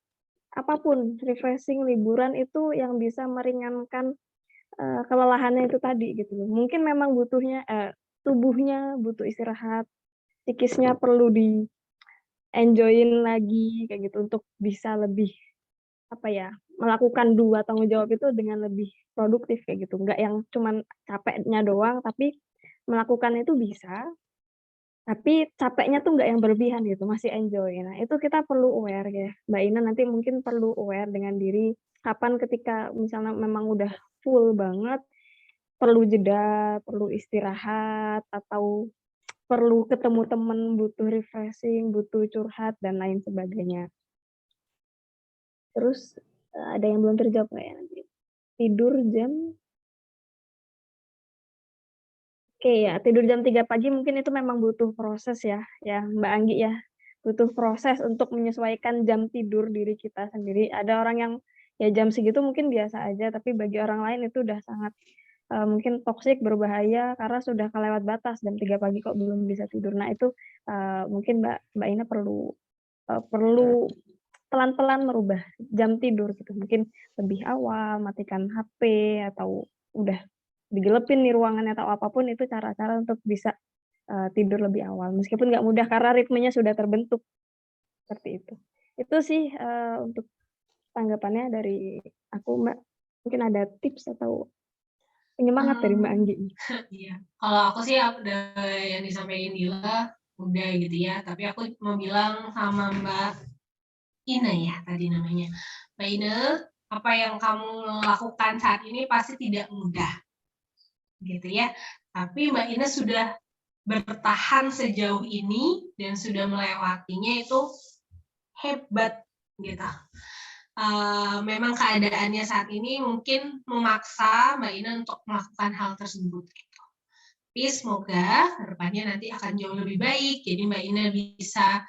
S2: apapun, refreshing, liburan itu yang bisa meringankan, kelelahannya itu tadi gitu loh. Mungkin memang tubuhnya butuh istirahat, psikisnya perlu di-enjoy-in lagi kayak gitu untuk bisa lebih melakukan 2 tanggung jawab itu dengan lebih produktif kayak gitu, nggak yang cuman capeknya doang, tapi melakukan itu bisa, tapi capeknya tuh nggak yang berlebihan gitu, masih enjoy. Nah, itu kita perlu aware ya, Mbak Ina nanti mungkin perlu aware dengan diri, kapan ketika misalnya memang udah full banget, perlu jeda, perlu istirahat, atau perlu ketemu temen, butuh refreshing, butuh curhat, dan lain sebagainya. Terus, ada yang belum terjawab nggak ya nanti? Tidur jam tidur jam 3 pagi mungkin itu memang butuh proses ya Mbak Anggi ya. Butuh proses untuk menyesuaikan jam tidur diri kita sendiri. Ada orang yang ya jam segitu mungkin biasa aja, tapi bagi orang lain itu udah sangat, mungkin toksik, berbahaya karena sudah kelewat batas jam 3 pagi kok belum bisa tidur. Nah itu, mungkin Mbak Ina perlu pelan-pelan merubah jam tidur gitu, mungkin lebih awal, matikan HP, atau udah digelepin nih ruangannya atau apapun itu cara-cara untuk bisa, tidur lebih awal. Meskipun nggak mudah karena ritmenya sudah terbentuk, seperti itu. Itu sih, untuk tanggapannya dari aku, Mbak. Mungkin ada tips atau penyemangat dari Mbak Anggi.
S4: Iya, kalau aku sih udah yang disampaikan Dila udah gitu ya, tapi aku mau bilang sama Mbak Ina ya tadi namanya. Mbak Ina, apa yang kamu lakukan saat ini pasti tidak mudah, gitu ya. Tapi Mbak Ina sudah bertahan sejauh ini dan sudah melewatinya itu hebat, gitu. Memang keadaannya saat ini mungkin memaksa Mbak Ina untuk melakukan hal tersebut. Gitu. Tapi semoga kedepannya nanti akan jauh lebih baik. Jadi Mbak Ina bisa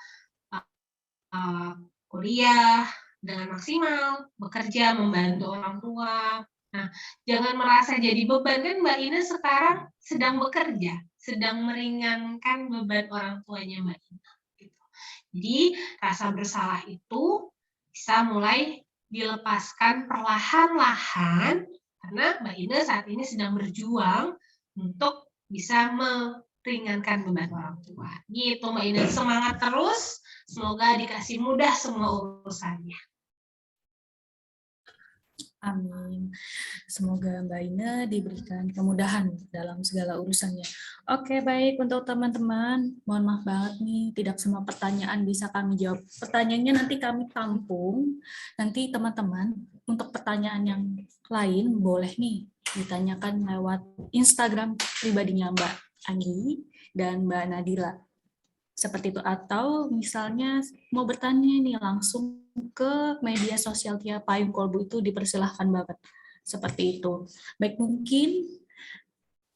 S4: kuliah dengan maksimal, bekerja, membantu orang tua. Nah, jangan merasa jadi beban, kan Mbak Ina sekarang sedang bekerja, sedang meringankan beban orang tuanya Mbak Ina. Gitu. Jadi, rasa bersalah itu bisa mulai dilepaskan perlahan-lahan, karena Mbak Ina saat ini sedang berjuang untuk bisa meringankan beban orang tua. Gitu Mbak Ina, semangat terus. Semoga dikasih mudah semua urusannya.
S1: Amin. Semoga Mbak Ina diberikan kemudahan dalam segala urusannya. Oke, baik. Untuk teman-teman, mohon maaf banget nih, tidak semua pertanyaan bisa kami jawab. Pertanyaannya nanti kami tampung. Nanti teman-teman, untuk pertanyaan yang lain, boleh nih ditanyakan lewat Instagram pribadinya Mbak Anggi dan Mbak Nadila. Seperti itu, atau misalnya mau bertanya nih langsung ke media sosial Tia Payung Kolbu itu dipersilahkan banget. Seperti itu. Baik, mungkin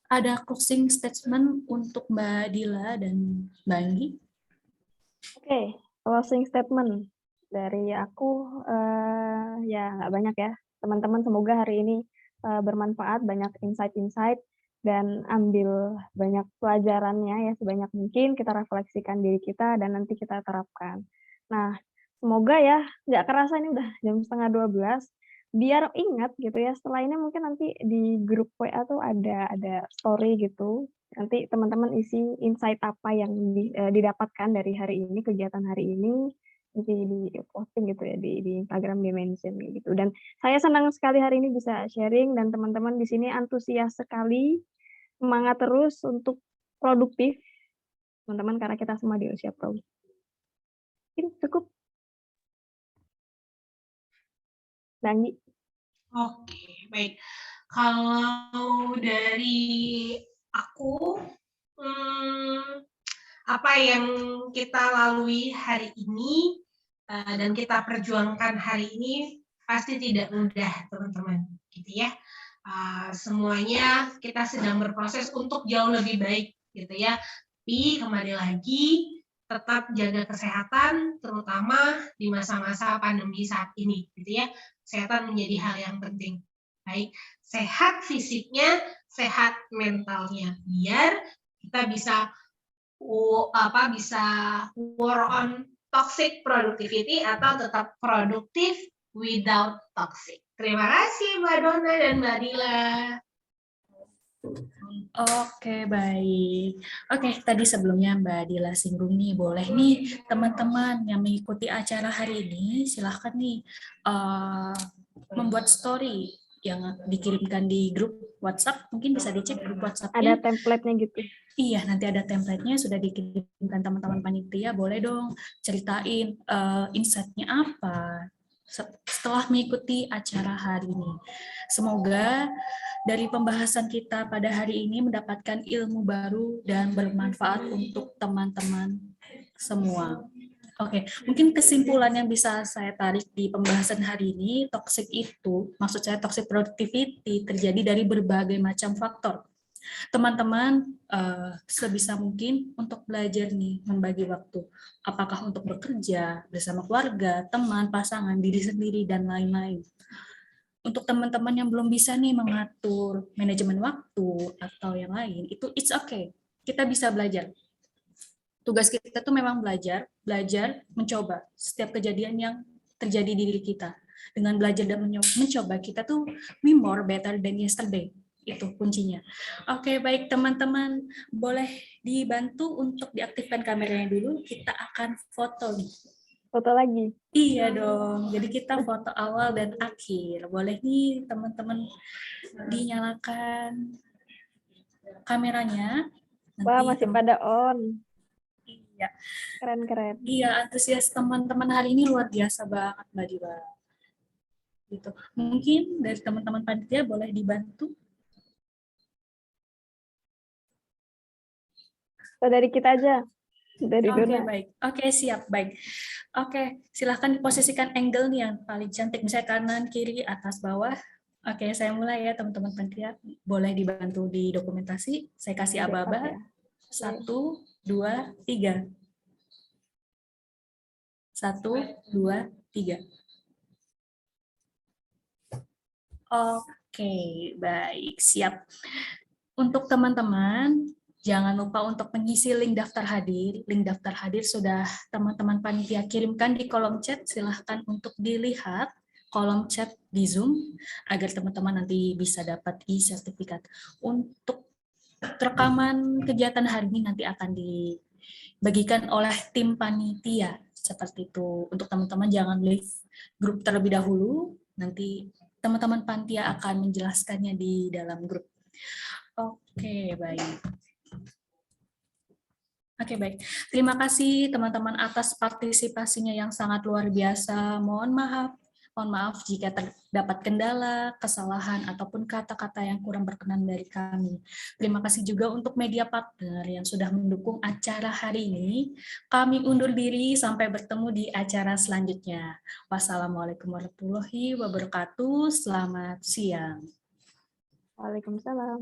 S1: ada closing statement untuk Mbak Dila dan Mbak Anggi.
S2: Oke, closing statement dari aku ya nggak banyak ya. Teman-teman semoga hari ini bermanfaat, banyak insight-insight dan ambil banyak pelajarannya ya sebanyak mungkin kita refleksikan diri kita dan nanti kita terapkan. Nah, semoga ya nggak kerasa ini udah jam 11:30. Biar ingat gitu ya, setelah ini mungkin nanti di grup WA tuh ada story gitu. Nanti teman-teman isi insight apa yang didapatkan dari hari ini, kegiatan hari ini, nanti di-posting gitu ya di Instagram, di-mention gitu. Dan saya senang sekali hari ini bisa sharing dan teman-teman di sini antusias sekali, semangat terus untuk produktif, teman-teman, karena kita semua di usia produktif. Mungkin cukup. Danggi.
S4: Oke, baik. Kalau dari aku, apa yang kita lalui hari ini dan kita perjuangkan hari ini pasti tidak mudah, teman-teman, gitu ya. Semuanya kita sedang berproses untuk jauh lebih baik, gitu ya. Tapi kembali lagi, tetap jaga kesehatan, terutama di masa-masa pandemi saat ini, gitu ya. Kesehatan menjadi hal yang penting. Baik, sehat fisiknya, sehat mentalnya, biar kita bisa war on toxic productivity atau tetap produktif without toxic. Terima kasih Mbak Donna dan Mbak Dila.
S1: Oke, baik. Oke, tadi sebelumnya Mbak Dila singgung nih, boleh nih teman-teman yang mengikuti acara hari ini, silahkan nih membuat story yang dikirimkan di grup WhatsApp. Mungkin bisa dicek grup WhatsApp-nya.
S2: Ada template-nya gitu.
S1: Iya, nanti ada template-nya sudah dikirimkan teman-teman panitia. Boleh dong ceritain insight-nya apa setelah mengikuti acara hari ini. Semoga dari pembahasan kita pada hari ini mendapatkan ilmu baru dan bermanfaat untuk teman-teman semua. Oke, mungkin kesimpulan yang bisa saya tarik di pembahasan hari ini, toxic itu, maksud saya toxic productivity, terjadi dari berbagai macam faktor. Teman-teman sebisa mungkin untuk belajar nih, membagi waktu. Apakah untuk bekerja, bersama keluarga, teman, pasangan, diri sendiri, dan lain-lain. Untuk teman-teman yang belum bisa nih mengatur manajemen waktu atau yang lain, itu it's okay. Kita bisa belajar. Tugas kita tuh memang belajar mencoba setiap kejadian yang terjadi di diri kita. Dengan belajar dan mencoba, kita tuh we more better than yesterday. Itu kuncinya. Oke, baik teman-teman, boleh dibantu untuk diaktifkan kameranya dulu. Kita akan foto nih.
S2: Foto lagi?
S1: Iya dong, jadi kita foto awal dan akhir. Boleh nih teman-teman dinyalakan kameranya.
S2: Wah, masih pada on.
S1: Iya.
S2: Keren-keren.
S1: Iya, antusias teman-teman hari ini luar biasa banget, Mbak Dila. Gitu. Mungkin dari teman-teman panitia boleh dibantu.
S2: Dari kita aja. Dari Dona.
S1: Baik. Oke, siap. Baik. Oke, silahkan diposisikan angle nih yang paling cantik. Misalnya kanan, kiri, atas, bawah. Oke, saya mulai ya teman-teman panitia. Boleh dibantu di dokumentasi. Saya kasih aba-aba. 1, 2, 3. 1, 2, 3. Oke, baik. Siap. Untuk teman-teman, jangan lupa untuk mengisi link daftar hadir. Link daftar hadir sudah teman-teman panitia kirimkan di kolom chat. Silahkan untuk dilihat kolom chat di Zoom agar teman-teman nanti bisa dapat e-sertifikat. Untuk rekaman kegiatan hari ini nanti akan dibagikan oleh tim panitia. Seperti itu. Untuk teman-teman jangan leave grup terlebih dahulu. Nanti teman-teman panitia akan menjelaskannya di dalam grup. Oke, baik. Oke, baik. Terima kasih teman-teman atas partisipasinya yang sangat luar biasa. Mohon maaf jika terdapat kendala, kesalahan, ataupun kata-kata yang kurang berkenan dari kami. Terima kasih juga untuk media partner yang sudah mendukung acara hari ini. Kami undur diri, sampai bertemu di acara selanjutnya. Wassalamualaikum warahmatullahi wabarakatuh. Selamat siang.
S2: Waalaikumsalam.